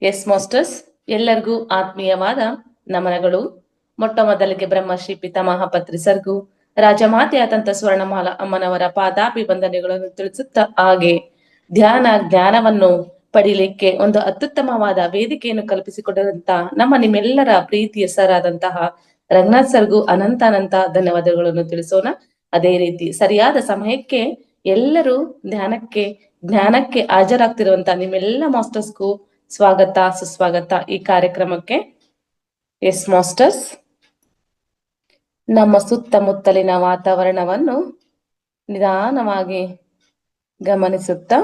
S masters, ಎಲ್ಲರಿಗೂ ಆತ್ಮೀಯವಾದ ನಮನಗಳು. ಮೊಟ್ಟ ಮೊದಲಿಗೆ ಬ್ರಹ್ಮಶ್ರೀ ಪಿತಾಮಹ ಪತ್ರಿ ಸರ್ಗೂ ರಾಜಮಾತೆಯಾದಂತ ಸ್ವರ್ಣಮಾಲ ಅಮ್ಮನವರ ಪಾದಾಭಿವಂದನೆಗಳನ್ನು ತಿಳಿಸುತ್ತಾ, ಹಾಗೆ ಧ್ಯಾನ ಜ್ಞಾನವನ್ನು ಪಡಿಲಿಕ್ಕೆ ಒಂದು ಅತ್ಯುತ್ತಮವಾದ ವೇದಿಕೆಯನ್ನು ಕಲ್ಪಿಸಿಕೊಟ್ಟಂತ ನಮ್ಮ ನಿಮ್ಮೆಲ್ಲರ ಪ್ರೀತಿಯ ಸರ್ ಆದಂತಹ ರಂಗನಾಥ್ ಸರ್ಗೂ ಅನಂತ ಧನ್ಯವಾದಗಳನ್ನು ತಿಳಿಸೋಣ. ಅದೇ ರೀತಿ ಸರಿಯಾದ ಸಮಯಕ್ಕೆ ಎಲ್ಲರೂ ಜ್ಞಾನಕ್ಕೆ ಹಾಜರಾಗ್ತಿರುವಂತ ನಿಮ್ಮೆಲ್ಲ ಮಾಸ್ಟರ್ಸ್ಗೂ ಸ್ವಾಗತ ಸುಸ್ವಾಗತ ಈ ಕಾರ್ಯಕ್ರಮಕ್ಕೆ. ಎಸ್ ಮಾಸ್ಟರ್ಸ್, ನಮ್ಮ ಸುತ್ತಮುತ್ತಲಿನ ವಾತಾವರಣವನ್ನು ನಿಧಾನವಾಗಿ ಗಮನಿಸುತ್ತಾ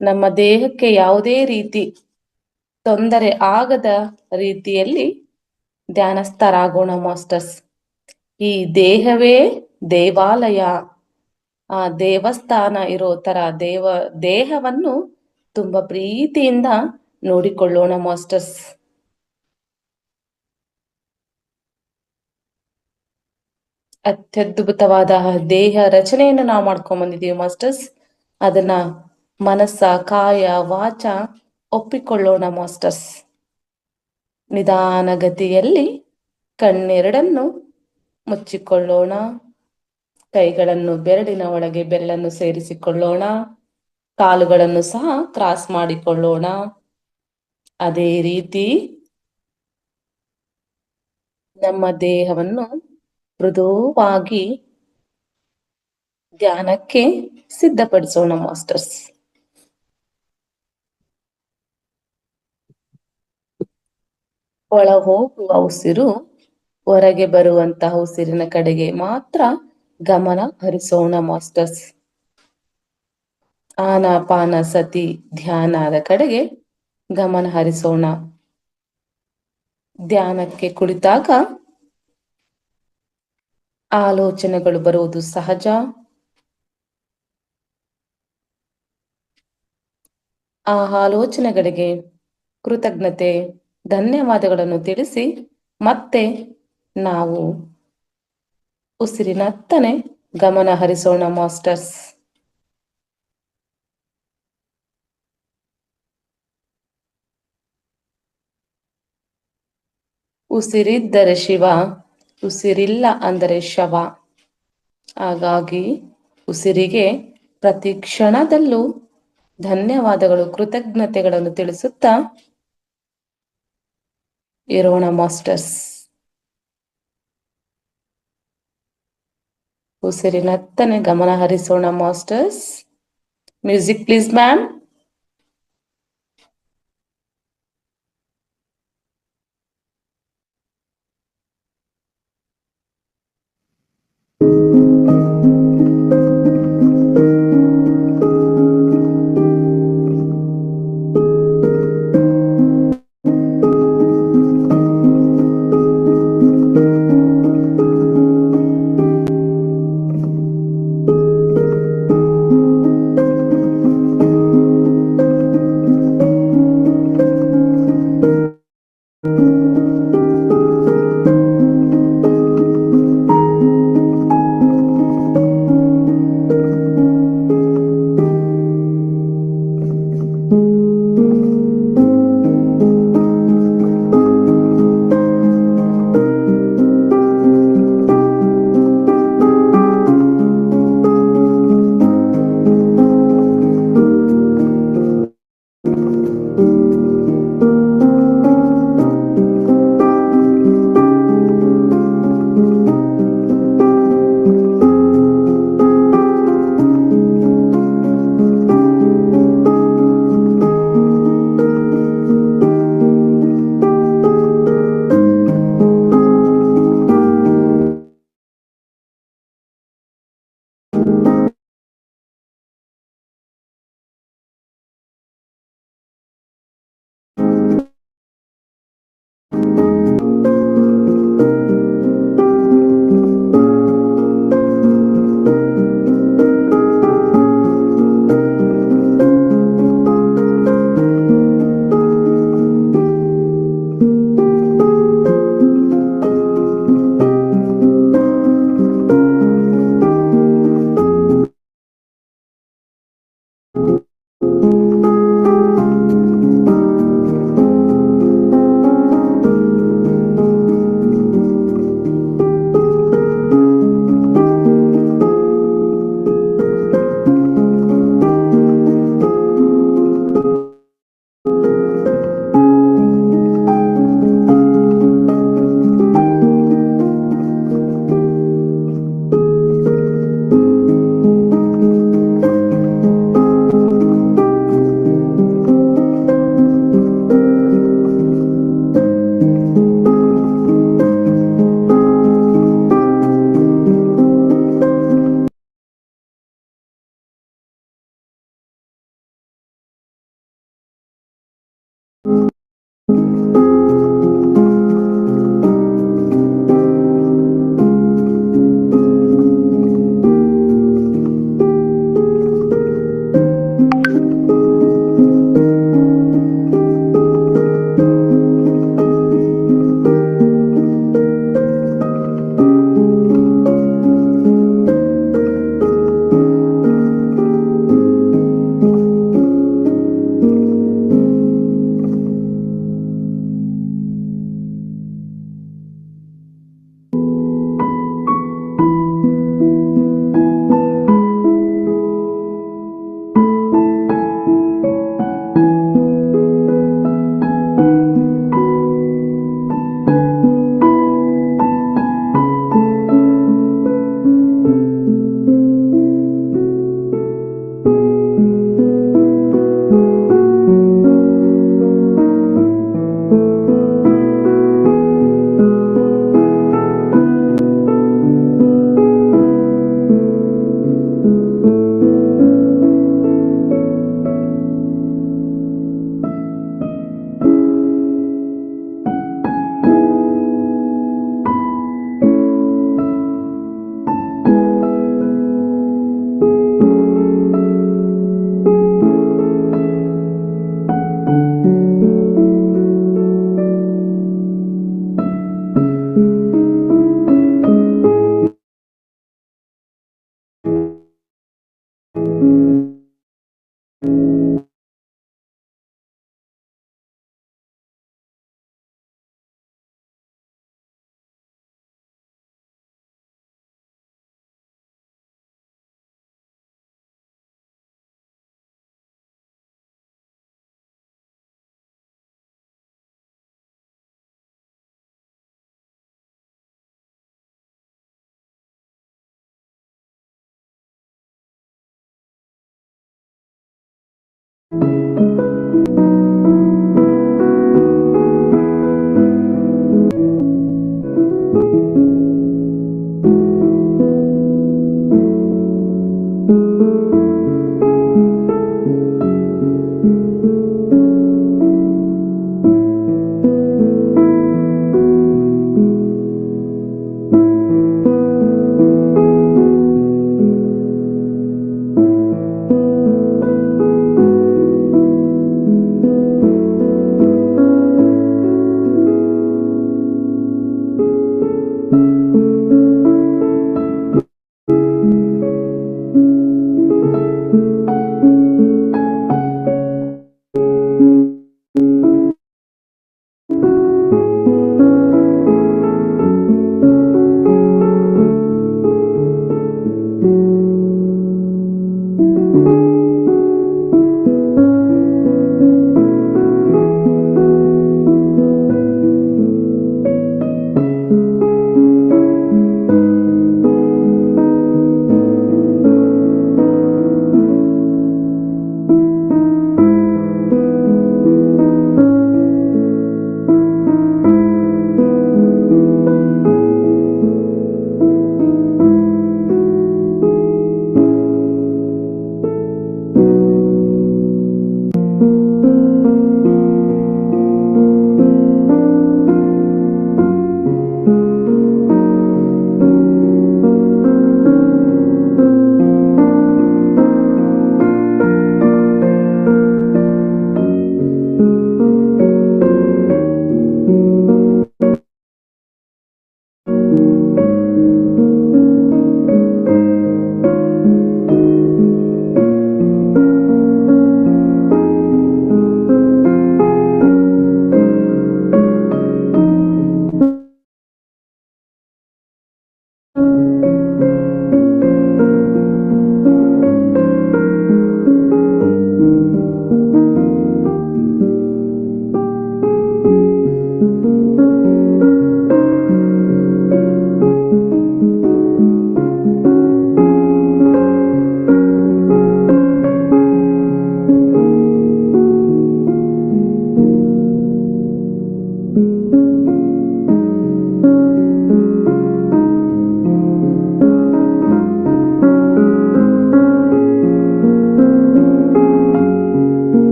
ನಮ್ಮ ದೇಹಕ್ಕೆ ಯಾವುದೇ ರೀತಿ ತೊಂದರೆ ಆಗದ ರೀತಿಯಲ್ಲಿ ಧ್ಯಾನಸ್ಥರಾಗೋಣ ಮಾಸ್ಟರ್ಸ್. ಈ ದೇಹವೇ ದೇವಾಲಯ, ಆ ದೇವಸ್ಥಾನ ಇರೋ ತರ ದೇಹವನ್ನು ತುಂಬಾ ಪ್ರೀತಿಯಿಂದ ನೋಡಿಕೊಳ್ಳೋಣ ಮಾಸ್ಟರ್ಸ್. ಅತ್ಯದ್ಭುತವಾದ ದೇಹ ರಚನೆಯನ್ನು ನಾವು ಮಾಡ್ಕೊಂಡ್ ಬಂದಿದ್ದೀವಿ ಮಾಸ್ಟರ್ಸ್. ಅದನ್ನ ಮನಸ್ಸ ಕಾಯ ವಾಚ ಒಪ್ಪಿಕೊಳ್ಳೋಣ ಮಾಸ್ಟರ್ಸ್. ನಿಧಾನ ಗತಿಯಲ್ಲಿ ಕಣ್ಣೆರಡನ್ನು ಮುಚ್ಚಿಕೊಳ್ಳೋಣ. ಕೈಗಳನ್ನು ಬೆರಳಿನ ಒಳಗೆ ಬೆರಳನ್ನು ಸೇರಿಸಿಕೊಳ್ಳೋಣ. ಕಾಲುಗಳನ್ನು ಸಹ ಕ್ರಾಸ್ ಮಾಡಿಕೊಳ್ಳೋಣ. ಅದೇ ರೀತಿ ನಮ್ಮ ದೇಹವನ್ನು ಮೃದುವಾಗಿ ಧ್ಯಾನಕ್ಕೆ ಸಿದ್ಧಪಡಿಸೋಣ ಮಾಸ್ಟರ್ಸ್. ಒಳ ಹೋಗುವ ಉಸಿರು ಹೊರಗೆ ಬರುವಂತಹ ಉಸಿರಿನ ಕಡೆಗೆ ಮಾತ್ರ ಗಮನ ಹರಿಸೋಣ ಮಾಸ್ಟರ್ಸ್. ಆನಾಪಾನ ಸತಿ ಧ್ಯಾನದ ಕಡೆಗೆ ಗಮನ ಹರಿಸೋಣ. ಧ್ಯಾನಕ್ಕೆ ಕುಳಿತಾಗ ಆಲೋಚನೆಗಳು ಬರುವುದು ಸಹಜ. ಆ ಆಲೋಚನೆಗಳಿಗೆ ಕೃತಜ್ಞತೆ ಧನ್ಯವಾದಗಳನ್ನು ತಿಳಿಸಿ ಮತ್ತೆ ನಾವು ಉಸಿರಿನತ್ತನೆ ಗಮನ ಹರಿಸೋಣ ಮಾಸ್ಟರ್ಸ್. ಉಸಿರಿದ್ದರೆ ಶಿವ, ಉಸಿರಿಲ್ಲ ಅಂದರೆ ಶವ. ಹಾಗಾಗಿ ಉಸಿರಿಗೆ ಪ್ರತಿ ಕ್ಷಣದಲ್ಲೂ ಧನ್ಯವಾದಗಳು ಕೃತಜ್ಞತೆಗಳನ್ನು ತಿಳಿಸುತ್ತಾ ಇರೋಣ ಮಾಸ್ಟರ್ಸ್. ಉಸಿರಿನತ್ತನೆ ಗಮನ ಹರಿಸೋಣ ಮಾಸ್ಟರ್ಸ್. Music please ma'am.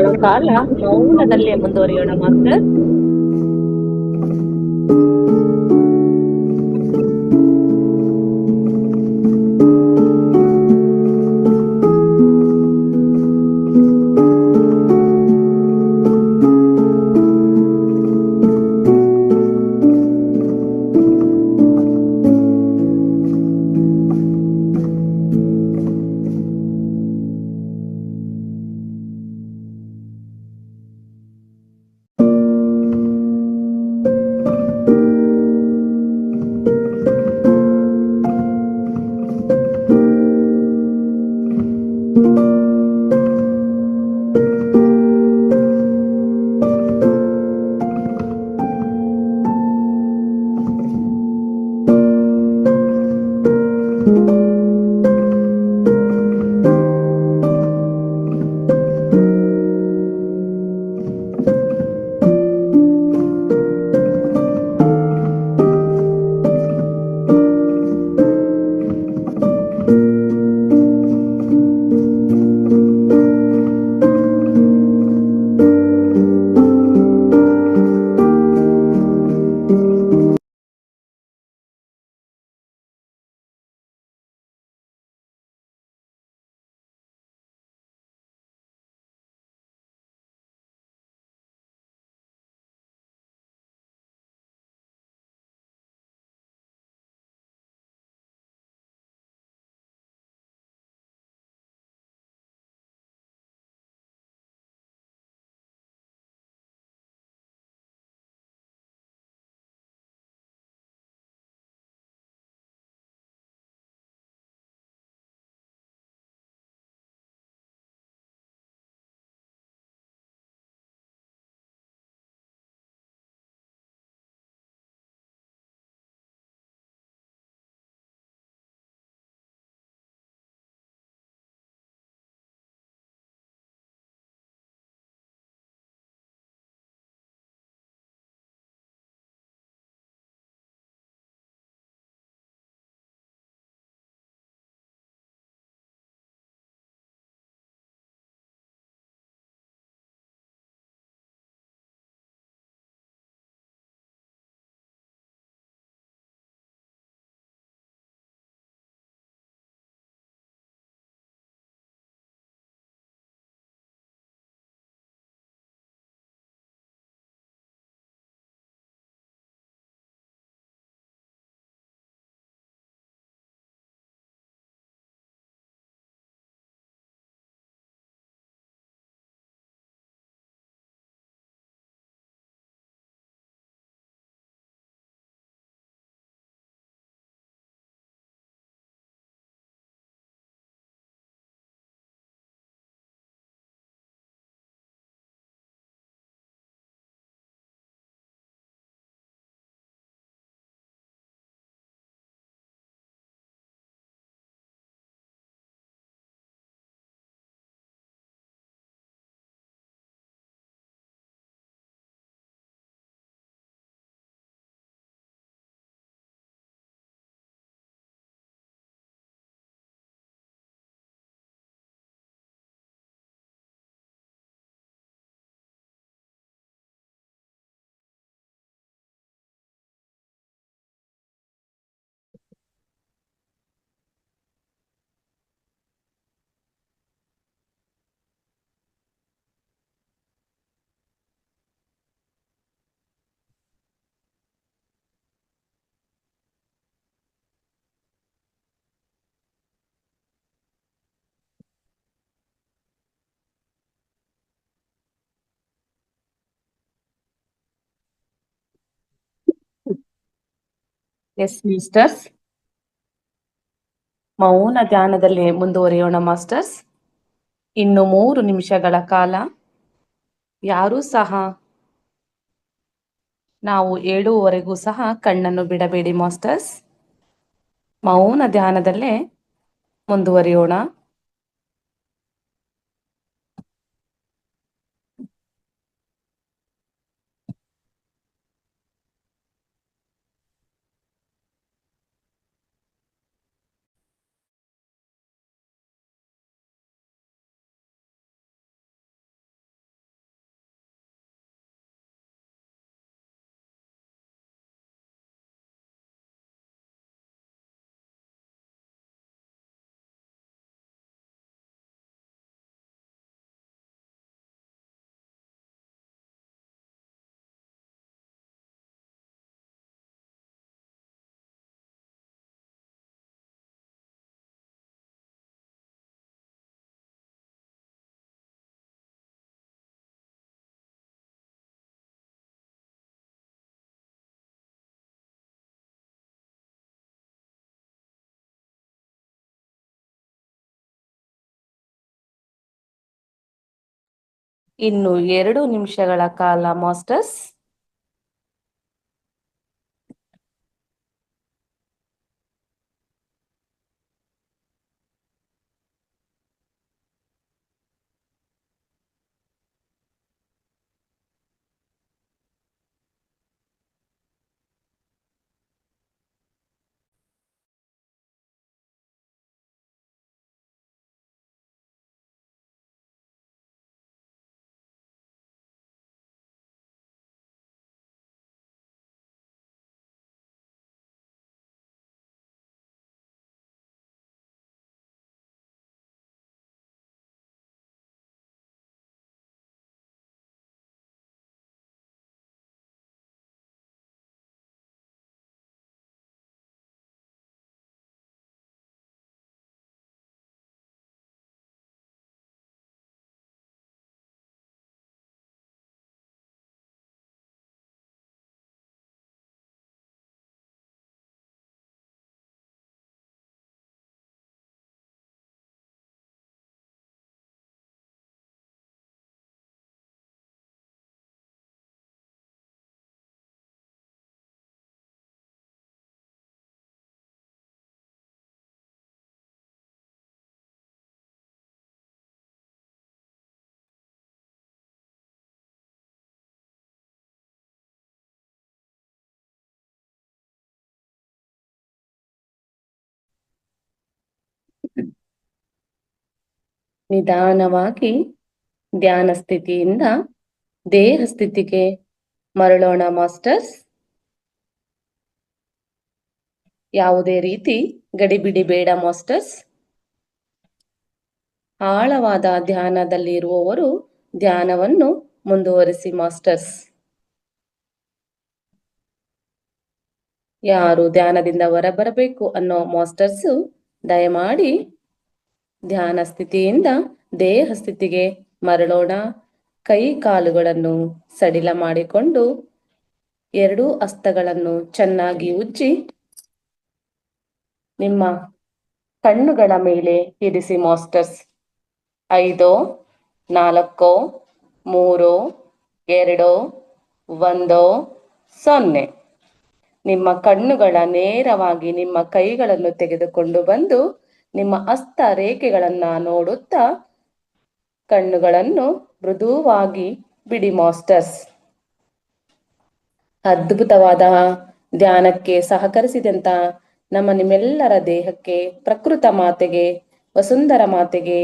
ನಿಮಿಷಗಳ ಕಾಲ ಮೌನದಲ್ಲೇ ಮುಂದುವರಿಯೋಣ ಮಾಸ್ಟರ್. ಎಸ್ ಮಾಸ್ಟರ್ಸ್, ಮೌನ ಧ್ಯಾನದಲ್ಲಿ ಮುಂದುವರಿಯೋಣ ಮಾಸ್ಟರ್ಸ್. ಇನ್ನು 3 ನಿಮಿಷಗಳ ಕಾಲ ಯಾರೂ ಸಹ ನಾವು ಹೇಳುವವರೆಗೂ ಸಹ ಕಣ್ಣನ್ನು ಬಿಡಬೇಡಿ ಮಾಸ್ಟರ್ಸ್. ಮೌನ ಧ್ಯಾನದಲ್ಲೇ ಮುಂದುವರಿಯೋಣ. ಇನ್ನು 2 ನಿಮಿಷಗಳ ಕಾಲ ಮಾಸ್ಟರ್ಸ್. ನಿಧಾನವಾಗಿ ಧ್ಯಾನ ಸ್ಥಿತಿಯಿಂದ ದೇಹ ಸ್ಥಿತಿಗೆ ಮರಳೋಣ ಮಾಸ್ಟರ್ಸ್. ಯಾವುದೇ ರೀತಿ ಗಡಿಬಿಡಿ ಬೇಡ ಮಾಸ್ಟರ್ಸ್. ಆಳವಾದ ಧ್ಯಾನದಲ್ಲಿರುವವರು ಧ್ಯಾನವನ್ನು ಮುಂದುವರಿಸಿ ಮಾಸ್ಟರ್ಸ್. ಯಾರು ಧ್ಯಾನದಿಂದ ಹೊರಬರಬೇಕು ಅನ್ನೋ ಮಾಸ್ಟರ್ಸು ದಯಮಾಡಿ ಧ್ಯಾನ ಸ್ಥಿತಿಯಿಂದ ದೇಹ ಸ್ಥಿತಿಗೆ ಮರಳೋಣ. ಕೈ ಕಾಲುಗಳನ್ನು ಸಡಿಲ ಮಾಡಿಕೊಂಡು 2 ಹಸ್ತಗಳನ್ನು ಚೆನ್ನಾಗಿ ಉಜ್ಜಿ ನಿಮ್ಮ ಕಣ್ಣುಗಳ ಮೇಲೆ ಇರಿಸಿ ಮಾಸ್ಟರ್ಸ್. 5 4 3 2 1 0. ನಿಮ್ಮ ಕಣ್ಣುಗಳ ನೇರವಾಗಿ ನಿಮ್ಮ ಕೈಗಳನ್ನು ತೆಗೆದುಕೊಂಡು ಬಂದು ನಿಮ್ಮ ಹಸ್ತ ರೇಖೆಗಳನ್ನ ನೋಡುತ್ತಾ ಕಣ್ಣುಗಳನ್ನು ಮೃದುವಾಗಿ ಬಿಡಿ ಮಾಸ್ಟರ್ಸ್. ಅದ್ಭುತವಾದ ಧ್ಯಾನಕ್ಕೆ ಸಹಕರಿಸಿದಂತ ನಿಮ್ಮೆಲ್ಲರ ದೇಹಕ್ಕೆ, ಪ್ರಕೃತ ಮಾತೆಗೆ, ವಸುಂಧರ ಮಾತೆಗೆ,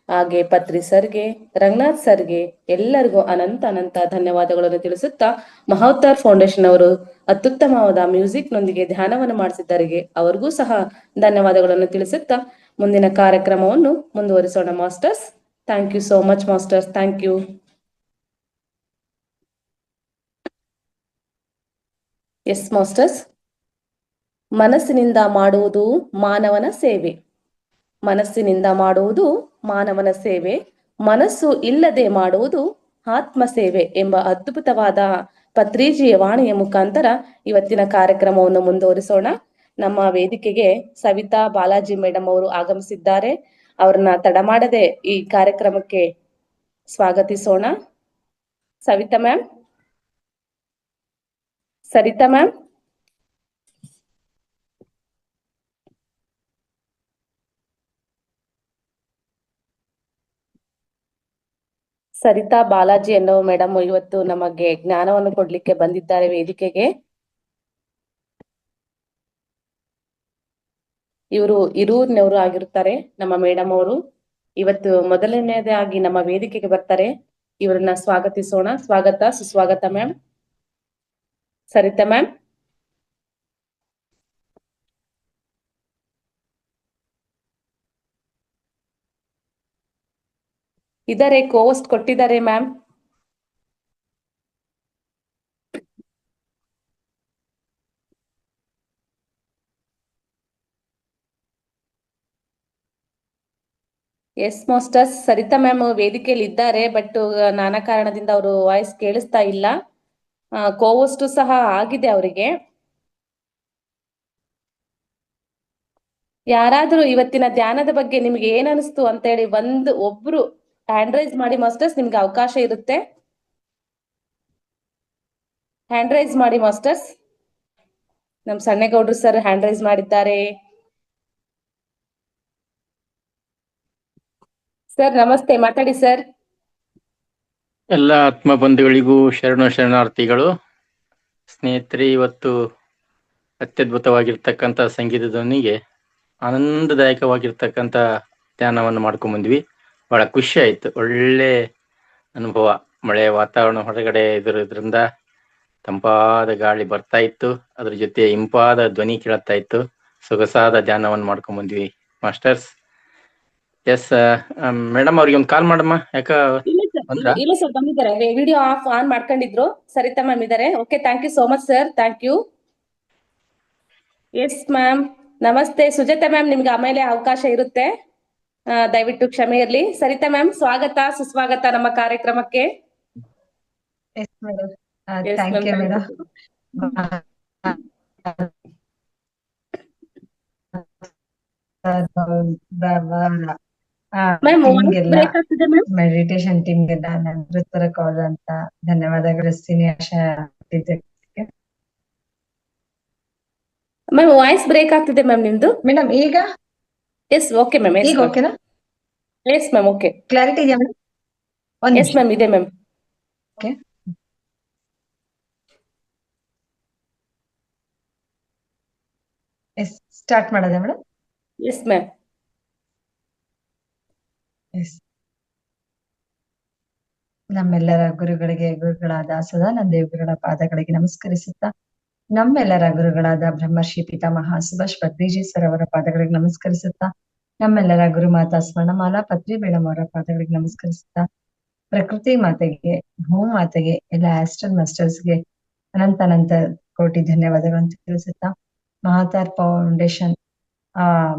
ಹಾಗೆ ಪತ್ರಿ ಸರ್ಗೆ, ರಂಗನಾಥ್ ಸರ್ಗೆ ಎಲ್ಲರಿಗೂ ಅನಂತ ಧನ್ಯವಾದಗಳನ್ನು ತಿಳಿಸುತ್ತಾ, ಮಹಾವತಾರ್ ಫೌಂಡೇಶನ್ ಅವರು ಅತ್ಯುತ್ತಮವಾದ ಮ್ಯೂಸಿಕ್ ನೊಂದಿಗೆ ಧ್ಯಾನವನ್ನು ಮಾಡಿಸಿದ್ದರಿಗೆ ಅವರಿಗೂ ಸಹ ಧನ್ಯವಾದಗಳನ್ನು ತಿಳಿಸುತ್ತಾ ಮುಂದಿನ ಕಾರ್ಯಕ್ರಮವನ್ನು ಮುಂದುವರಿಸೋಣ masters. Thank you so much masters. Thank you. Yes masters. ಮನಸ್ಸಿನಿಂದ ಮಾಡುವುದು ಮಾನವನ ಸೇವೆ. ಮನಸ್ಸಿನಿಂದ ಮಾಡುವುದು ಮಾನವನ ಸೇವೆ, ಮನಸ್ಸು ಇಲ್ಲದೆ ಮಾಡುವುದು ಆತ್ಮ ಸೇವೆ ಎಂಬ ಅದ್ಭುತವಾದ ಪತ್ರಿಜಿಯ ವಾಣಿಯ ಮುಖಾಂತರ ಇವತ್ತಿನ ಕಾರ್ಯಕ್ರಮವನ್ನು ಮುಂದುವರಿಸೋಣ. ನಮ್ಮ ವೇದಿಕೆಗೆ ಸವಿತಾ ಬಾಲಾಜಿ ಮೇಡಮ್ ಅವರು ಆಗಮಿಸಿದ್ದಾರೆ. ಅವ್ರನ್ನ ತಡ ಮಾಡದೆ ಈ ಕಾರ್ಯಕ್ರಮಕ್ಕೆ ಸ್ವಾಗತಿಸೋಣ. ಸವಿತಾ ಮ್ಯಾಮ್, ಸರಿತಾ ಮ್ಯಾಮ್, ಸರಿತಾ ಬಾಲಾಜಿ ಎನ್ನುವ ಮೇಡಮ್ ಇವತ್ತು ನಮಗೆ ಜ್ಞಾನವನ್ನು ಕೊಡ್ಲಿಕ್ಕೆ ಬಂದಿದ್ದಾರೆ ವೇದಿಕೆಗೆ. ಇವರು ಹಿರೂರಿನವರು ಆಗಿರುತ್ತಾರೆ ನಮ್ಮ ಮೇಡಮ್ ಅವರು. ಇವತ್ತು ಮೊದಲನೇದಾಗಿ ನಮ್ಮ ವೇದಿಕೆಗೆ ಬರ್ತಾರೆ. ಇವರನ್ನ ಸ್ವಾಗತಿಸೋಣ. ಸ್ವಾಗತ, ಸುಸ್ವಾಗತ ಮ್ಯಾಮ್. ಸರಿತಾ ಮ್ಯಾಮ್, ಇದಾರೆ, ಕೋಸ್ಟ್ ಕೊಟ್ಟಿದ್ದಾರೆ ma'am. Yes masters, Sarita ma'am ವೇದಿಕೆಯಲ್ಲಿ ಇದ್ದಾರೆ, ಬಟ್ ನಾನಾ ಕಾರಣದಿಂದ ಅವರು ವಾಯ್ಸ್ ಕೇಳಿಸ್ತಾ ಇಲ್ಲ. ಕೋವಷ್ಟು ಸಹ ಆಗಿದೆ ಅವರಿಗೆ. ಯಾರಾದ್ರೂ ಇವತ್ತಿನ ಧ್ಯಾನದ ಬಗ್ಗೆ ನಿಮ್ಗೆ ಏನ್ ಅನಿಸ್ತು ಅಂತೇಳಿ ಒಬ್ರು ಹ್ಯಾಂಡ್ ರೈಸ್ ಮಾಡಿ ಮಾಸ್ಟರ್ಸ್, ನಿಮ್ಗೆ ಅವಕಾಶ ಇರುತ್ತೆ. ಹ್ಯಾಂಡ್ ರೈಸ್ ಮಾಡಿ ಮಾಸ್ಟರ್ಸ್. ನಮ್ ಸಣ್ಣೇಗೌಡ್ರು ಸರ್ ಹ್ಯಾಂಡ್ ರೈಸ್ ಮಾಡಿದ್ದಾರೆ. ಸರ್ ನಮಸ್ತೆ, ಮಾತಾಡಿ ಸರ್. ಎಲ್ಲ ಆತ್ಮ ಬಂಧುಗಳಿಗೂ ಶರಣಾರ್ಥಿಗಳು. ಸ್ನೇಹಿತರೆ, ಇವತ್ತು ಅತ್ಯದ್ಭುತವಾಗಿರ್ತಕ್ಕಂಥ ಸಂಗೀತ ಧ್ವನಿಗೆ ಆನಂದದಾಯಕವಾಗಿರ್ತಕ್ಕಂಥ ಧ್ಯಾನವನ್ನು ಮಾಡ್ಕೊಂಡ್ ಬಂದ್ವಿ. ಬಹಳ ಖುಷಿ ಆಯ್ತು. ಒಳ್ಳೆ ಅನುಭವ. ಮಳೆ ವಾತಾವರಣ ಹೊರಗಡೆ ಇದ್ರಿಂದ ತಂಪಾದ ಗಾಳಿ ಬರ್ತಾ ಇತ್ತು, ಅದ್ರ ಜೊತೆ ಇಂಪಾದ ಧ್ವನಿ ಕೇಳ್ತಾ ಇತ್ತು. ಸೊಗಸಾದ ಧ್ಯಾನವನ್ನು ಮಾಡ್ಕೊಂಡ್ ಬಂದ್ವಿ ಮಾಸ್ಟರ್ಸ್. ಎಸ್ ಮೇಡಮ್, ಅವ್ರಿಗೆ ಒಂದು ಕಾಲ್ ಮಾಡಮ್ಮ. ಇಲ್ಲ ಸರ್, ಬಂದಿದ್ದಾರೆ. ವಿಡಿಯೋ ಆನ್ ಮಾಡ್ಕೊಂಡಿದ್ರು. ಸರಿತಾ ಮ್ಯಾಮ್ ಇದ್ದಾರೆ. Okay, thank you so much sir, thank you. Yes ma'am, ನಮಸ್ತೆ. ಸುಜಾತಾ ಮ್ಯಾಮ್, ನಿಮ್ಗೆ ಆಮೇಲೆ ಅವಕಾಶ ಇರುತ್ತೆ, ದಯವಿಟ್ಟು ಕ್ಷಮೆ ಇರಲಿ. ಸರಿತಾ ಮ್ಯಾಮ್, ಸ್ವಾಗತ ಸುಸ್ವಾಗತ ನಮ್ಮ ಕಾರ್ಯಕ್ರಮಕ್ಕೆ. Yes madam, thank you madam. Meditation ಟೀಮ್ಗೆ ನಾನು ಹೃತ್ಪೂರ್ವಕವಾದಂತ ಧನ್ಯವಾದಗಳು. ಮ್ಯಾಮ್ ವಾಯ್ಸ್ ಬ್ರೇಕ್ ಆಗ್ತಿದೆ ಮ್ಯಾಮ್ ನಿಮ್ದು. ಮೇಡಮ್ ಈಗ? Yes, okay ma'am. ಈಗ ಓಕೆನಾ? Yes ma'am, okay. ಕ್ಲಾರಿಟಿ ಇದೆಯಾ ಮೇಡಮ್? ಎಸ್ ಮ್ಯಾಮ್, ಇದೆ ಮ್ಯಾಮ್. ಓಕೆ, ಎಸ್, ಸ್ಟಾರ್ಟ್ ಮಾಡೋದಾ ಮೇಡಮ್? Yes ma'am. ಎಸ್. ನಮ್ಮೆಲ್ಲರ ಗುರುಗಳಿಗೆ, ಗುರುಗಳಾದ ಸದಾನಂದ ಯೋಗಿಗಳ ಪಾದಗಳಿಗೆ ನಮಸ್ಕರಿಸುತ್ತಾ, ನಮ್ಮೆಲ್ಲರ ಗುರುಗಳಾದ ಬ್ರಹ್ಮರ್ಷಿ ಪಿತಾಮಹ ಸುಭಾಷ್ ಪತ್ರಿಜಿ ಸರ್ ಅವರ ಪಾದಗಳಿಗೆ ನಮಸ್ಕರಿಸುತ್ತಾ, ನಮ್ಮೆಲ್ಲರ ಗುರುಮಾತಾ ಸ್ವರ್ಣಮಾಲಾ ಪತ್ರಿ ಮೇಡಮ್ ಅವರ ಪಾದಗಳಿಗೆ ನಮಸ್ಕರಿಸುತ್ತಾ, ಪ್ರಕೃತಿ ಮಾತೆಗೆ, ಭೂ ಮಾತೆಗೆ, ಎಲ್ಲ ಆಸ್ಟ್ರಲ್ ಮಾಸ್ಟರ್ಸ್ಗೆ ಅನಂತ ಕೋಟಿ ಧನ್ಯವಾದಗಳನ್ನು ತಿಳಿಸುತ್ತಾ, ಮಹಾತಾರ್ ಫೌಂಡೇಶನ್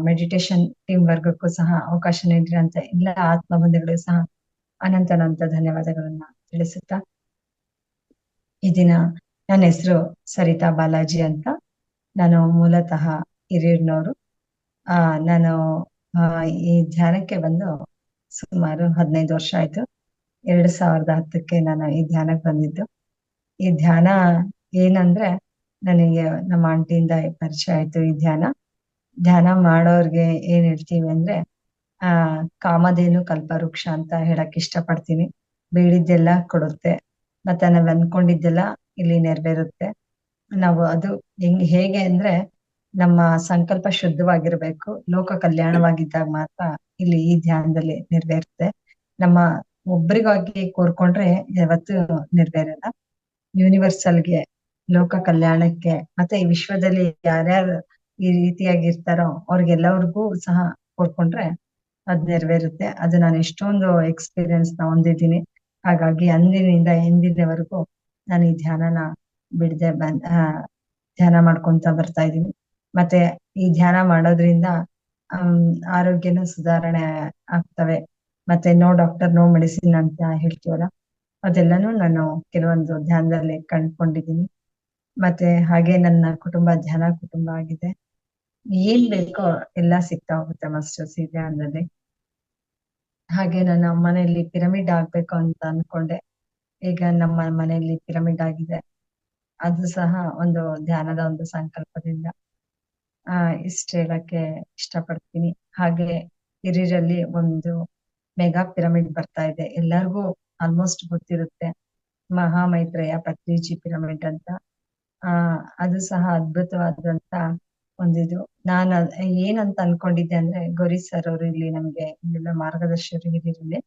ಮೆಡಿಟೇಷನ್ ಟೀಮ್ ವರ್ಗಕ್ಕೂ ಸಹ ಅವಕಾಶ ನೀಡಿರಂತ ಎಲ್ಲ ಆತ್ಮ ಬಂಧುಗಳಿಗೂ ಸಹ ಅನಂತ ಧನ್ಯವಾದಗಳನ್ನ ತಿಳಿಸುತ್ತಾ, ಈ ದಿನ ನನ್ನ ಹೆಸರು ಸರಿತಾ ಬಾಲಾಜಿ ಅಂತ. ನಾನು ಮೂಲತಃ ಹಿರಿಯೂರಿನವರು. ನಾನು ಈ ಧ್ಯಾನಕ್ಕೆ ಬಂದು ಸುಮಾರು 15 ವರ್ಷ ಆಯ್ತು. 2010ಕ್ಕೆ ನಾನು ಈ ಧ್ಯಾನಕ್ಕೆ ಬಂದಿದ್ದು. ಈ ಧ್ಯಾನ ಏನಂದ್ರೆ, ನನಗೆ ನಮ್ಮ ಆಂಟಿಯಿಂದ ಪರಿಚಯ ಆಯ್ತು. ಈ ಧ್ಯಾನ ಮಾಡೋರ್ಗೆ ಏನ್ ಹೇಳ್ತೀವಿ ಅಂದ್ರೆ, ಕಾಮಧೇನು ಕಲ್ಪವೃಕ್ಷ ಅಂತ ಹೇಳಕ್ ಇಷ್ಟಪಡ್ತೀನಿ. ಬೇಡಿದ್ದೆಲ್ಲ ಕೊಡುತ್ತೆ, ಮತ್ತೆ ನಾವ್ ಅನ್ಕೊಂಡಿದ್ದೆಲ್ಲ ಇಲ್ಲಿ ನೆರವೇರುತ್ತೆ. ನಾವು ಅದು ಹೇಗೆ ಅಂದ್ರೆ, ನಮ್ಮ ಸಂಕಲ್ಪ ಶುದ್ಧವಾಗಿರ್ಬೇಕು, ಲೋಕ ಕಲ್ಯಾಣವಾಗಿದ್ದಾಗ ಮಾತ್ರ ಇಲ್ಲಿ ಈ ಧ್ಯಾನದಲ್ಲಿ ನೆರವೇರುತ್ತೆ. ನಮ್ಮ ಒಬ್ರಿಗಾಗಿ ಕೋರ್ಕೊಂಡ್ರೆ ಯಾವತ್ತೂ ನೆರವೇರಲ್ಲ. ಯೂನಿವರ್ಸಲ್ಗೆ, ಲೋಕ ಕಲ್ಯಾಣಕ್ಕೆ, ಮತ್ತೆ ಈ ವಿಶ್ವದಲ್ಲಿ ಯಾರ್ಯಾರು ಈ ರೀತಿಯಾಗಿ ಇರ್ತಾರೋ ಅವ್ರಿಗೆಲ್ಲವ್ರಿಗೂ ಸಹ ಕೋರ್ಕೊಂಡ್ರೆ ಅದ್ ನೆರವೇರುತ್ತೆ. ಅದು ನಾನು ಎಷ್ಟೊಂದು ಎಕ್ಸ್ಪೀರಿಯನ್ಸ್ ನ ಹೊಂದಿದ್ದೀನಿ. ಹಾಗಾಗಿ ಅಂದಿನಿಂದ ಎಂದಿನವರೆಗೂ ನಾನು ಈ ಧ್ಯಾನನ ಬಿಡದೆ ಧ್ಯಾನ ಮಾಡ್ಕೊಂತ ಬರ್ತಾ ಇದ್ದೀನಿ. ಮತ್ತೆ ಈ ಧ್ಯಾನ ಮಾಡೋದ್ರಿಂದ ಆರೋಗ್ಯನೂ ಸುಧಾರಣೆ ಆಗ್ತವೆ. ಮತ್ತೆ ನೋ ಡಾಕ್ಟರ್ ನೋ ಮೆಡಿಸಿನ್ ಅಂತ ಹೇಳ್ತೀವಲ್ಲ, ಅದೆಲ್ಲಾನು ನಾನು ಕೆಲವೊಂದು ಧ್ಯಾನದಲ್ಲಿ ಕಂಡ್ಕೊಂಡಿದ್ದೀನಿ. ಮತ್ತೆ ಹಾಗೆ ನನ್ನ ಕುಟುಂಬ ಧ್ಯಾನ ಕುಟುಂಬ ಆಗಿದೆ. ಏನ್ ಬೇಕೋ ಎಲ್ಲಾ ಸಿಗ್ತಾ ಹೋಗುತ್ತೆ ಮಾಸ್ಟರ್ಸ್ ಈ ಧ್ಯಾನದಲ್ಲಿ. ಹಾಗೆ ನನ್ನ ಮನೆಯಲ್ಲಿ ಪಿರಮಿಡ್ ಆಗ್ಬೇಕು ಅಂತ ಅನ್ಕೊಂಡೆ. ಈಗ ನಮ್ಮ ಮನೆಯಲ್ಲಿ ಪಿರಮಿಡ್ ಆಗಿದೆ. ಅದು ಸಹ ಒಂದು ಧ್ಯಾನದ ಒಂದು ಸಂಕಲ್ಪದಿಂದ. ಇಷ್ಟ ಹೇಳಕ್ಕೆ ಇಷ್ಟಪಡ್ತೀನಿ. ಹಾಗೆ ಹಿರಿಯೂರಲ್ಲಿ ಒಂದು ಮೆಗಾ ಪಿರಮಿಡ್ ಬರ್ತಾ ಇದೆ, ಎಲ್ಲರಿಗೂ ಆಲ್ಮೋಸ್ಟ್ ಗೊತ್ತಿರುತ್ತೆ, ಮಹಾಮೈತ್ರೇಯ ಪತ್ರಿಜಿ ಪಿರಮಿಡ್ ಅಂತ. ಅದು ಸಹ ಅದ್ಭುತವಾದಂತ ಒಂದಿದು. ನಾನು ಏನಂತ ಅನ್ಕೊಂಡಿದ್ದೆ ಅಂದ್ರೆ, ಗೌರಿ ಸರ್ ಅವರು ಇಲ್ಲಿ ನಮ್ಗೆ ಇಲ್ಲೆಲ್ಲ ಮಾರ್ಗದರ್ಶಕರು ಹಿರಿಯೂರಲ್ಲಿ,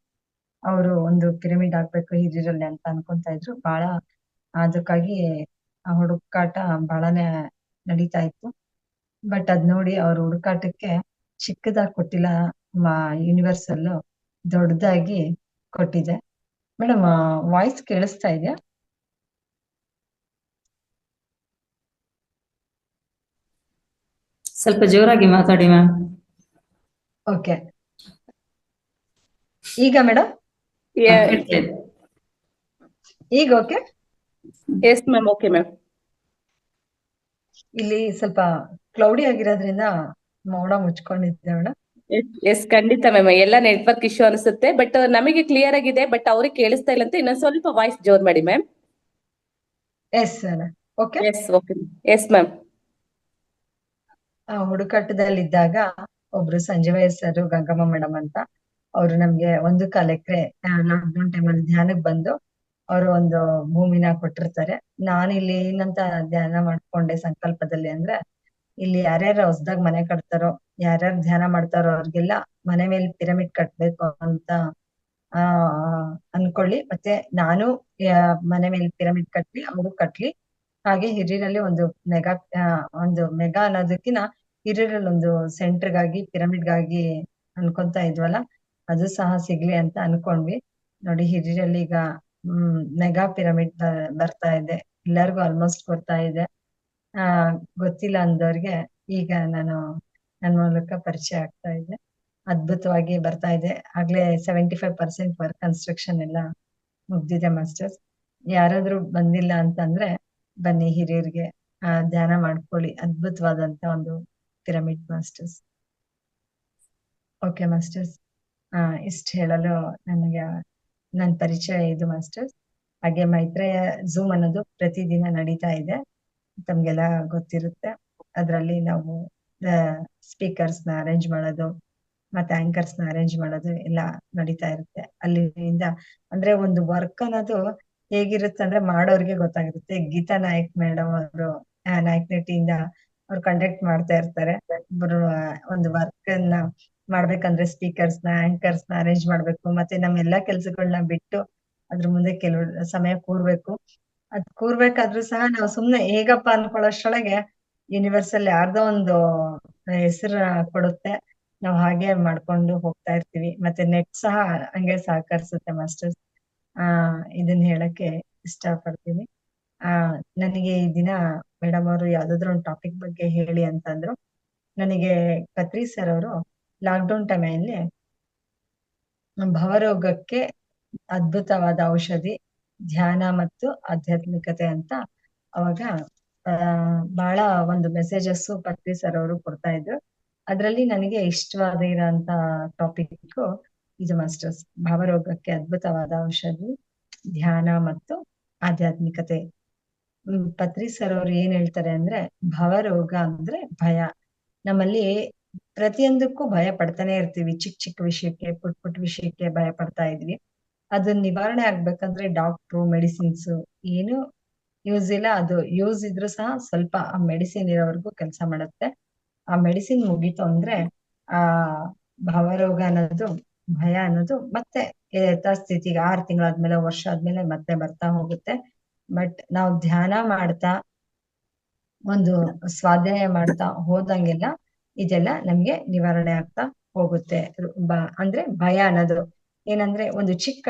ಅವರು ಒಂದು ಪಿರಮಿಡ್ ಆಗ್ಬೇಕು ಹಿರಿಯೂರಲ್ಲಿ ಅಂತ ಅನ್ಕೊಂತ ಇದ್ರು. ಬಹಳ ಅದಕ್ಕಾಗಿ ಹುಡುಕಾಟ ಬಹಳನೇ ನಡೀತಾ ಇತ್ತು. ಬಟ್ ಅದ್ ನೋಡಿ ಅವ್ರ ಹುಡುಕಾಟಕ್ಕೆ ಚಿಕ್ಕದಾಗಿ ಕೊಟ್ಟಿಲ್ಲ, ಯೂನಿವರ್ಸಲ್ ದೊಡ್ಡದಾಗಿ ಕೊಟ್ಟಿದೆ. ಮೇಡಮ್, ವಾಯ್ಸ್ ಕೇಳಿಸ್ತಾ ಇದೆಯಾ? ಸ್ವಲ್ಪ ಜೋರಾಗಿ ಮಾತಾಡಿ ಮ್ಯಾಮ್. ಓಕೆ, ಈಗ ಮೇಡಮ್ ಈಗ okay? Yes ma'am, okay ma'am. ಇಲ್ಲಿ ಸ್ವಲ್ಪ ಕ್ಲೌಡಿ ಆಗಿರೋದ್ರಿಂದ ಮೋಡ ಮುಚ್ಕೊಂಡಿದ್ದೆ ಮೇಡಮ್. ಎಸ್ ಖಂಡಿತ ಮ್ಯಾಮ್, ಎಲ್ಲ ನೆಟ್ವರ್ಕ್ ಇಶ್ಯೂ ಅನಿಸುತ್ತೆ, ಬಟ್ ನಮಗೆ ಕ್ಲಿಯರ್ ಆಗಿದೆ, ಬಟ್ ಅವ್ರಿಗೆ ಕೇಳಿಸ್ತಾ ಇಲ್ಲ ಅಂತ ಇನ್ನೊಂದು ಸ್ವಲ್ಪ ವಾಯ್ಸ್ ಜೋರ್ ಮಾಡಿ ma'am. Yes sir. Okay. Yes okay. Yes ma'am. ಹುಡುಕಾಟದಲ್ಲಿದ್ದಾಗ ಒಬ್ರು ಸಂಜೀವ ಸರ್, ಗಂಗಮ್ಮ ಮೇಡಮ್ ಅಂತ, ಅವರು ನಮ್ಗೆ 1 ಕಾಲ್ ಎಕರೆ ಲಾಕ್ಡೌನ್ ಟೈಮಲ್ಲಿ ಧ್ಯಾನಕ್ಕೆ ಬಂದು ಅವರು ಒಂದು ಭೂಮಿನ ಕೊಟ್ಟಿರ್ತಾರೆ. ನಾನಿಲ್ಲಿ ಏನಂತ ಧ್ಯಾನ ಮಾಡ್ಕೊಂಡೆ ಸಂಕಲ್ಪದಲ್ಲಿ ಅಂದ್ರೆ, ಇಲ್ಲಿ ಯಾರ್ಯಾರು ಹೊಸದಾಗ್ ಮನೆ ಕಟ್ತಾರೋ, ಯಾರ್ಯಾರು ಧ್ಯಾನ ಮಾಡ್ತಾರೋ ಅವ್ರಿಗೆಲ್ಲ ಮನೆ ಮೇಲೆ ಪಿರಮಿಡ್ ಕಟ್ಬೇಕು ಅಂತ ಆ ಅನ್ಕೊಳ್ಳಿ. ಮತ್ತೆ ನಾನು ಮನೆ ಮೇಲೆ ಪಿರಮಿಡ್ ಕಟ್ಲಿ, ಅವರು ಕಟ್ಲಿ. ಹಾಗೆ ಹಿರಿಯರಲ್ಲಿ ಒಂದು ಮೆಗಾ ಅನ್ನೋದಕ್ಕಿಂತ ಹಿರಿಯರಲ್ಲಿ ಒಂದು ಸೆಂಟರ್ಗಾಗಿ ಪಿರಮಿಡ್ಗಾಗಿ ಅನ್ಕೊಂತ ಇದ್ವಲ್ಲ, ಅದು ಸಹ ಸಿಗ್ಲಿ ಅಂತ ಅನ್ಕೊಂಡ್ವಿ. ನೋಡಿ, ಹಿರಿಯರಲ್ಲಿ ಈಗ ಮೆಗಾ ಪಿರಮಿಡ್ ಬರ್ತಾ ಇದೆ, ಎಲ್ಲರಿಗೂ ಆಲ್ಮೋಸ್ಟ್ ಗೊತ್ತಾ ಇದೆ. ಗೊತ್ತಿಲ್ಲ ಅಂದವ್ರಿಗೆ ಈಗ ನನ್ನ ಮೂಲಕ ಪರಿಚಯ ಆಗ್ತಾ ಇದೆ. ಅದ್ಭುತವಾಗಿ ಬರ್ತಾ ಇದೆ. ಆಗ್ಲೇ 75% ವರ್ಕ್ ಕನ್ಸ್ಟ್ರಕ್ಷನ್ ಎಲ್ಲ ಮುಗ್ದಿದೆ ಮಾಸ್ಟರ್ಸ್. ಯಾರಾದ್ರೂ ಬಂದಿಲ್ಲ ಅಂತಂದ್ರೆ ಬನ್ನಿ, ಹಿರಿಯರಿಗೆ ಧ್ಯಾನ ಮಾಡ್ಕೊಳ್ಳಿ. ಅದ್ಭುತವಾದಂತ ಒಂದು ಪಿರಮಿಡ್ ಮಾಸ್ಟರ್ಸ್. ಓಕೆ ಮಾಸ್ಟರ್ಸ್, ಇಷ್ಟು ಹೇಳಲು ನನಗೆ ನನ್ನ ಪರಿಚಯ ಇದು ಮಾಸ್ಟರ್ಸ್. ಹಾಗೆ ಮೈತ್ರೇಯ ಝೂಮ್ ಅನ್ನೋದು ಪ್ರತಿದಿನ ನಡೀತಾ ಇದೆ, ತಮ್ಗೆಲ್ಲ ಗೊತ್ತಿರುತ್ತೆ. ಅದರಲ್ಲಿ ನಾವು ಸ್ಪೀಕರ್ಸ್ ನ ಅರೇಂಜ್ ಮಾಡೋದು ಮತ್ತೆ ಆಂಕರ್ಸ್ ನ ಅರೇಂಜ್ ಮಾಡೋದು ಎಲ್ಲ ನಡೀತಾ ಇರುತ್ತೆ. ಅಲ್ಲಿಂದ ಅಂದ್ರೆ ಒಂದು ವರ್ಕ್ ಅನ್ನೋದು ಹೇಗಿರುತ್ತೆ ಅಂದ್ರೆ ಮಾಡೋರ್ಗೆ ಗೊತ್ತಾಗಿರುತ್ತೆ. ಗೀತಾ ನಾಯಕ್ ಮೇಡಮ್ ಅವರು ನಾಯಕ್ ನಟಿಯಿಂದ ಅವ್ರು ಕಂಡಕ್ಟ್ ಮಾಡ್ತಾ ಇರ್ತಾರೆ. ಒಬ್ರು ಒಂದು ವರ್ಕ್ ಅನ್ನ ಮಾಡ್ಬೇಕಂದ್ರೆ ಸ್ಪೀಕರ್ಸ್ ನ ಆಂಕರ್ಸ್ ನ ಅರೇಂಜ್ ಮಾಡ್ಬೇಕು, ಮತ್ತೆ ನಮ್ಮೆಲ್ಲಾ ಕೆಲ್ಸಗಳನ್ನ ಬಿಟ್ಟು ಅದ್ರ ಮುಂದೆ ಕೆಲವು ಸಮಯ ಕೂರ್ಬೇಕು. ಅದ್ ಕೂರ್ಬೇಕಾದ್ರೂ ಸಹ ನಾವು ಸುಮ್ನೆ ಹೇಗಪ್ಪ ಅನ್ಕೊಳ್ಳೋಷ್ರೊಳಗೆ ಯೂನಿವರ್ಸಲ್ ಯಾರ್ದೋ ಒಂದು ಹೆಸರು ಕೊಡುತ್ತೆ, ನಾವು ಹಾಗೆ ಮಾಡ್ಕೊಂಡು ಹೋಗ್ತಾ ಇರ್ತೀವಿ. ಮತ್ತೆ ನೆಟ್ ಸಹ ಹಂಗೆ ಸಹಕರಿಸುತ್ತೆ ಮಾಸ್ಟರ್ಸ್. ಇದನ್ನ ಹೇಳಕ್ಕೆ ಇಷ್ಟ ಪಡ್ತೀನಿ. ನನಗೆ ಈ ದಿನ ಮೇಡಮ್ ಅವರು ಯಾವ್ದಾದ್ರು ಒಂದು ಟಾಪಿಕ್ ಬಗ್ಗೆ ಹೇಳಿ ಅಂತಂದ್ರು. ನನಗೆ ಕತ್ರಿ ಸರ್ ಅವರು ಲಾಕ್ಡೌನ್ ಟೈಮಲ್ಲಿ ಭವರೋಗಕ್ಕೆ ಅದ್ಭುತವಾದ ಔಷಧಿ ಧ್ಯಾನ ಮತ್ತು ಆಧ್ಯಾತ್ಮಿಕತೆ ಅಂತ ಅವಾಗ ಬಹಳ ಒಂದು ಮೆಸೇಜಸ್ ಪತ್ರಿ ಸರ್ ಅವರು ಕೊಡ್ತಾ ಇದ್ರು. ಅದ್ರಲ್ಲಿ ನನಗೆ ಇಷ್ಟವಾದ ಇರೋಂತ ಟಾಪಿಕ್ ಇದು ಮಾಸ್ಟರ್ಸ್. ಭಾವರೋಗಕ್ಕೆ ಅದ್ಭುತವಾದ ಔಷಧಿ ಧ್ಯಾನ ಮತ್ತು ಆಧ್ಯಾತ್ಮಿಕತೆ. ಪತ್ರಿ ಸರ್ ಅವ್ರು ಏನ್ ಹೇಳ್ತಾರೆ ಅಂದ್ರೆ, ಭವರೋಗ ಅಂದ್ರೆ ಭಯ. ನಮ್ಮಲ್ಲಿ ಪ್ರತಿಯೊಂದಕ್ಕೂ ಭಯ ಪಡ್ತಾನೆ ಇರ್ತೀವಿ. ಚಿಕ್ಕ ಚಿಕ್ಕ ವಿಷಯಕ್ಕೆ, ಪುಟ್ ಪುಟ್ ವಿಷಯಕ್ಕೆ ಭಯ ಪಡ್ತಾ ಇದ್ವಿ. ಅದನ್ನ ನಿವಾರಣೆ ಆಗ್ಬೇಕಂದ್ರೆ ಡಾಕ್ಟ್ರು, ಮೆಡಿಸಿನ್ಸ್ ಏನು ಯೂಸ್ ಇಲ್ಲ. ಅದು ಯೂಸ್ ಇದ್ರೂ ಸಹ ಸ್ವಲ್ಪ ಆ ಮೆಡಿಸಿನ್ ಇರೋವರೆಗೂ ಕೆಲಸ ಮಾಡುತ್ತೆ. ಆ ಮೆಡಿಸಿನ್ ಮುಗೀತು ಅಂದ್ರೆ ಆ ಭಾವರೋಗ ಅನ್ನೋದು, ಭಯ ಅನ್ನೋದು ಮತ್ತೆ ಯಥಾಸ್ಥಿತಿಗೆ 6 ತಿಂಗಳಾದ್ಮೇಲೆ, ವರ್ಷ ಆದ್ಮೇಲೆ ಮತ್ತೆ ಬರ್ತಾ ಹೋಗುತ್ತೆ. ಬಟ್ ನಾವು ಧ್ಯಾನ ಮಾಡ್ತಾ, ಒಂದು ಸ್ವಾಧ್ಯಾಯ ಮಾಡ್ತಾ ಹೋದಂಗೆಲ್ಲ ಇದೆಲ್ಲ ನಮ್ಗೆ ನಿವಾರಣೆ ಆಗ್ತಾ ಹೋಗುತ್ತೆ. ಅಂದ್ರೆ ಭಯ ಅನ್ನೋದು ಏನಂದ್ರೆ, ಒಂದು ಚಿಕ್ಕ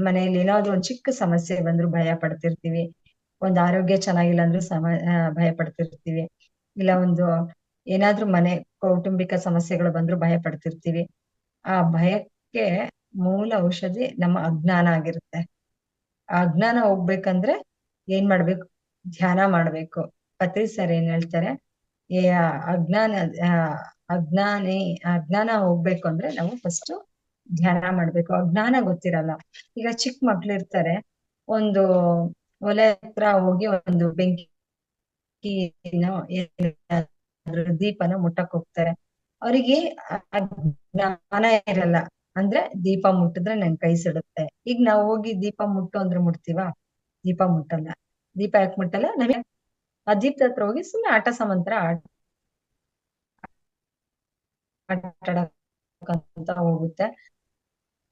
ಮನೆಯಲ್ಲಿ ಏನಾದ್ರು ಒಂದು ಚಿಕ್ಕ ಸಮಸ್ಯೆ ಬಂದ್ರು ಭಯ ಪಡ್ತಿರ್ತೀವಿ. ಒಂದು ಆರೋಗ್ಯ ಚೆನ್ನಾಗಿಲ್ಲ ಅಂದ್ರೂ ಭಯ ಪಡ್ತಿರ್ತೀವಿ. ಇಲ್ಲ ಒಂದು ಏನಾದ್ರೂ ಮನೆ ಕೌಟುಂಬಿಕ ಸಮಸ್ಯೆಗಳು ಬಂದ್ರು ಭಯ ಪಡ್ತಿರ್ತೀವಿ. ಆ ಭಯಕ್ಕೆ ಮೂಲ ಔಷಧಿ ನಮ್ಮ ಅಜ್ಞಾನ ಆಗಿರುತ್ತೆ. ಆ ಅಜ್ಞಾನ ಹೋಗ್ಬೇಕಂದ್ರೆ ಏನ್ ಮಾಡ್ಬೇಕು? ಧ್ಯಾನ ಮಾಡ್ಬೇಕು. ಪತ್ರಿ ಸರ್ ಏನ್ ಹೇಳ್ತಾರೆ, ಈ ಅಜ್ಞಾನ ಅಜ್ಞಾನ ಹೋಗ್ಬೇಕು ಅಂದ್ರೆ ನಾವು ಫಸ್ಟ್ ಧ್ಯಾನ ಮಾಡ್ಬೇಕು. ಅಜ್ಞಾನ ಗೊತ್ತಿರಲ್ಲ. ಈಗ ಚಿಕ್ಕ ಮಕ್ಳು ಇರ್ತಾರೆ, ಒಂದು ಒಲೆ ಹತ್ರ ಹೋಗಿ ಒಂದು ಬೆಂಕಿನೋ ದೀಪನ ಮುಟ್ಟಕ್ ಹೋಗ್ತಾರೆ. ಅವರಿಗೆ ಜ್ಞಾನ ಇರಲ್ಲ. ಅಂದ್ರೆ ದೀಪ ಮುಟ್ಟಿದ್ರೆ ನನ್ ಕೈ ಸುಡುತ್ತೆ. ಈಗ ನಾವು ಹೋಗಿ ದೀಪ ಮುಟ್ಟು ಅಂದ್ರೆ ಮುಟ್ತೀವಾ? ದೀಪ ಮುಟ್ಟಲ್ಲ. ದೀಪ ಯಾಕೆ ಮುಟ್ಟಲ್ಲ? ನಮಗೆ ಆ ದೀಪದ ಹತ್ರ ಹೋಗಿ ಸುಮ್ಮನೆ ಆಟ ಸಾಮಂತರ ಆಟಾಡಕ್ಕಂತ ಹೋಗುತ್ತೆ.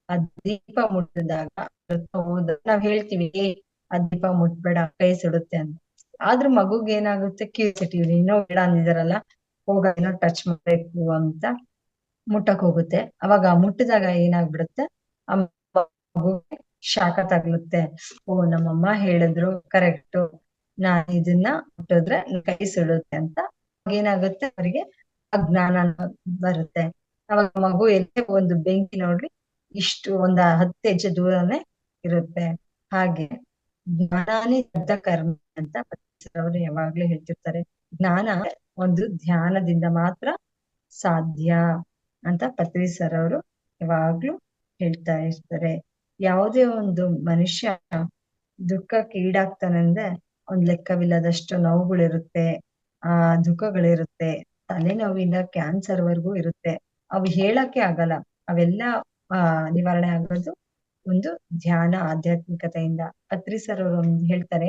ಆ ದೀಪ ಮುಟ್ಟಿದಾಗ ನಾವ್ ಹೇಳ್ತೀವಿ, ಆ ದೀಪ ಮುಟ್ಬೇಡ, ಕೈ ಸುಡುತ್ತೆ ಅಂತ. ಆದ್ರೂ ಮಗುಗೆ ಏನಾಗುತ್ತೆ, ಕ್ಯೂರಿಯಾಸಿಟಿ, ಇನ್ನೂ ಬೇಡ ಅಂದಿದಾರಲ್ಲ, ಹೋಗ ಏನೋ ಟಚ್ ಮಾಡ್ಬೇಕು ಅಂತ ಮುಟ್ಟಕ್ ಹೋಗುತ್ತೆ. ಅವಾಗ ಮುಟ್ಟಿದಾಗ ಏನಾಗ್ಬಿಡುತ್ತೆ, ಆ ಮಗುಗೆ ಶಾಖ ತಗ್ಲುತ್ತೆ. ಓ, ನಮ್ಮಮ್ಮ ಹೇಳಿದ್ರು ಕರೆಕ್ಟು, ನಾನ್ ಇದನ್ನ ಮುಟ್ಟಿದ್ರೆ ಕೈ ಸುಡುತ್ತೆ ಅಂತ ಏನಾಗುತ್ತೆ, ಅವರಿಗೆ ಅಜ್ಞಾನ ಬರುತ್ತೆ. ಅವಾಗ ಮಗು ಎಲ್ಲೇ ಒಂದು ಬೆಂಕಿ ನೋಡ್ರಿ, ಇಷ್ಟು ಒಂದ್ 10 ಹೆಜ್ಜೆ ದೂರನೇ ಇರುತ್ತೆ. ಹಾಗೆ ಜ್ಞಾನಾನೇ ದಗ್ಧ ಕರ್ಮ ಅಂತ ಅವರು ಯಾವಾಗ್ಲೂ ಹೇಳ್ತಿರ್ತಾರೆ. ಜ್ಞಾನ ಒಂದು ಧ್ಯಾನದಿಂದ ಮಾತ್ರ ಸಾಧ್ಯ. ಅಂತ ಪತ್ರಿ ಸರ್ ಅವರು ಯಾವಾಗ್ಲೂ ಹೇಳ್ತಾ ಇರ್ತಾರೆ. ಯಾವುದೇ ಒಂದು ಮನುಷ್ಯ ದುಃಖಕ್ಕೆ ಈಡಾಗ್ತಾನಂದ್ರೆ ಒಂದ್ ಲೆಕ್ಕವಿಲ್ಲದಷ್ಟು ನೋವುಗಳಿರುತ್ತೆ, ದುಃಖಗಳಿರುತ್ತೆ, ತಲೆನೋವಿಂದ ಕ್ಯಾನ್ಸರ್ ವರ್ಗೂ ಇರುತ್ತೆ. ಅವು ಹೇಳಕ್ಕೆ ಆಗಲ್ಲ. ಅವೆಲ್ಲ ನಿವಾರಣೆ ಆಗೋದು ಒಂದು ಧ್ಯಾನ ಆಧ್ಯಾತ್ಮಿಕತೆಯಿಂದ. ಪತ್ರಿ ಸರ್ ಅವರು ಹೇಳ್ತಾರೆ,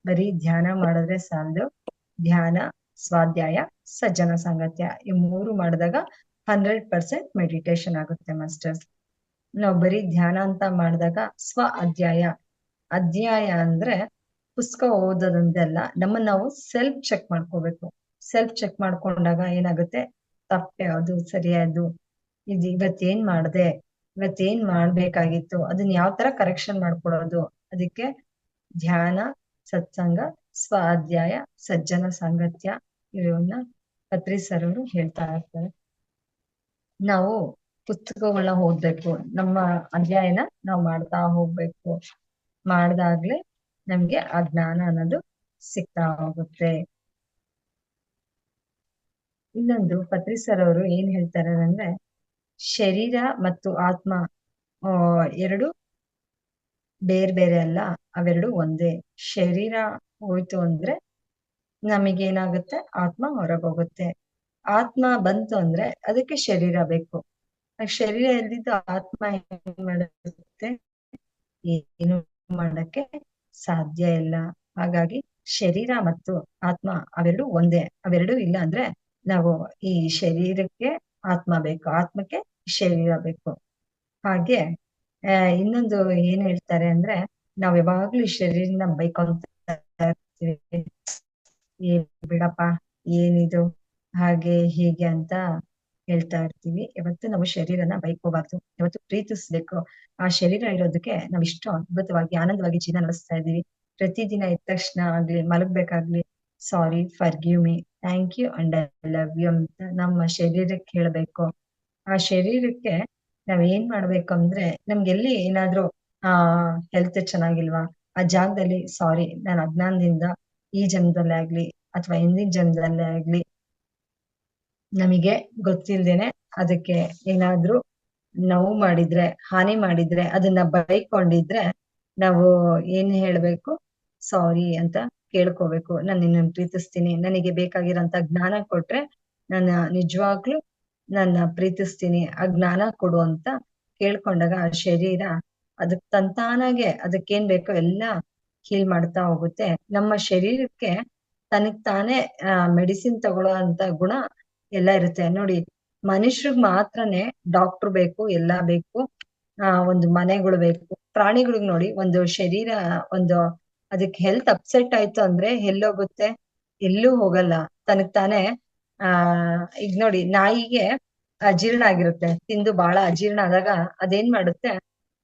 ಬರೀ ಧ್ಯಾನ ಮಾಡಿದ್ರೆ ಸಾಲದು, ಧ್ಯಾನ, ಸ್ವಾಧ್ಯಾಯ, ಸಜ್ಜನ ಸಾಂಗತ್ಯ ಈ 3 ಮಾಡಿದಾಗ 100% ಮೆಡಿಟೇಷನ್ ಆಗುತ್ತೆ ಮಾಸ್ಟರ್ಸ್. ನಾವು ಬರೀ ಧ್ಯಾನ ಅಂತ ಮಾಡಿದಾಗ ಅಧ್ಯಾಯ ಅಂದ್ರೆ ಪುಸ್ತಕ ಓದೋದಂತೆಲ್ಲ ನಮ್ಮನ್ನ ನಾವು ಸೆಲ್ಫ್ ಚೆಕ್ ಮಾಡ್ಕೋಬೇಕು. ಸೆಲ್ಫ್ ಚೆಕ್ ಮಾಡ್ಕೊಂಡಾಗ ಏನಾಗುತ್ತೆ, ತಪ್ಪು ಯಾವುದು, ಸರಿಯಾದ್ದು, ಇದು ಇವತ್ತೇನ್ ಮಾಡ್ಬೇಕಾಗಿತ್ತು, ಅದನ್ನ ಯಾವ ತರ ಕರೆಕ್ಷನ್ ಮಾಡ್ಕೊಡೋದು. ಅದಕ್ಕೆ ಧ್ಯಾನ, ಸತ್ಸಂಗ, ಸ್ವಾಧ್ಯಾಯ, ಸಜ್ಜನ ಸಾಂಗತ್ಯ ಇವನ್ನ ಪತ್ರಿ ಸರ್ ಅವರು ಹೇಳ್ತಾ ಇರ್ತಾರೆ. ನಾವು ಪುಸ್ತಕಗಳನ್ನ ಓದ್ಬೇಕು, ನಮ್ಮ ಅಧ್ಯಾಯನ ನಾವು ಮಾಡ್ತಾ ಹೋಗ್ಬೇಕು. ಮಾಡ್ದಾಗ್ಲೇ ನಮ್ಗೆ ಆ ಜ್ಞಾನ ಅನ್ನೋದು ಸಿಗ್ತಾ ಹೋಗುತ್ತೆ. ಇನ್ನೊಂದು ಪತ್ರಿ ಸರ್ ಅವರು ಏನ್ ಹೇಳ್ತಾರೆ ಅಂದ್ರೆ, ಶರೀರ ಮತ್ತು ಆತ್ಮ ಎರಡು ಬೇರೆ ಅಲ್ಲ, ಅವೆರಡು ಒಂದೇ. ಶರೀರ ಹೋಯ್ತು ಅಂದ್ರೆ ನಮಗೇನಾಗುತ್ತೆ, ಆತ್ಮ ಹೊರಗೋಗುತ್ತೆ. ಆತ್ಮ ಬಂತು ಅಂದ್ರೆ ಅದಕ್ಕೆ ಶರೀರ ಬೇಕು. ಶರೀರ ಇಲ್ದಿದ್ದು ಆತ್ಮ ಏನ್ ಮಾಡುತ್ತೆ, ಏನು ಮಾಡಕ್ಕೆ ಸಾಧ್ಯ ಇಲ್ಲ. ಹಾಗಾಗಿ ಶರೀರ ಮತ್ತು ಆತ್ಮ ಅವೆರಡು ಒಂದೇ. ಅವೆರಡು ಇಲ್ಲ ಅಂದ್ರೆ ನಾವು ಈ ಶರೀರಕ್ಕೆ ಆತ್ಮ ಬೇಕು, ಆತ್ಮಕ್ಕೆ ಶರೀರ ಬೇಕು. ಹಾಗೆ ಇನ್ನೊಂದು ಏನ್ ಹೇಳ್ತಾರೆ ಅಂದ್ರೆ, ನಾವ್ ಯಾವಾಗ್ಲೂ ಈ ಶರೀರನ ಬೈಕೊಂತ ಇರ್ತೀವಿ, ಬಿಡಪ್ಪ ಏನಿದು ಹಾಗೆ ಹೀಗೆ ಅಂತ ಹೇಳ್ತಾ ಇರ್ತೀವಿ. ಯಾವತ್ತು ನಾವು ಶರೀರನ ಬೈಕೋಬಾರ್ದು, ಯಾವತ್ತು ಪ್ರೀತಿಸ್ಬೇಕು. ಆ ಶರೀರ ಇರೋದಕ್ಕೆ ನಾವ್ ಇಷ್ಟು ಅದ್ಭುತವಾಗಿ ಆನಂದವಾಗಿ ಜೀವನ ನಡೆಸ್ತಾ ಇದೀವಿ. ಪ್ರತಿದಿನ ಎದ್ದ ತಕ್ಷಣ ಆಗ್ಲಿ, ಮಲಗ್ಬೇಕಾಗ್ಲಿ, sorry, forgive me, thank you and I love you ಅಂತ ನಮ್ಮ ಶರೀರಕ್ಕೆ ಹೇಳ್ಬೇಕು. ಆ ಶರೀರಕ್ಕೆ ನಾವ್ ಏನ್ ಮಾಡ್ಬೇಕು ಅಂದ್ರೆ, ನಮ್ಗೆಲ್ಲಿ ಏನಾದ್ರೂ ಹೆಲ್ತ್ ಚೆನ್ನಾಗಿಲ್ವಾ, ಆ ಜಾಗದಲ್ಲಿ ಸಾರಿ, ನಾನು ಅಜ್ಞಾನದಿಂದ ಈ ಜನ್ಮದಲ್ಲೇ ಆಗ್ಲಿ ಅಥವಾ ಹಿಂದಿನ ಜನ್ಮದಲ್ಲೇ ಆಗ್ಲಿ ನಮಗೆ ಗೊತ್ತಿಲ್ದೇನೆ ಅದಕ್ಕೆ ಏನಾದ್ರೂ ನೋವು ಮಾಡಿದ್ರೆ, ಹಾನಿ ಮಾಡಿದ್ರೆ, ಅದನ್ನ ಬೈಕೊಂಡಿದ್ರೆ ನಾವು ಏನ್ ಹೇಳ್ಬೇಕು, ಸಾರಿ ಅಂತ ಕೇಳ್ಕೋಬೇಕು. ನಾನು ನಿನ್ನನ್ನು ಪ್ರೀತಿಸ್ತೀನಿ, ನನಗೆ ಬೇಕಾಗಿರೋಂತ ಜ್ಞಾನ ಕೊಟ್ರೆ ನಾನು ನಿಜವಾಗ್ಲೂ ನನ್ನ ಪ್ರೀತಿಸ್ತೀನಿ, ಆ ಜ್ಞಾನ ಕೊಡು ಅಂತ ಕೇಳ್ಕೊಂಡಾಗ ಆ ಶರೀರ ಅದಕ್ ತಂತಾನಾಗೆ ಅದಕ್ಕೇನ್ ಬೇಕೋ ಎಲ್ಲ ಹೀಲ್ ಮಾಡ್ತಾ ಹೋಗುತ್ತೆ. ನಮ್ಮ ಶರೀರಕ್ಕೆ ತನಗ್ ತಾನೇ ಮೆಡಿಸಿನ್ ತಗೊಳ್ಳೋ ಅಂತ ಗುಣ ಎಲ್ಲ ಇರುತ್ತೆ ನೋಡಿ. ಮನುಷ್ಯರಿಗೆ ಮಾತ್ರನೇ ಡಾಕ್ಟರ್ ಬೇಕು, ಎಲ್ಲಾ ಬೇಕು, ಒಂದು ಮನೆಗಳು ಬೇಕು. ಪ್ರಾಣಿಗಳಿಗೆ ನೋಡಿ, ಒಂದು ಶರೀರ ಒಂದು ಅದಕ್ಕೆ ಹೆಲ್ತ್ ಅಪ್ಸೆಟ್ ಆಯ್ತು ಅಂದ್ರೆ ಎಲ್ಲೋಗುತ್ತೆ, ಎಲ್ಲೂ ಹೋಗಲ್ಲ, ತನಗ್ ತಾನೇ ಈಗ ನೋಡಿ, ನಾಯಿಗೆ ಅಜೀರ್ಣ ಆಗಿರುತ್ತೆ, ತಿಂದು ಬಹಳ ಅಜೀರ್ಣ ಆದಾಗ ಅದೇನ್ ಮಾಡುತ್ತೆ,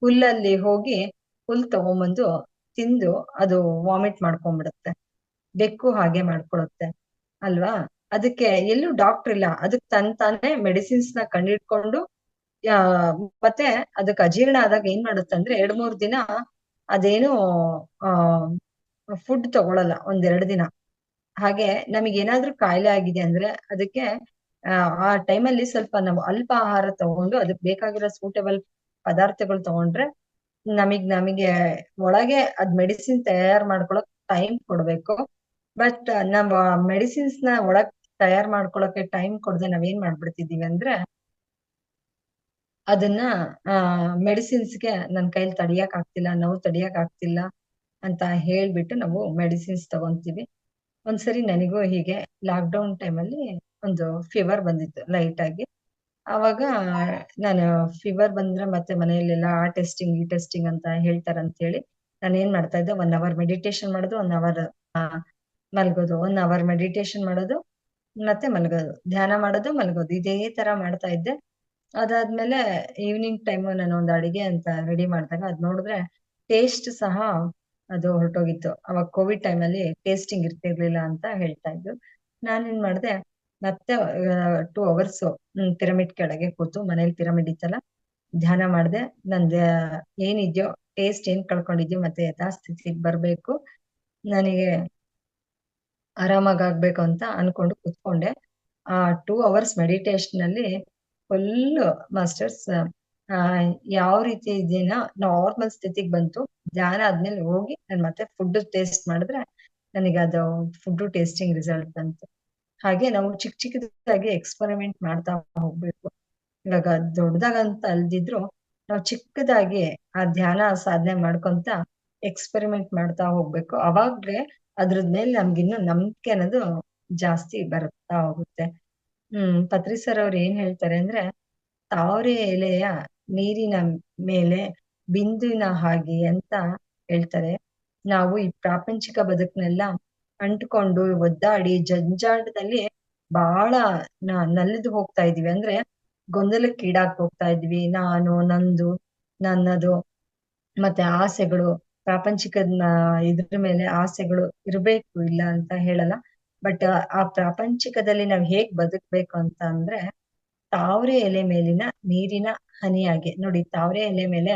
ಹುಲ್ಲಲ್ಲಿ ಹೋಗಿ ಹುಲ್ ತಗೊಂಬಂದು ತಿಂದು ಅದು ವಾಮಿಟ್ ಮಾಡ್ಕೊಂಡ್ಬಿಡುತ್ತೆ. ಬೆಕ್ಕು ಹಾಗೆ ಮಾಡ್ಕೊಳುತ್ತೆ ಅಲ್ವಾ. ಅದಕ್ಕೆ ಎಲ್ಲೂ ಡಾಕ್ಟರ್ ಇಲ್ಲ, ಅದಕ್ ತಾನೇ ಮೆಡಿಸಿನ್ಸ್ ನ ಕಂಡಿಡ್ಕೊಂಡು ಮತ್ತೆ ಅದಕ್ಕೆ ಅಜೀರ್ಣ ಆದಾಗ ಏನ್ ಮಾಡುತ್ತೆ ಅಂದ್ರೆ 2-3 ದಿನ ಅದೇನು ಫುಡ್ ತಗೊಳಲ್ಲ, 1-2 ದಿನ. ಹಾಗೆ ನಮಗೆ ಏನಾದ್ರೂ ಕಾಯಿಲೆ ಆಗಿದೆ ಅಂದ್ರೆ ಅದಕ್ಕೆ ಆ ಟೈಮಲ್ಲಿ ಸ್ವಲ್ಪ ನಾವು ಅಲ್ಪ ಆಹಾರ ತಗೊಂಡು ಅದಕ್ಕೆ ಬೇಕಾಗಿರೋ ಸೂಟೇಬಲ್ ಪದಾರ್ಥಗಳು ತಗೊಂಡ್ರೆ ನಮಗೆ ಒಳಗೆ ಅದ್ ಮೆಡಿಸಿನ್ ತಯಾರು ಮಾಡ್ಕೊಳಕ್ ಟೈಮ್ ಕೊಡ್ಬೇಕು. ಬಟ್ ನಾವ್ ಮೆಡಿಸಿನ್ಸ್ ನ ಒಳಗ್ ತಯಾರು ಮಾಡ್ಕೊಳಕ್ಕೆ ಟೈಮ್ ಕೊಡದೆ ನಾವೇನ್ ಮಾಡ್ಬಿಡ್ತಿದೀವಿ ಅಂದ್ರೆ, ಅದನ್ನ ಮೆಡಿಸಿನ್ಸ್ಗೆ ನನ್ ಕೈಲಿ ತಡಿಯಕ್ ಆಗ್ತಿಲ್ಲ, ನೋವು ತಡಿಯಕ್ ಆಗ್ತಿಲ್ಲ ಅಂತ ಹೇಳ್ಬಿಟ್ಟು ನಾವು ಮೆಡಿಸಿನ್ಸ್ ತಗೊಂತೀವಿ. ಒಂದ್ಸರಿ ನನಗೂ ಹೀಗೆ ಲಾಕ್ಡೌನ್ ಟೈಮಲ್ಲಿ ಒಂದು ಫೀವರ್ ಬಂದಿತ್ತು ಲೈಟ್ ಆಗಿ. ಅವಾಗ ನಾನು ಫೀವರ್ ಬಂದ್ರೆ ಮತ್ತೆ ಮನೆಯಲ್ಲೆಲ್ಲ ಆ ಟೆಸ್ಟಿಂಗ್ ಈ ಟೆಸ್ಟಿಂಗ್ ಅಂತ ಹೇಳ್ತಾರಂತ ಹೇಳಿ ನಾನು ಏನ್ ಮಾಡ್ತಾ ಇದ್ದೆ, 1 ಅವರ್ ಮೆಡಿಟೇಷನ್ ಮಾಡೋದು, 1 ಅವರ್ ಮಲ್ಗೋದು, 1 ಅವರ್ ಮೆಡಿಟೇಷನ್ ಮಾಡೋದು, ಮತ್ತೆ ಮಲ್ಗೋದು, ಧ್ಯಾನ ಮಾಡೋದು, ಮಲ್ಗೋದು, ಇದೇ ತರ ಮಾಡ್ತಾ ಇದ್ದೆ. ಅದಾದ್ಮೇಲೆ ಈವ್ನಿಂಗ್ ಟೈಮ್ ನಾನು ಒಂದು ಅಡಿಗೆ ಅಂತ ರೆಡಿ ಮಾಡಿದಾಗ ಅದ್ ನೋಡಿದ್ರೆ ಟೇಸ್ಟ್ ಸಹ ಅದು ಹೊರಟೋಗಿತ್ತು. ಅವಾಗ ಕೋವಿಡ್ ಟೈಮಲ್ಲಿ ಟೇಸ್ಟಿಂಗ್ ಇರ್ತಿರ್ಲಿಲ್ಲ ಅಂತ ಹೇಳ್ತಾ ಇದ್ರು. ನಾನೇನ್ ಮಾಡ್ದೆ, ಮತ್ತೆ 2 ಅವರ್ಸ್ ಪಿರಮಿಡ್ ಕೆಳಗೆ ಕೂತು, ಮನೇಲಿ ಪಿರಮಿಡ್ ಇತ್ತಲ್ಲ, ಧ್ಯಾನ ಮಾಡ್ದೆ. ನಂದ ಏನಿದ್ಯೋ ಟೇಸ್ಟ್ ಏನ್ ಕಳ್ಕೊಂಡಿದ್ಯೋ ಮತ್ತೆ ಯಥಾಸ್ಥಿತಿಗೆ ಬರ್ಬೇಕು, ನನಗೆ ಆರಾಮಾಗ್ಬೇಕು ಅಂತ ಅನ್ಕೊಂಡು ಕುತ್ಕೊಂಡೆ. ಆ 2 ಅವರ್ಸ್ ಮೆಡಿಟೇಷನ್ ಅಲ್ಲಿ ಫುಲ್ ಮಾಸ್ಟರ್ಸ್ ಯಾವ ರೀತಿ ಇದೆಯೋ ನಾರ್ಮಲ್ ಸ್ಥಿತಿಗೆ ಬಂತು. ಧ್ಯಾನ ಆದ್ಮೇಲೆ ಹೋಗಿ ನಾನು ಮತ್ತೆ ಫುಡ್ ಟೇಸ್ಟ್ ಮಾಡಿದ್ರೆ ನನಗೆ ಅದು ಫುಡ್ ಟೇಸ್ಟಿಂಗ್ ರಿಸಲ್ಟ್ ಬಂತು. ಹಾಗೆ ನಾವು ಚಿಕ್ಕ ಚಿಕ್ಕದಾಗಿ ಎಕ್ಸ್ಪೆರಿಮೆಂಟ್ ಮಾಡ್ತಾ ಹೋಗ್ಬೇಕು. ಇವಾಗ ದೊಡ್ಡದಾಗಂತ ಅಲ್ದಿದ್ರು ನಾವು ಚಿಕ್ಕದಾಗಿ ಆ ಧ್ಯಾನ ಸಾಧನೆ ಮಾಡ್ಕೊಂತ ಎಕ್ಸ್ಪೆರಿಮೆಂಟ್ ಮಾಡ್ತಾ ಹೋಗ್ಬೇಕು. ಅವಾಗ್ಲೇ ಅದ್ರದ್ ಮೇಲೆ ನಮ್ಗಿನ್ನು ನಂಬಿಕೆ ಅನ್ನೋದು ಜಾಸ್ತಿ ಬರುತ್ತಾ ಹೋಗುತ್ತೆ. ಪತ್ರಿ ಸರ್ ಅವ್ರು ಏನ್ ಹೇಳ್ತಾರೆ ಅಂದ್ರೆ, ತಾವರೆ ಎಲೆಯ ನೀರಿನ ಮೇಲೆ ಬಿಂದುವಿನ ಹಾಗೆ ಅಂತ ಹೇಳ್ತಾರೆ. ನಾವು ಈ ಪ್ರಾಪಂಚಿಕ ಬದುಕನ್ನೆಲ್ಲ ಅಂಟ್ಕೊಂಡು ಒದ್ದಾಡಿ ಜಂಜಾಟದಲ್ಲಿ ಬಹಳ ನಲಿದು ಹೋಗ್ತಾ ಇದೀವಿ. ಅಂದ್ರೆ ಗೊಂದಲಕ್ಕೀಡಾಗ್ ಹೋಗ್ತಾ ಇದ್ವಿ. ನಾನು, ನಂದು, ನನ್ನದು, ಮತ್ತೆ ಆಸೆಗಳು, ಪ್ರಾಪಂಚಿಕದ ಇದ್ರ ಮೇಲೆ ಆಸೆಗಳು ಇರ್ಬೇಕು, ಇಲ್ಲ ಅಂತ ಹೇಳಲ್ಲ. ಬಟ್ ಆ ಪ್ರಾಪಂಚಿಕದಲ್ಲಿ ನಾವ್ ಹೇಗ್ ಬದುಕ್ಬೇಕು ಅಂತ ಅಂದ್ರೆ, ತಾವರೆ ಎಲೆ ಮೇಲಿನ ನೀರಿನ ಹನಿಯಾಗೆ. ನೋಡಿ, ತಾವರೆ ಎಲೆ ಮೇಲೆ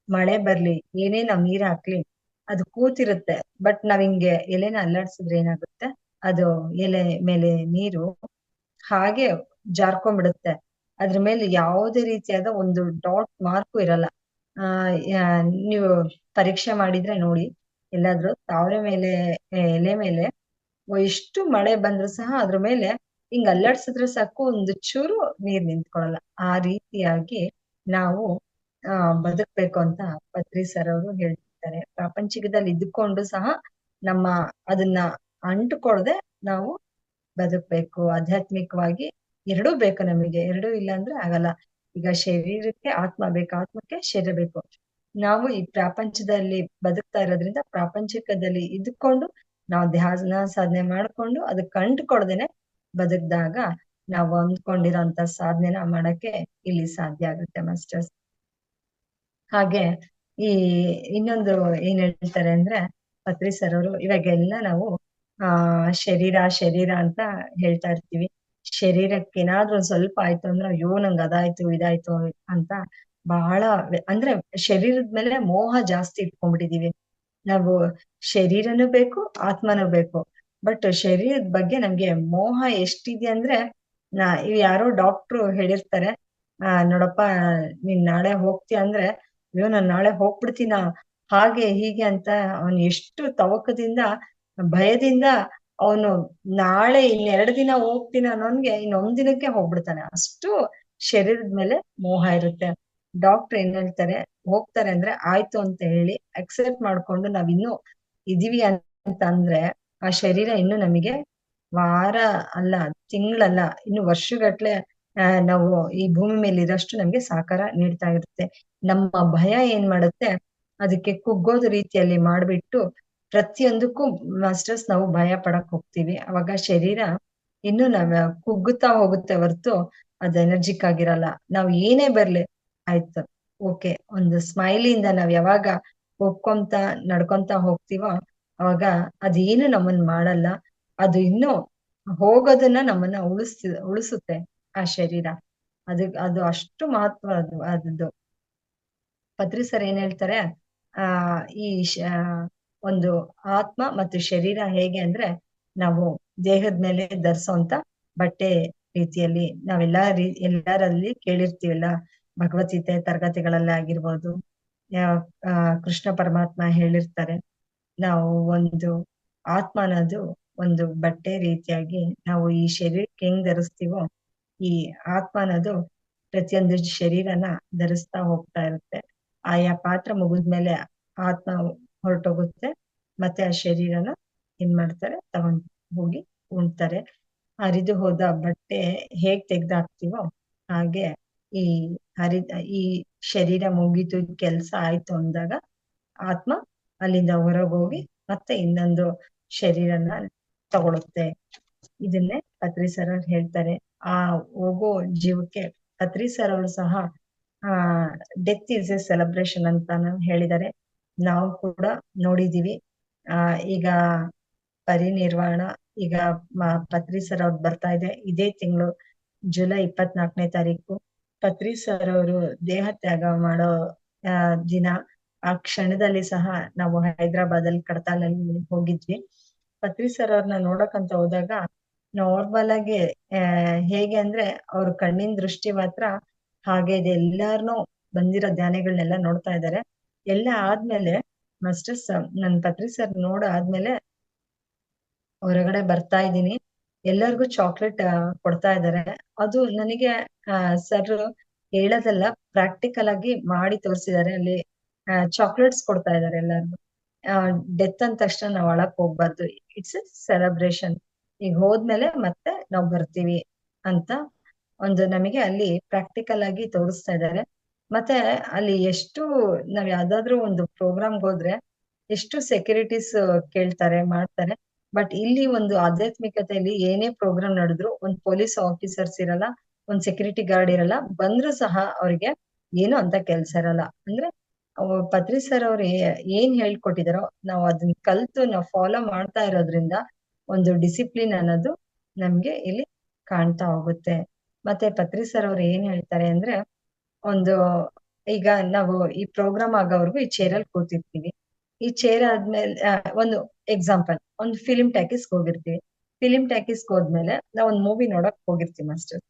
ಮಳೆ ಬರ್ಲಿ, ಏನೇ ನಾವ್ ನೀರ್ ಹಾಕ್ಲಿ, ಅದು ಕೂತಿರುತ್ತೆ. ಬಟ್ ನಾವ್ ಹಿಂಗೆ ಎಲೆನ ಅಲ್ಲಾಡ್ಸಿದ್ರೆ ಏನಾಗುತ್ತೆ, ಅದು ಎಲೆ ಮೇಲೆ ನೀರು ಹಾಗೆ ಜಾರ್ಕೊಂಡ್ಬಿಡುತ್ತೆ. ಅದ್ರ ಮೇಲೆ ಯಾವುದೇ ರೀತಿಯಾದ ಒಂದು ಡಾಟ್ ಮಾರ್ಕು ಇರಲ್ಲ. ನೀವು ಪರೀಕ್ಷೆ ಮಾಡಿದ್ರೆ ನೋಡಿ, ಎಲ್ಲಾದ್ರೂ ತಾವರೆ ಮೇಲೆ ಎಲೆ ಮೇಲೆ ಎಷ್ಟು ಮಳೆ ಬಂದ್ರು ಸಹ ಅದ್ರ ಮೇಲೆ ಹಿಂಗ್ ಅಲ್ಲಾಡ್ಸಿದ್ರೆ ಸಾಕು, ಒಂದು ಚೂರು ನೀರ್ ನಿಂತ್ಕೊಳಲ್ಲ. ಆ ರೀತಿಯಾಗಿ ನಾವು ಬದುಕ್ಬೇಕು ಅಂತ ಪತ್ರಿ ಸರ್ ಅವರು ಹೇಳ್ತಿರ್ತಾರೆ. ಪ್ರಾಪಂಚಿಕದಲ್ಲಿ ಇದ್ದುಕೊಂಡು ಸಹ ನಮ್ಮ ಅದನ್ನ ಅಂಟುಕೊಳ್ದೆ ನಾವು ಬದುಕ್ಬೇಕು. ಆಧ್ಯಾತ್ಮಿಕವಾಗಿ ಎರಡೂ ಬೇಕು ನಮಗೆ. ಎರಡೂ ಇಲ್ಲ ಅಂದ್ರೆ ಆಗಲ್ಲ. ಈಗ ಶರೀರಕ್ಕೆ ಆತ್ಮ ಬೇಕು, ಆತ್ಮಕ್ಕೆ ಶರೀರ ಬೇಕು. ನಾವು ಈ ಪ್ರಪಂಚದಲ್ಲಿ ಬದುಕ್ತಾ ಇರೋದ್ರಿಂದ ಪ್ರಾಪಂಚಿಕದಲ್ಲಿ ಇದ್ಕೊಂಡು ನಾವು ಧ್ಯಾನ ಸಾಧನೆ ಮಾಡ್ಕೊಂಡು ಅದಕ್ಕೆ ಅಂಟ್ಕೊಳ್ದೇನೆ ಬದುಕ್ದಾಗ ನಾವು ಅಂದ್ಕೊಂಡಿರೋಂತ ಸಾಧನೆನ ಮಾಡಕ್ಕೆ ಇಲ್ಲಿ ಸಾಧ್ಯ ಆಗುತ್ತೆ ಮಾಸ್ಟರ್ಸ್. ಹಾಗೆ ಈ ಇನ್ನೊಂದು ಏನ್ ಹೇಳ್ತಾರೆ ಅಂದ್ರೆ ಪತ್ರಿ ಸರ್ ಅವರು, ಇವಾಗೆಲ್ಲ ನಾವು ಶರೀರ ಶರೀರ ಅಂತ ಹೇಳ್ತಾ ಇರ್ತೀವಿ. ಶರೀರಕ್ಕೆ ಏನಾದ್ರೂ ಒಂದ್ ಸ್ವಲ್ಪ ಆಯ್ತು ಅಂದ್ರೆ, ಅಯ್ಯೋ ನಂಗ್ ಅದಾಯ್ತು ಇದಾಯ್ತು ಅಂತ ಬಹಳ ಅಂದ್ರೆ ಶರೀರದ ಮೇಲೆ ಮೋಹ ಜಾಸ್ತಿ ಇಟ್ಕೊಂಡ್ಬಿಟ್ಟಿದೀವಿ ನಾವು. ಶರೀರನೂ ಬೇಕು, ಆತ್ಮನೂ ಬೇಕು. ಬಟ್ ಶರೀರದ ಬಗ್ಗೆ ನಮ್ಗೆ ಮೋಹ ಎಷ್ಟಿದೆ ಅಂದ್ರೆ, ಇವ್ ಯಾರೋ ಡಾಕ್ಟ್ರು ಹೇಳಿರ್ತಾರೆ, ನೋಡಪ್ಪ ನೀನ್ ನಾಳೆ ಹೋಗ್ತೀಯ ಅಂದ್ರೆ, ಅಯ್ಯೋ ನಾನ್ ನಾಳೆ ಹೋಗ್ಬಿಡ್ತೀನ ಹಾಗೆ ಹೀಗೆ ಅಂತ ಅವನು ಎಷ್ಟು ತವಕದಿಂದ ಭಯದಿಂದ ಅವನು ನಾಳೆ ಇನ್ನೆರಡು ದಿನ ಹೋಗ್ತೀನಿ ಅನ್ನೋನ್ಗೆ ಇನ್ನೊಂದ್ ದಿನಕ್ಕೆ ಹೋಗ್ಬಿಡ್ತಾನೆ. ಅಷ್ಟು ಶರೀರದ ಮೇಲೆ ಮೋಹ ಇರುತ್ತೆ. ಡಾಕ್ಟರ್ ಏನ್ ಹೇಳ್ತಾರೆ, ಹೋಗ್ತಾರೆ ಅಂದ್ರೆ ಆಯ್ತು ಅಂತ ಹೇಳಿ ಅಕ್ಸೆಪ್ಟ್ ಮಾಡ್ಕೊಂಡು ನಾವ್ ಇನ್ನು ಇದೀವಿ ಅಂತ ಅಂದ್ರೆ, ಆ ಶರೀರ ಇನ್ನು ನಮಗೆ ವಾರ ಅಲ್ಲ, ತಿಂಗಳಲ್ಲ, ಇನ್ನು ವರ್ಷಗಟ್ಲೆ ನಾವು ಈ ಭೂಮಿ ಮೇಲೆ ಇರೋಷ್ಟು ನಮ್ಗೆ ಸಹಕಾರ ನೀಡ್ತಾ ಇರುತ್ತೆ. ನಮ್ಮ ಭಯ ಏನ್ ಮಾಡುತ್ತೆ, ಅದಕ್ಕೆ ಕುಗ್ಗೋದು ರೀತಿಯಲ್ಲಿ ಮಾಡ್ಬಿಟ್ಟು ಪ್ರತಿಯೊಂದಕ್ಕೂ ಮಾಸ್ಟರ್ಸ್ ನಾವು ಭಯ ಪಡಕ್ ಹೋಗ್ತೀವಿ. ಅವಾಗ ಶರೀರ ಇನ್ನು ನಾವ್ ಕುಗ್ಗುತ್ತಾ ಹೋಗುತ್ತೆ ಹೊರ್ತು ಅದ್ ಎನರ್ಜಿಕ್ ಆಗಿರಲ್ಲ. ನಾವ್ ಏನೇ ಬರ್ಲಿ ಆಯ್ತು ಓಕೆ, ಒಂದು ಸ್ಮೈಲಿಂದ ನಾವ್ ಯಾವಾಗ ಒಪ್ಕೊಂತ ನಡ್ಕೊಂತ ಹೋಗ್ತೀವೋ ಅವಾಗ ಅದೇನು ನಮ್ಮನ್ ಮಾಡಲ್ಲ. ಅದು ಇನ್ನು ಹೋಗೋದನ್ನ ನಮ್ಮನ್ನ ಉಳಿಸುತ್ತೆ ಆ ಶರೀರ. ಅದು ಅಷ್ಟು ಮಹತ್ವ ಅದು. ಪತ್ರಿ ಸರ್ ಏನ್ ಹೇಳ್ತಾರೆ, ಈ ಒಂದು ಆತ್ಮ ಮತ್ತು ಶರೀರ ಹೇಗೆ ಅಂದ್ರೆ, ನಾವು ದೇಹದ ಮೇಲೆ ಧರಿಸೋಂತ ಬಟ್ಟೆ ರೀತಿಯಲ್ಲಿ ಎಲ್ಲರಲ್ಲಿ ಕೇಳಿರ್ತೀವಲ್ಲ, ಭಗವದ್ಗೀತೆ ತರಗತಿಗಳಲ್ಲಿ ಆಗಿರ್ಬೋದು, ಕೃಷ್ಣ ಪರಮಾತ್ಮ ಹೇಳಿರ್ತಾರೆ, ನಾವು ಒಂದು ಆತ್ಮ ಅನ್ನೋದು ಒಂದು ಬಟ್ಟೆ ರೀತಿಯಾಗಿ ನಾವು ಈ ಶರೀರಕ್ಕೆ ಹೆಂಗ್ ಧರಿಸ್ತೀವೋ, ಈ ಆತ್ಮ ಅನ್ನೋದು ಪ್ರತಿಯೊಂದು ಶರೀರನ ಧರಿಸ್ತಾ ಹೋಗ್ತಾ ಇರುತ್ತೆ. ಆಯಾ ಪಾತ್ರ ಮುಗಿದ್ಮೇಲೆ ಆತ್ಮ ಹೊರಟೋಗುತ್ತೆ, ಮತ್ತೆ ಆ ಶರೀರನ ಏನ್ ಮಾಡ್ತಾರೆ, ತಗೊಂಡ್ ಹೋಗಿ ಉಣ್ತಾರೆ. ಹರಿದು ಹೋದ ಬಟ್ಟೆ ಹೇಗ್ ತೆಗ್ದಾಕ್ತಿವೋ ಹಾಗೆ ಈ ಈ ಶರೀರ ಮುಗೀತು, ಕೆಲ್ಸ ಆಯ್ತು ಅಂದಾಗ ಆತ್ಮ ಅಲ್ಲಿಂದ ಹೊರಗೋಗಿ ಮತ್ತೆ ಇನ್ನೊಂದು ಶರೀರನ ತಗೊಳುತ್ತೆ. ಇದನ್ನೇ ಪತ್ರಿ ಸರ್ ಅವ್ರು ಹೇಳ್ತಾರೆ. ಆ ಹೋಗೋ ಜೀವಕ್ಕೆ ಪತ್ರಿ ಸರ್ ಅವರು ಸಹ ಡೆತ್ ಈಸ್ ಎ ಸೆಲೆಬ್ರೇಷನ್ ಅಂತಾನು ಹೇಳಿದ್ದಾರೆ. ನಾವು ಕೂಡ ನೋಡಿದೀವಿ. ಈಗ ಪರಿನಿರ್ವಾಣ ಈಗ ಪತ್ರಿ ಸರ್ ಅವ್ರು ಬರ್ತಾ ಇದೆ. ಇದೇ ತಿಂಗಳು ಜುಲೈ 24ನೇ ತಾರೀಕು ಪತ್ರಿ ಸರ್ ಅವರು ದೇಹ ತ್ಯಾಗ ಮಾಡೋ ದಿನ. ಆ ಕ್ಷಣದಲ್ಲಿ ಸಹ ನಾವು ಹೈದರಾಬಾದ್ ಅಲ್ಲಿ ಕಡತಾಲಲ್ಲಿ ಹೋಗಿದ್ವಿ. ಪತ್ರಿ ಸರ್ ಅವ್ರನ್ನ ನೋಡಕಂತ ಹೋದಾಗ ನಾರ್ಮಲ್ ಆಗಿ ಹೇಗೆ ಅಂದ್ರೆ ಅವ್ರ ಕಣ್ಣಿನ ದೃಷ್ಟಿ ಮಾತ್ರ ಹಾಗೆ ಇದೆ. ಎಲ್ಲಾರ್ನು ಬಂದಿರೋ ಧ್ಯಾನಿಗಳನ್ನೆಲ್ಲ ನೋಡ್ತಾ ಇದ್ದಾರೆ. ಎಲ್ಲ ಆದ್ಮೇಲೆ ಮಾಸ್ಟರ್ಸ್ ನನ್ ಪತ್ರಿ ಸರ್ ಆದ್ಮೇಲೆ ಹೊರಗಡೆ ಬರ್ತಾ ಇದ್ದೀನಿ. ಎಲ್ಲರಿಗೂ ಚಾಕ್ಲೇಟ್ ಕೊಡ್ತಾ ಇದ್ದಾರೆ. ಅದು ನನಗೆ ಸರ್ ಹೇಳೋದಲ್ಲ, ಪ್ರಾಕ್ಟಿಕಲ್ ಆಗಿ ಮಾಡಿ ತೋರಿಸಿದ್ದಾರೆ. ಅಲ್ಲಿ ಚಾಕ್ಲೇಟ್ಸ್ ಕೊಡ್ತಾ ಇದ್ದಾರೆ ಎಲ್ಲರಿಗೂ. ಡೆತ್ ಅಂದ ತಕ್ಷಣ ನಾವ್ ಒಳಕ್ ಹೋಗ್ಬಾರ್ದು, ಇಟ್ಸ್ ಎ ಸೆಲೆಬ್ರೇಷನ್. ಈಗ ಹೋದ್ಮೇಲೆ ಮತ್ತೆ ನಾವ್ ಬರ್ತೀವಿ ಅಂತ ಒಂದು ನಮಗೆ ಅಲ್ಲಿ ಪ್ರಾಕ್ಟಿಕಲ್ ಆಗಿ ತೋರಿಸ್ತಾ ಇದ್ದಾರೆ. ಮತ್ತೆ ಅಲ್ಲಿ ಎಷ್ಟು ನಾವ್ ಯಾವ್ದಾದ್ರು ಒಂದು ಪ್ರೋಗ್ರಾಮ್ಗೆ ಹೋದ್ರೆ ಎಷ್ಟು ಸೆಕ್ಯೂರಿಟೀಸ್ ಕೇಳ್ತಾರೆ, ಮಾಡ್ತಾರೆ. ಬಟ್ ಇಲ್ಲಿ ಒಂದು ಆಧ್ಯಾತ್ಮಿಕತೆಯಲ್ಲಿ ಏನೇ ಪ್ರೋಗ್ರಾಮ್ ನಡೆದ್ರು ಒಂದ್ ಪೊಲೀಸ್ ಆಫೀಸರ್ಸ್ ಇರಲ್ಲ, ಒಂದ್ ಸೆಕ್ಯೂರಿಟಿ ಗಾರ್ಡ್ ಇರಲ್ಲ. ಬಂದ್ರು ಸಹ ಅವ್ರಿಗೆ ಏನು ಅಂತ ಕೆಲ್ಸ ಇರಲ್ಲ. ಅಂದ್ರೆ ಪತ್ರಿ ಸರ್ ಅವ್ರು ಏನ್ ಹೇಳ್ಕೊಟ್ಟಿದಾರೋ ನಾವ್ ಅದನ್ನ ಕಲ್ತು ನಾವ್ ಫಾಲೋ ಮಾಡ್ತಾ ಇರೋದ್ರಿಂದ ಒಂದು ಡಿಸಿಪ್ಲಿನ್ ಅನ್ನೋದು ನಮ್ಗೆ ಇಲ್ಲಿ ಕಾಣ್ತಾ ಹೋಗುತ್ತೆ. ಮತ್ತೆ ಪತ್ರಿ ಸರ್ ಅವ್ರು ಏನ್ ಹೇಳ್ತಾರೆ ಅಂದ್ರೆ, ಒಂದು ಈಗ ನಾವು ಈ ಪ್ರೋಗ್ರಾಮ್ ಆಗೋವರೆಗೂ ಈ ಚೇರಲ್ಲಿ ಕೂತಿರ್ತೀವಿ. ಈ ಚೇರ್ ಆದ್ಮೇಲೆ ಒಂದು ಎಕ್ಸಾಂಪಲ್, ಒಂದು ಫಿಲಿಂ ಟಾಕೀಸ್ ಹೋಗಿರ್ತೀವಿ. ಫಿಲಿಂ ಟಾಕೀಸ್ ಹೋದ್ಮೇಲೆ ನಾವ್ ಒಂದ್ ಮೂವಿ ನೋಡಕ್ ಹೋಗಿರ್ತೀವಿ ಮಾಸ್ಟರ್.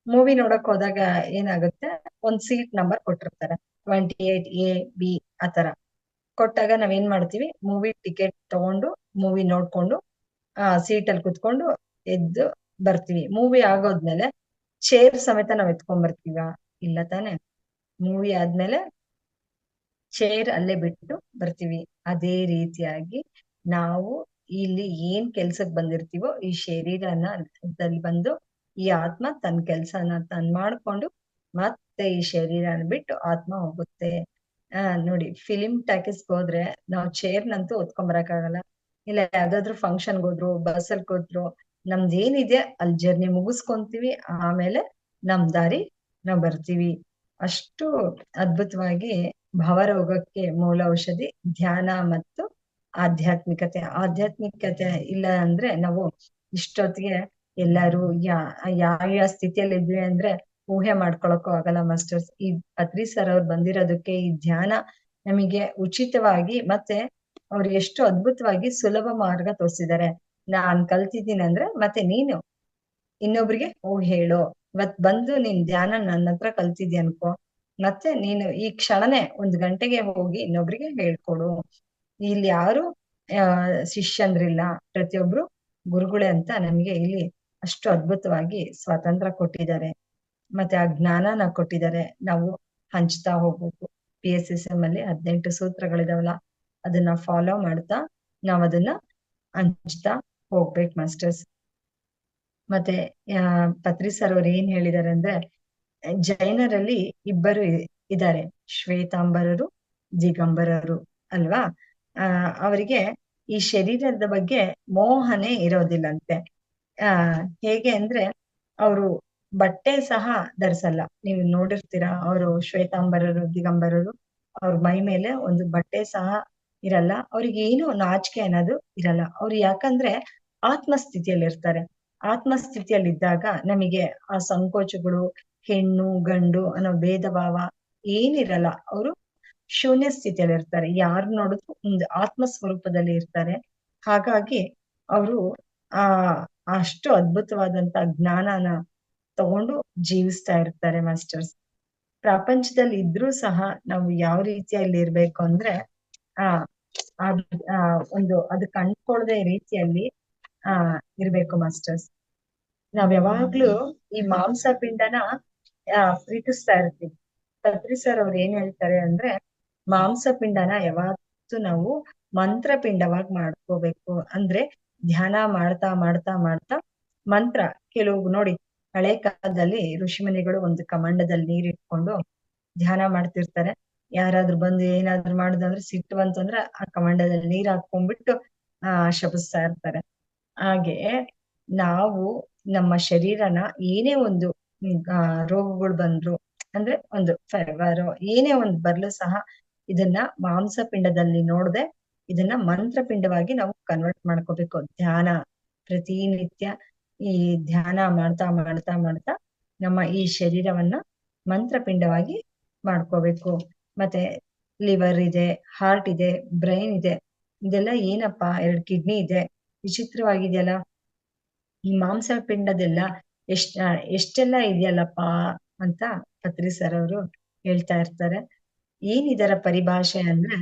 ಮೂವಿ ನೋಡಕ್ ಹೋದಾಗ ಏನಾಗುತ್ತೆ, ಒಂದ್ ಸೀಟ್ ನಂಬರ್ ಕೊಟ್ಟಿರ್ತಾರೆ, 28A B ಆತರ ಕೊಟ್ಟಾಗ ನಾವ್ ಏನ್ ಮಾಡ್ತೀವಿ, ಮೂವಿ ಟಿಕೆಟ್ ತಗೊಂಡು ಮೂವಿ ನೋಡ್ಕೊಂಡು ಸೀಟ್ ಅಲ್ಲಿ ಕುತ್ಕೊಂಡು ಎದ್ದು ಬರ್ತೀವಿ. ಮೂವಿ ಆಗೋದ್ಮೇಲೆ ಚೇರ್ ಸಮೇತ ನಾವ್ ಎತ್ಕೊಂಡ್ ಬರ್ತೀವ? ಇಲ್ಲ ತಾನೆ. ಮೂವಿ ಆದ್ಮೇಲೆ ಚೇರ್ ಅಲ್ಲೇ ಬಿಟ್ಟು ಬರ್ತೀವಿ. ಅದೇ ರೀತಿಯಾಗಿ ನಾವು ಇಲ್ಲಿ ಏನ್ ಕೆಲ್ಸಕ್ ಬಂದಿರ್ತೀವೋ ಈ ಶರೀರನ ಬಂದು ಈ ಆತ್ಮ ತನ್ನ ಕೆಲ್ಸನ ಮಾಡ್ಕೊಂಡು ಮತ್ತೆ ಈ ಶರೀರನ ಬಿಟ್ಟು ಆತ್ಮ ಹೋಗುತ್ತೆ. ನೋಡಿ, ಫಿಲಿಂ ಟಾಕೀಸ್ಗೆ ಹೋದ್ರೆ ನಾವು ಚೇರ್ನಂತೂ ಹೊತ್ಕೊಂಡ್ ಬರಕ್ಕಾಗಲ್ಲ. ಇಲ್ಲ ಯಾವ್ದಾದ್ರು ಫಂಕ್ಷನ್ಗೆ ಹೋದ್ರು, ಬಸ್ಸಲ್ಲಿ ಕೂತ್ರು, ನಮ್ದು ಏನಿದೆ ಅಲ್ಲಿ ಜರ್ನಿ ಮುಗಿಸ್ಕೊಂತೀವಿ. ಆಮೇಲೆ ನಮ್ ದಾರಿ ನಾವ್ ಬರ್ತೀವಿ. ಅಷ್ಟು ಅದ್ಭುತವಾಗಿ ಭಾವರೋಗಕ್ಕೆ ಮೂಲ ಔಷಧಿ ಧ್ಯಾನ ಮತ್ತು ಆಧ್ಯಾತ್ಮಿಕತೆ. ಆಧ್ಯಾತ್ಮಿಕತೆ ಇಲ್ಲ ಅಂದ್ರೆ ನಾವು ಇಷ್ಟೊತ್ತಿಗೆ ಎಲ್ಲಾರು ಯಾವ ಸ್ಥಿತಿಯಲ್ಲಿ ಇದ್ವಿ ಅಂದ್ರೆ ಊಹೆ ಮಾಡ್ಕೊಳಕ್ಕೂ ಆಗಲ್ಲ ಮಾಸ್ಟರ್ಸ್. ಈ ಪತ್ರಿ ಸರ್ ಅವ್ರು ಬಂದಿರೋದಕ್ಕೆ ಈ ಧ್ಯಾನ ನಮಗೆ ಉಚಿತವಾಗಿ ಮತ್ತೆ ಅವ್ರು ಎಷ್ಟು ಅದ್ಭುತವಾಗಿ ಸುಲಭ ಮಾರ್ಗ ತೋರಿಸಿದ್ದಾರೆ. ನಾನ್ ಕಲ್ತಿದ್ದೀನಿ ಅಂದ್ರೆ ಮತ್ತೆ ನೀನು ಇನ್ನೊಬ್ರಿಗೆ ಹೋಗಿ ಹೇಳು. ಇವತ್ ಬಂದು ನೀನ್ ಧ್ಯಾನ ನನ್ನ ಹತ್ರ ಕಲ್ತಿದ್ಯ ಅನ್ಕೋ, ಮತ್ತೆ ನೀನು ಈ ಕ್ಷಣನೇ 1 ಗಂಟೆಗೆ ಹೋಗಿ ಇನ್ನೊಬ್ರಿಗೆ ಹೇಳ್ಕೊಡು. ಇಲ್ಲಿ ಯಾರು ಶಿಷ್ಯಂದ್ರಿಲ್ಲ, ಪ್ರತಿಯೊಬ್ರು ಗುರುಗಳೇ ಅಂತ ನಮ್ಗೆ ಇಲ್ಲಿ ಅಷ್ಟು ಅದ್ಭುತವಾಗಿ ಸ್ವಾತಂತ್ರ್ಯ ಕೊಟ್ಟಿದ್ದಾರೆ. ಮತ್ತೆ ಆ ಜ್ಞಾನನ ಕೊಟ್ಟಿದ್ದಾರೆ. ನಾವು ಹಂಚ್ತಾ ಹೋಗ್ಬೇಕು. PSSM ಅಲ್ಲಿ 18 ಸೂತ್ರಗಳಿದಾವಲ್ಲ, ಅದನ್ನ ಫಾಲೋ ಮಾಡ್ತಾ ನಾವ್ ಅದನ್ನ ಹಂಚ್ತಾ ಹೋಗ್ಬೇಕು ಮಾಸ್ಟರ್ಸ್. ಮತ್ತೆ ಪತ್ರಿ ಸರ್ ಅವ್ರು ಏನ್ ಹೇಳಿದಾರೆ ಅಂದ್ರೆ, ಜೈನರಲ್ಲಿ ಇಬ್ಬರು ಇದ್ದಾರೆ, ಶ್ವೇತಾಂಬರರು, ದಿಗಂಬರರು ಅಲ್ವಾ. ಅವರಿಗೆ ಈ ಶರೀರದ ಬಗ್ಗೆ ಮೋಹನೆ ಇರೋದಿಲ್ಲಂತೆ. ಹೇಗೆ ಅಂದ್ರೆ ಅವರು ಬಟ್ಟೆ ಸಹ ಧರಿಸಲ್ಲ. ನೀವು ನೋಡಿರ್ತೀರಾ, ಅವರು ಶ್ವೇತಾಂಬರರು, ದಿಗಂಬರರು, ಅವ್ರ ಮೈ ಮೇಲೆ ಒಂದು ಬಟ್ಟೆ ಸಹ ಇರಲ್ಲ. ಅವ್ರಿಗೆ ಏನು ನಾಚಿಕೆ ಅನ್ನೋದು ಇರಲ್ಲ. ಅವ್ರು ಯಾಕಂದ್ರೆ ಆತ್ಮಸ್ಥಿತಿಯಲ್ಲಿ ಇರ್ತಾರೆ. ಆತ್ಮಸ್ಥಿತಿಯಲ್ಲಿ ಇದ್ದಾಗ ನಮಗೆ ಆ ಸಂಕೋಚಗಳು, ಹೆಣ್ಣು ಗಂಡು ಅನ್ನೋ ಭೇದ ಭಾವ ಏನಿರಲ್ಲ. ಅವರು ಶೂನ್ಯ ಸ್ಥಿತಿಯಲ್ಲಿ ಇರ್ತಾರೆ. ಯಾರು ನೋಡಿದ್ರು ಒಂದು ಆತ್ಮ ಸ್ವರೂಪದಲ್ಲಿ ಇರ್ತಾರೆ. ಹಾಗಾಗಿ ಅವರು ಆ ಅಷ್ಟು ಅದ್ಭುತವಾದಂತ ಜ್ಞಾನನ ತಗೊಂಡು ಜೀವಿಸ್ತಾ ಇರ್ತಾರೆ ಮಾಸ್ಟರ್ಸ್. ಪ್ರಪಂಚದಲ್ಲಿ ಇದ್ರೂ ಸಹ ನಾವು ಯಾವ ರೀತಿಯಲ್ಲಿ ಇರ್ಬೇಕು ಅಂದ್ರೆ ಆ ಒಂದು ಅದು ಕಂಡ್ಕೊಳ್ದೆ ರೀತಿಯಲ್ಲಿ ಇರ್ಬೇಕು ಮಾಸ್ಟರ್ಸ್. ನಾವ್ ಯಾವಾಗ್ಲೂ ಈ ಮಾಂಸ ಪಿಂಡನ ಪ್ರೀತಿಸ್ತಾ ಇರ್ತೀವಿ. ಪತ್ರಿ ಸರ್ ಅವ್ರು ಏನ್ ಹೇಳ್ತಾರೆ ಅಂದ್ರೆ, ಮಾಂಸ ಪಿಂಡನ ಯಾವತ್ತೂ ನಾವು ಮಂತ್ರ ಪಿಂಡವಾಗಿ ಮಾಡ್ಕೋಬೇಕು. ಅಂದ್ರೆ ಧ್ಯಾನ ಮಾಡ್ತಾ ಮಾಡ್ತಾ ಮಾಡ್ತಾ ಮಂತ್ರ, ಕೆಲವು ನೋಡಿ ಹಳೆ ಕಾಲದಲ್ಲಿ ಋಷಿಮುನಿಗಳು ಒಂದು ಕಮಂಡದಲ್ಲಿ ನೀರ್ ಇಟ್ಕೊಂಡು ಧ್ಯಾನ ಮಾಡ್ತಿರ್ತಾರೆ. ಯಾರಾದ್ರೂ ಬಂದು ಏನಾದ್ರು ಮಾಡುದಂದ್ರೆ ಸಿಟ್ಟು ಬಂತಂದ್ರೆ ಆ ಕಮಂಡದಲ್ಲಿ ನೀರ್ ಹಾಕೊಂಡ್ಬಿಟ್ಟು ಶಪಿಸ್ತಾ ಇರ್ತಾರೆ. ಹಾಗೆ ನಾವು ನಮ್ಮ ಶರೀರನ ಏನೇ ಒಂದು ರೋಗಗಳು ಬಂದ್ರು ಅಂದ್ರೆ ಒಂದು ಫೀವರ್ ಏನೇ ಒಂದು ಬರ್ಲು ಸಹ ಇದನ್ನ ಮಾಂಸಪಿಂಡದಲ್ಲಿ ನೋಡದೆ ಇದನ್ನ ಮಂತ್ರಪಿಂಡವಾಗಿ ನಾವು ಕನ್ವರ್ಟ್ ಮಾಡ್ಕೋಬೇಕು. ಧ್ಯಾನ ಪ್ರತಿನಿತ್ಯ ಈ ಧ್ಯಾನ ಮಾಡ್ತಾ ಮಾಡ್ತಾ ಮಾಡ್ತಾ ನಮ್ಮ ಈ ಶರೀರವನ್ನ ಮಂತ್ರಪಿಂಡವಾಗಿ ಮಾಡ್ಕೋಬೇಕು. ಮತ್ತೆ ಲಿವರ್ ಇದೆ, ಹಾರ್ಟ್ ಇದೆ, ಬ್ರೈನ್ ಇದೆ. ಇದೆಲ್ಲ ಏನಪ್ಪಾ, 2 ಕಿಡ್ನಿ ಇದೆ, ವಿಚಿತ್ರವಾಗಿದೆಯಲ್ಲ. ಈ ಮಾಂಸಪಿಂಡದೆಲ್ಲ ಎಷ್ಟೆಲ್ಲ ಇದೆಯಲ್ಲಪ್ಪ ಅಂತ ಪತ್ರಿ ಸರ್ ಅವರು ಹೇಳ್ತಾ ಇರ್ತಾರೆ. ಏನ್ ಇದರ ಪರಿಭಾಷೆ ಅಂದ್ರೆ,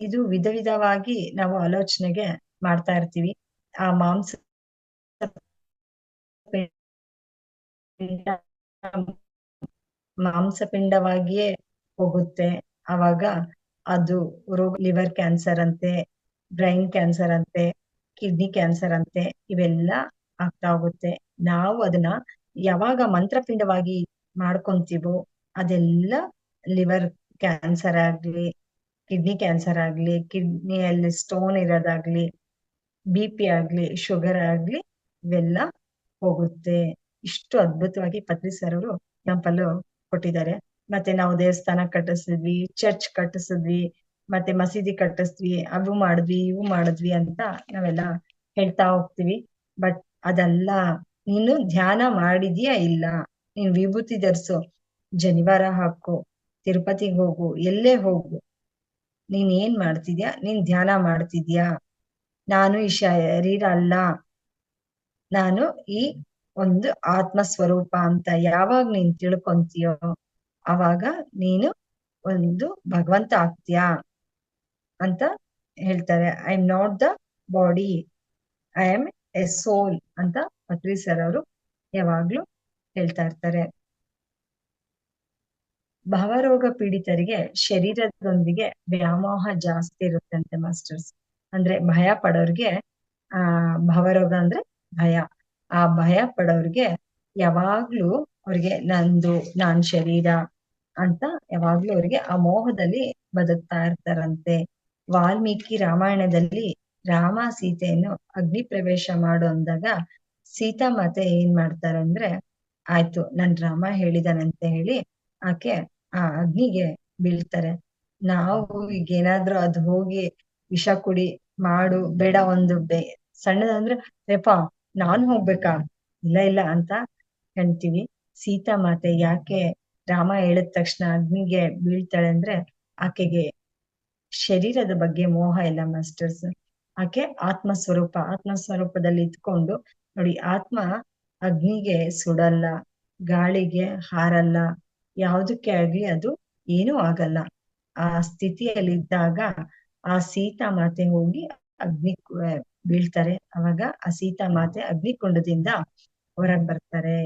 ಇದು ವಿಧ ವಿಧವಾಗಿ ನಾವು ಆಲೋಚನೆಗೆ ಮಾಡ್ತಾ ಇರ್ತೀವಿ. ಆ ಪಿಂಡ ಮಾಂಸಪಿಂಡವಾಗಿಯೇ ಹೋಗುತ್ತೆ. ಅವಾಗ ಅದು ಲಿವರ್ ಕ್ಯಾನ್ಸರ್ ಅಂತೆ, ಬ್ರೈನ್ ಕ್ಯಾನ್ಸರ್ ಅಂತೆ, ಕಿಡ್ನಿ ಕ್ಯಾನ್ಸರ್ ಅಂತೆ, ಇವೆಲ್ಲ ಆಗ್ತಾ ಹೋಗುತ್ತೆ. ನಾವು ಅದನ್ನ ಯಾವಾಗ ಮಂತ್ರಪಿಂಡವಾಗಿ ಮಾಡ್ಕೊಂತೀವೋ ಅದೆಲ್ಲ ಲಿವರ್ ಕ್ಯಾನ್ಸರ್ ಆಗ್ಲಿ, ಕಿಡ್ನಿ ಕ್ಯಾನ್ಸರ್ ಆಗ್ಲಿ, ಕಿಡ್ನಿಯಲ್ಲಿ ಸ್ಟೋನ್ ಇರೋದಾಗ್ಲಿ, BP ಆಗ್ಲಿ, ಶುಗರ್ ಆಗ್ಲಿ, ಇವೆಲ್ಲ ಹೋಗುತ್ತೆ. ಇಷ್ಟು ಅದ್ಭುತವಾಗಿ ಪತ್ರಿ ಸರ್ ಅವರು ಎಕ್ಸಾಂಪಲ್ ಕೊಟ್ಟಿದ್ದಾರೆ. ಮತ್ತೆ ನಾವು ದೇವಸ್ಥಾನ ಕಟ್ಟಿಸಿದ್ವಿ, ಚರ್ಚ್ ಕಟ್ಟಿಸಿದ್ವಿ, ಮತ್ತೆ ಮಸೀದಿ ಕಟ್ಟಿಸ್ದ್ವಿ, ಅವು ಮಾಡಿದ್ವಿ, ಇವು ಮಾಡಿದ್ವಿ ಅಂತ ನಾವೆಲ್ಲ ಹೇಳ್ತಾ ಹೋಗ್ತೀವಿ. ಬಟ್ ಅದೆಲ್ಲ ನೀನು ಧ್ಯಾನ ಮಾಡಿದ್ಯಾ ಇಲ್ಲ, ನೀನ್ ವಿಭೂತಿ ಧರಿಸು, ಜನಿವಾರ ಹಾಕು, ತಿರುಪತಿಗೆ ಹೋಗು, ಎಲ್ಲೇ ಹೋಗು, ನೀನ್ ಏನ್ ಮಾಡ್ತಿದ್ಯಾ, ನೀನ್ ಧ್ಯಾನ ಮಾಡ್ತಿದ್ಯಾ? ನಾನು ಈ ಶರೀರ ಅಲ್ಲ, ನಾನು ಈ ಒಂದು ಆತ್ಮ ಸ್ವರೂಪ ಅಂತ ಯಾವಾಗ ನೀನ್ ತಿಳ್ಕೊಂತೀಯೋ ಅವಾಗ ನೀನು ಒಂದು ಭಗವಂತ ಆಗ್ತೀಯಾ ಅಂತ ಹೇಳ್ತಾರೆ. I am not the body, I am a soul ಅಂತ ಪತ್ರಿ ಸರ್ ಅವರು ಯಾವಾಗ್ಲೂ ಹೇಳ್ತಾ ಇರ್ತಾರೆ. ಭಾವರೋಗ ಪೀಡಿತರಿಗೆ ಶರೀರದೊಂದಿಗೆ ವ್ಯಾಮೋಹ ಜಾಸ್ತಿ ಇರುತ್ತಂತೆ ಮಾಸ್ಟರ್ಸ್. ಅಂದ್ರೆ ಭಯ ಪಡೋರ್ಗೆ, ಭಾವರೋಗ ಅಂದ್ರೆ ಭಯ. ಆ ಭಯ ಪಡೋರ್ಗೆ ಯಾವಾಗ್ಲೂ ಅವ್ರಿಗೆ ನಾನ್ ಶರೀರ ಅಂತ ಯಾವಾಗ್ಲೂ ಅವ್ರಿಗೆ ಆ ಮೋಹದಲ್ಲಿ ಬದುಕ್ತಾ ಇರ್ತಾರಂತೆ. ವಾಲ್ಮೀಕಿ ರಾಮಾಯಣದಲ್ಲಿ ರಾಮ ಸೀತೆಯನ್ನು ಅಗ್ನಿ ಪ್ರವೇಶ ಮಾಡು ಅಂದಾಗ ಸೀತಾಮಾತೆ ಏನ್ ಮಾಡ್ತಾರಂದ್ರೆ, ಆಯ್ತು ನನ್ ರಾಮ ಹೇಳಿದಾನಂತ ಹೇಳಿ ಆಕೆ ಆ ಅಗ್ನಿಗೆ ಬೀಳ್ತಾರೆ. ನಾವು ಈಗೇನಾದ್ರೂ ಅದು ಹೋಗಿ ವಿಷ ಕುಡಿ ಮಾಡು ಬೇಡ, ಒಂದು ಸಣ್ಣದಂದ್ರೆ ರೇಪಾ ನಾನ್ ಹೋಗ್ಬೇಕಾ, ಇಲ್ಲ ಇಲ್ಲ ಅಂತ ಹೇಳ್ತೀವಿ. ಸೀತಾಮಾತೆ ಯಾಕೆ ರಾಮ ಹೇಳಿದ ತಕ್ಷಣ ಅಗ್ನಿಗೆ ಬೀಳ್ತಾಳೆ ಅಂದ್ರೆ, ಆಕೆಗೆ ಶರೀರದ ಬಗ್ಗೆ ಮೋಹ ಇಲ್ಲ ಮಾಸ್ಟರ್ಸ್. ಆಕೆ ಆತ್ಮಸ್ವರೂಪದಲ್ಲಿ ಇದ್ಕೊಂಡು ನೋಡಿ, ಆತ್ಮ ಅಗ್ನಿಗೆ ಸುಡಲ್ಲ, ಗಾಳಿಗೆ ಹಾರಲ್ಲ, ಯಾವುದಕ್ಕೆ ಆಗ್ಲಿ ಅದು ಏನೂ ಆಗಲ್ಲ. ಆ ಸ್ಥಿತಿಯಲ್ಲಿ ಇದ್ದಾಗ ಆ ಸೀತಾಮಾತೆ ಹೋಗಿ ಅಗ್ನಿ ಬೀಳ್ತಾರೆ. ಅವಾಗ ಆ ಸೀತಾಮಾತೆ ಅಗ್ನಿಕುಂಡದಿಂದ ಹೊರಗ್ ಬರ್ತಾರೆ.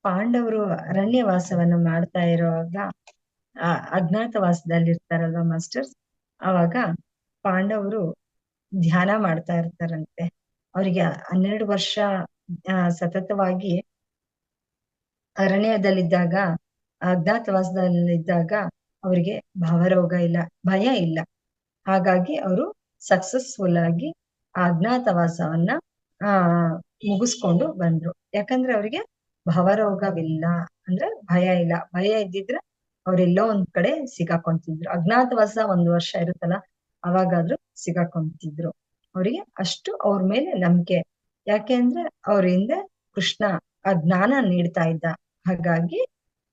ಪಾಂಡವರು ಅರಣ್ಯವಾಸವನ್ನು ಮಾಡ್ತಾ ಇರುವಾಗ ಅಜ್ಞಾತವಾಸದಲ್ಲಿ ಇರ್ತಾರಲ್ವಾ ಮಾಸ್ಟರ್ಸ್, ಅವಾಗ ಪಾಂಡವರು ಧ್ಯಾನ ಮಾಡ್ತಾ ಇರ್ತಾರಂತೆ. ಅವರಿಗೆ 12 ವರ್ಷ ಸತತವಾಗಿ ಅರಣ್ಯದಲ್ಲಿದ್ದಾಗ, ಅಜ್ಞಾತವಾಸದಲ್ಲಿದ್ದಾಗ ಅವರಿಗೆ ಭಾವರೋಗ ಇಲ್ಲ, ಭಯ ಇಲ್ಲ. ಹಾಗಾಗಿ ಅವರು ಸಕ್ಸಸ್ಫುಲ್ ಆಗಿ ಆ ಅಜ್ಞಾತವಾಸವನ್ನ ಮುಗಿಸ್ಕೊಂಡು ಬಂದ್ರು. ಯಾಕಂದ್ರೆ ಅವರಿಗೆ ಭಾವರೋಗವಿಲ್ಲ, ಅಂದ್ರೆ ಭಯ ಇಲ್ಲ. ಭಯ ಇದ್ದಿದ್ರೆ ಅವ್ರೆಲ್ಲೋ ಒಂದ್ ಕಡೆ ಸಿಗಾಕೊಂತಿದ್ರು. ಅಜ್ಞಾತವಾಸ 1 ವರ್ಷ ಇರುತ್ತಲ್ಲ, ಅವಾಗಾದ್ರೂ ಸಿಗಾಕೊಂತಿದ್ರು. ಅವರಿಗೆ ಅಷ್ಟು ಅವ್ರ ಮೇಲೆ ನಂಬಿಕೆ. ಯಾಕೆ ಅಂದ್ರೆ ಅವ್ರ ಹಿಂದೆ ಕೃಷ್ಣ ಆ ಜ್ಞಾನ ನೀಡ್ತಾ ಇದ್ದ, ಹಾಗಾಗಿ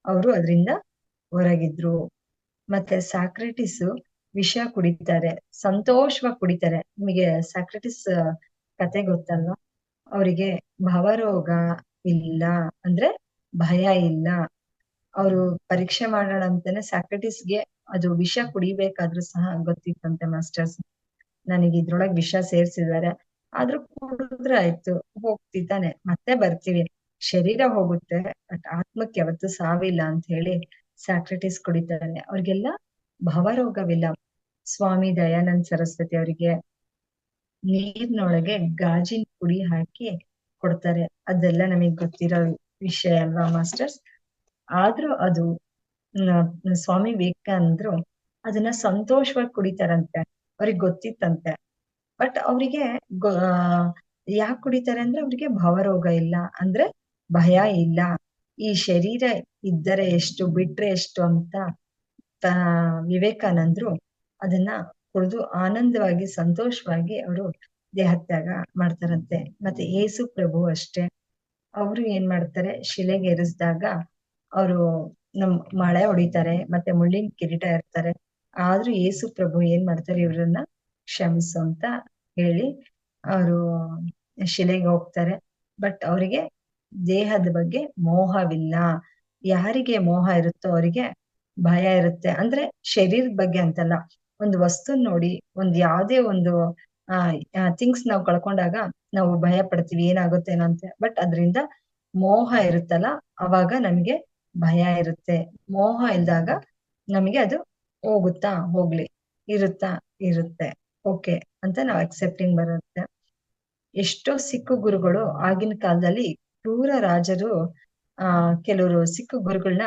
ಅವರು ಅದರಿಂದ ಹೊರಗಿದ್ರು. ಮತ್ತೆ ಸಾಕ್ರೆಟಿಸ್ ವಿಷ ಕುಡಿತಾರೆ, ಸಂತೋಷವಾಗಿ ಕುಡಿತಾರೆ. ನಿಮಗೆ ಸಾಕ್ರೆಟಿಸ್ ಕತೆ ಗೊತ್ತಲ್ವಾ? ಅವರಿಗೆ ಭಾವರೋಗ ಇಲ್ಲ, ಅಂದ್ರೆ ಭಯ ಇಲ್ಲ. ಅವರು ಪರೀಕ್ಷೆ ಮಾಡೋಣ ಅಂತಾನೆ ಸಾಕ್ರೆಟಿಸ್ಗೆ ಅದು ವಿಷ ಕುಡಿಬೇಕಾದ್ರೂ ಸಹ ಗೊತ್ತಿತ್ತಂತೆ ಮಾಸ್ಟರ್ಸ್, ನನಗೆ ಇದ್ರೊಳಗೆ ವಿಷ ಸೇರ್ಸಿದ್ದಾರೆ, ಆದ್ರೂ ಕುಡಿದ್ರೆ ಆಯ್ತು, ಹೋಗ್ತಿದ್ದಾನೆ, ಮತ್ತೆ ಬರ್ತೀವಿ, ಶರೀರ ಹೋಗುತ್ತೆ ಬಟ್ ಆತ್ಮಕ್ಕೆ ಯಾವತ್ತೂ ಸಾವಿಲ್ಲ ಅಂತ ಹೇಳಿ ಸಾಕ್ರೆಟಿಸ್ ಕುಡಿತಾನೆ. ಅವ್ರಿಗೆಲ್ಲ ಭಾವರೋಗವಿಲ್ಲ. ಸ್ವಾಮಿ ದಯಾನಂದ ಸರಸ್ವತಿ ಅವರಿಗೆ ನೀರಿನೊಳಗೆ ಗಾಜಿನ ಪುಡಿ ಹಾಕಿ ಕೊಡ್ತಾರೆ. ಅದೆಲ್ಲ ನಮಗ್ ಗೊತ್ತಿರೋ ವಿಷಯ ಅಲ್ವಾ ಮಾಸ್ಟರ್ಸ್? ಆದ್ರೂ ಅದು ಸ್ವಾಮಿ ವಿವೇಕಾನಂದ್ರು ಅದನ್ನ ಸಂತೋಷವಾಗಿ ಕುಡಿತಾರಂತೆ. ಅವ್ರಿಗೆ ಗೊತ್ತಿತ್ತಂತೆ. ಬಟ್ ಅವ್ರಿಗೆ ಯಾಕೆ ಕುಡಿತಾರೆ ಅಂದ್ರೆ ಅವ್ರಿಗೆ ಭಾವರೋಗ ಇಲ್ಲ, ಅಂದ್ರೆ ಭಯ ಇಲ್ಲ. ಈ ಶರೀರ ಇದ್ದರೆ ಎಷ್ಟು ಬಿಟ್ರೆ ಎಷ್ಟು ಅಂತ ವಿವೇಕಾನಂದ್ರು ಅದನ್ನ ಕುಡಿದು ಆನಂದವಾಗಿ ಸಂತೋಷವಾಗಿ ಅವರು ದೇಹತ್ಯಾಗ ಮಾಡ್ತಾರಂತೆ. ಮತ್ತೆ ಯೇಸು ಪ್ರಭು ಅಷ್ಟೇ, ಅವರು ಏನ್ ಮಾಡ್ತಾರೆ, ಶಿಲೆಗೆ ಏರಿಸಿದಾಗ ಅವರು ಮಳೆ ಹೊಡಿತಾರೆ, ಮತ್ತೆ ಮುಳ್ಳಿನ ಕಿರೀಟ ಇರ್ತಾರೆ. ಆದ್ರೂ ಯೇಸು ಪ್ರಭು ಏನ್ ಮಾಡ್ತಾರೆ, ಇವ್ರನ್ನ ಕ್ಷಮಿಸು ಅಂತ ಹೇಳಿ ಅವರು ಶಿಲೆಗೆ ಹೋಗ್ತಾರೆ. ಬಟ್ ಅವರಿಗೆ ದೇಹದ ಬಗ್ಗೆ ಮೋಹವಿಲ್ಲ. ಯಾರಿಗೆ ಮೋಹ ಇರುತ್ತೋ ಅವರಿಗೆ ಭಯ ಇರುತ್ತೆ. ಅಂದ್ರೆ ಶರೀರದ ಬಗ್ಗೆ ಅಂತಲ್ಲ, ಒಂದು ವಸ್ತು ನೋಡಿ, ಒಂದ್ ಯಾವ್ದೇ ಒಂದು ಥಿಂಗ್ಸ್ ನಾವು ಕಳ್ಕೊಂಡಾಗ ನಾವು ಭಯ ಪಡ್ತೀವಿ ಏನಾಗುತ್ತೇನೋ ಅಂತ. ಬಟ್ ಅದರಿಂದ ಮೋಹ ಇರುತ್ತಲ್ಲ, ಅವಾಗ ನಮ್ಗೆ ಭಯ ಇರುತ್ತೆ. ಮೋಹ ಇಲ್ದಾಗ ನಮಗೆ ಅದು ಹೋಗುತ್ತಾ ಹೋಗ್ಲಿ, ಇರುತ್ತಾ ಇರುತ್ತೆ, ಓಕೆ ಅಂತ ನಾವು ಅಕ್ಸೆಪ್ಟಿಂಗ್ ಬರುತ್ತೆ. ಎಷ್ಟೋ ಸಿಕ್ಕು ಗುರುಗಳು ಆಗಿನ ಕಾಲದಲ್ಲಿ ಕ್ರೂರ ರಾಜರು ಕೆಲವರು ಸಿಕ್ಕು ಗುರುಗಳನ್ನ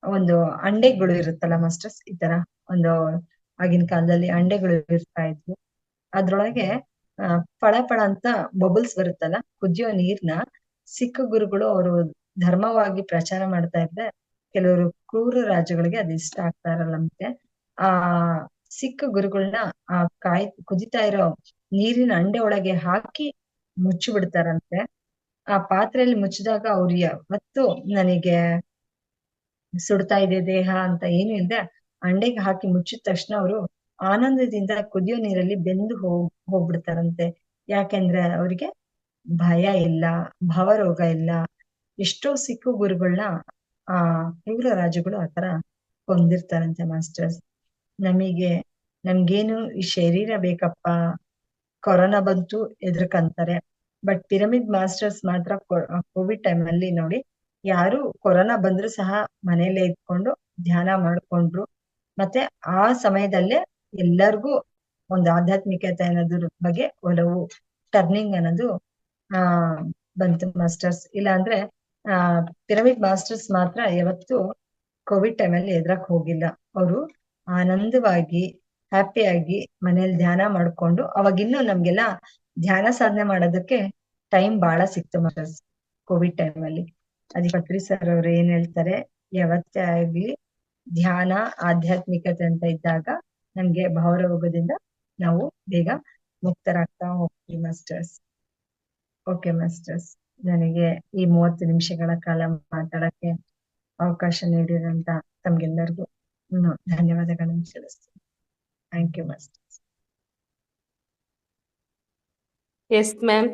ಒಂದು ಅಂಡೆಗಳು ಇರುತ್ತಲ್ಲ ಮಾಸ್ಟರ್ಸ್, ಈ ತರ ಒಂದು ಆಗಿನ ಕಾಲದಲ್ಲಿ ಅಂಡೆಗಳು ಇರ್ತಾ ಇದ್ವು. ಅದ್ರೊಳಗೆ ಫಳ ಫಳ ಅಂತ ಬಬಲ್ಸ್ ಬರುತ್ತಲ್ಲ, ಕುದಿಯೋ ನೀರ್ನ ಸಿಕ್ಕು ಗುರುಗಳು ಅವರು ಧರ್ಮವಾಗಿ ಪ್ರಚಾರ ಮಾಡ್ತಾ ಇದ್ರೆ ಕೆಲವರು ಕ್ರೂರ ರಾಜಗಳಿಗೆ ಅದು ಇಷ್ಟ ಆಗ್ತಾ ಇರಲ್ಲಂತೆ. ಆ ಸಿಕ್ಕು ಗುರುಗಳನ್ನ ಆ ಕುದಿತಾ ಇರೋ ನೀರಿನ ಅಂಡೆ ಒಳಗೆ ಹಾಕಿ ಮುಚ್ಚಿ ಬಿಡ್ತಾರಂತೆ. ಆ ಪಾತ್ರೆಯಲ್ಲಿ ಮುಚ್ಚಿದಾಗ ಅವ್ರು ಯಾವತ್ತು ನನಗೆ ಸುಡ್ತಾ ಇದೆ ದೇಹ ಅಂತ ಏನು ಇಲ್ದೆ ಅಂಡೆಗೆ ಹಾಕಿ ಮುಚ್ಚಿದ ತಕ್ಷಣ ಅವರು ಆನಂದದಿಂದ ಕುದಿಯೋ ನೀರಲ್ಲಿ ಬೆಂದು ಹೋಗ್ಬಿಡ್ತಾರಂತೆ. ಯಾಕೆಂದ್ರೆ ಅವ್ರಿಗೆ ಭಯ ಇಲ್ಲ, ಭವರೋಗ ಇಲ್ಲ. ಎಷ್ಟೋ ಸಿಕ್ಕು ಗುರುಗಳನ್ನ ಆ ಕ್ರೂರ ರಾಜುಗಳು ಆತರ ಕೊಂದಿರ್ತಾರಂತೆ ಮಾಸ್ಟರ್ಸ್. ನಮ್ಗೇನು ಈ ಶರೀರ ಬೇಕಪ್ಪ, ಕೊರೋನಾ ಬಂತು ಎದ್ರಕಂತಾರೆ. ಬಟ್ ಪಿರಮಿಡ್ ಮಾಸ್ಟರ್ಸ್ ಮಾತ್ರ ಕೋವಿಡ್ ಟೈಮ್ ಅಲ್ಲಿ ನೋಡಿ, ಯಾರು ಕೊರೋನಾ ಬಂದ್ರು ಸಹ ಮನೇಲೆ ಇದ್ಕೊಂಡು ಧ್ಯಾನ ಮಾಡ್ಕೊಂಡ್ರು. ಮತ್ತೆ ಆ ಸಮಯದಲ್ಲೇ ಎಲ್ಲರಿಗೂ ಒಂದು ಆಧ್ಯಾತ್ಮಿಕತೆ ಅನ್ನೋದ್ರ ಬಗ್ಗೆ ಒಲವು, ಟರ್ನಿಂಗ್ ಅನ್ನೋದು ಆ ಬಂತು ಮಾಸ್ಟರ್ಸ್. ಇಲ್ಲ ಅಂದ್ರೆ ಪಿರಮಿಡ್ ಮಾಸ್ಟರ್ಸ್ ಮಾತ್ರ ಯಾವತ್ತು ಕೋವಿಡ್ ಟೈಮ್ ಅಲ್ಲಿ ಎದ್ರಕ್ ಹೋಗಿಲ್ಲ. ಅವರು ಆನಂದವಾಗಿ ಹ್ಯಾಪಿಯಾಗಿ ಮನೇಲಿ ಧ್ಯಾನ ಮಾಡ್ಕೊಂಡು, ಅವಾಗಿನ್ನೂ ನಮ್ಗೆಲ್ಲ ಧ್ಯಾನ ಸಾಧನೆ ಮಾಡೋದಕ್ಕೆ ಟೈಮ್ ಬಹಳ ಸಿಕ್ತು ಮಾಸ್ಟರ್ಸ್ ಕೋವಿಡ್ ಟೈಮ್ ಅಲ್ಲಿ. ಅದಕ್ಕೆ ಪತ್ರಿ ಸರ್ ಅವ್ರು ಏನ್ ಹೇಳ್ತಾರೆ, ಯಾವತ್ತೇ ಆಗ್ಲಿ ಧ್ಯಾನ ಆಧ್ಯಾತ್ಮಿಕತೆ ಅಂತ ಇದ್ದಾಗ ನಮ್ಗೆ ಭಾವರೋಗದಿಂದ ನಾವು ಬೇಗ ಮುಕ್ತರಾಗ್ತಾ ಹೋಗ್ತೀವಿ ಮಾಸ್ಟರ್ಸ್. ಓಕೆ ಮಾಸ್ಟರ್ಸ್, ನನಗೆ ಈ 30 ನಿಮಿಷಗಳ ಕಾಲ ಮಾತಾಡಕ್ಕೆ ಅವಕಾಶ ನೀಡಿರಂತ ತಮ್ಗೆಲ್ಲರಿಗೂ ಧನ್ಯವಾದಗಳನ್ನು ತಿಳಿಸ್ತೀನಿ. Thank you masters. Yes ma'am,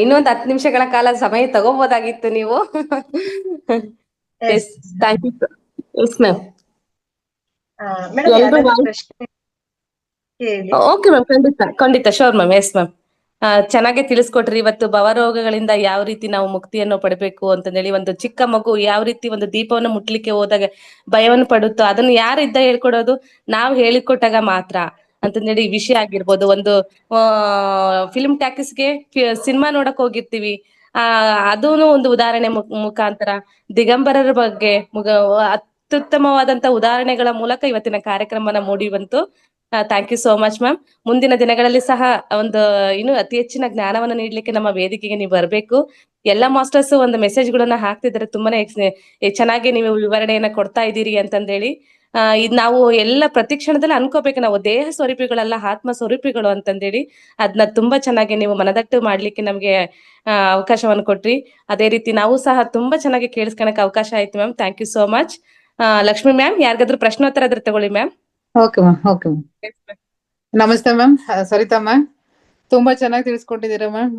ಇನ್ನೊಂದು 10 ನಿಮಿಷಗಳ ಕಾಲ ಸಮಯ ತಗೋಬಹುದಾಗಿತ್ತು ನೀವು. Yes, thank you. Yes ma'am. Madam ಯಾರಾದ್ರೂ ಪ್ರಶ್ನೆ ಕೇಳಿ. ಓಕೆ ಮ್ಯಾಮ್, ಖಂಡಿತ ಶೋರ್ ಮ್ಯಾಮ್. ಎಸ್ ಮ್ಯಾಮ್, ಚೆನ್ನಾಗಿ ತಿಳಿಸ್ಕೊಟ್ರಿ. ಇವತ್ತು ಭವರೋಗಗಳಿಂದ ಯಾವ ರೀತಿ ನಾವು ಮುಕ್ತಿಯನ್ನು ಪಡಬೇಕು ಅಂತಂದೇಳಿ, ಒಂದು ಚಿಕ್ಕ ಮಗು ಯಾವ ರೀತಿ ಒಂದು ದೀಪವನ್ನು ಮುಟ್ಲಿಕ್ಕೆ ಹೋದಾಗ ಭಯವನ್ನು ಪಡುತ್ತೋ ಅದನ್ನು ಯಾರಿದ್ದ ಹೇಳ್ಕೊಡೋದು, ನಾವು ಹೇಳಿಕೊಟ್ಟಾಗ ಮಾತ್ರ ಅಂತಂದೇಳಿ ವಿಷಯ ಆಗಿರ್ಬೋದು. ಒಂದು ಫಿಲ್ಮ್ ಟ್ಯಾಕಿಸ್ಗೆ ಸಿನಿಮಾ ನೋಡಕ್ ಹೋಗಿರ್ತೀವಿ, ಅದೂನು ಒಂದು ಉದಾಹರಣೆ ಮುಖಾಂತರ ದಿಗಂಬರರ ಬಗ್ಗೆ ಅತ್ಯುತ್ತಮವಾದಂತ ಉದಾಹರಣೆಗಳ ಮೂಲಕ ಇವತ್ತಿನ ಕಾರ್ಯಕ್ರಮನ ಮೂಡಿ ಬಂತು. Thank you so much ma'am. ಮುಂದಿನ ದಿನಗಳಲ್ಲಿ ಸಹ ಒಂದು ಇನ್ನು ಅತಿ ಹೆಚ್ಚಿನ ಜ್ಞಾನವನ್ನು ನೀಡ್ಲಿಕ್ಕೆ ನಮ್ಮ ವೇದಿಕೆಗೆ ನೀವು ಬರಬೇಕು. ಎಲ್ಲ ಮಾಸ್ಟರ್ಸ್ ಒಂದು ಮೆಸೇಜ್ಗಳನ್ನ ಹಾಕ್ತಿದ್ದಾರೆ, ತುಂಬಾನೇ ಚೆನ್ನಾಗಿ ನೀವು ವಿವರಣೆಯನ್ನ ಕೊಡ್ತಾ ಇದ್ದೀರಿ ಅಂತಂದೇಳಿ. ಇದು ನಾವು ಎಲ್ಲ ಪ್ರತಿ ಕ್ಷಣದಲ್ಲಿ ಅನ್ಕೋಬೇಕು, ನಾವು ದೇಹ ಸ್ವರೂಪಿಗಳಲ್ಲ, ಆತ್ಮ ಸ್ವರೂಪಿಗಳು ಅಂತಂದೇಳಿ. ಅದನ್ನ ತುಂಬಾ ಚೆನ್ನಾಗಿ ನೀವು ಮನದಟ್ಟು ಮಾಡ್ಲಿಕ್ಕೆ ನಮ್ಗೆ ಅವಕಾಶವನ್ನು ಕೊಟ್ರಿ. ಅದೇ ರೀತಿ ನಾವು ಸಹ ತುಂಬಾ ಚೆನ್ನಾಗಿ ಕೇಳಿಸ್ಕೊಳಕ್ ಅವಕಾಶ ಆಯ್ತು ma'am. Thank you so much. Lakshmi ma'am, ಯಾರಿಗಾದ್ರೂ ಪ್ರಶ್ನೋತ್ತರ ಇದ್ರೆ ತಗೊಳ್ಳಿ ma'am. Okay ma'am. Okay ma'am. ನಮಸ್ತೆ ಮ್ಯಾಮ್. ಸರಿತಾ ಮ್ಯಾಮ್, ತುಂಬಾ ಚೆನ್ನಾಗಿ ತಿಳಿಸ್ಕೊಟ್ಟಿದ್ದೀರಾ ಮ್ಯಾಮ್.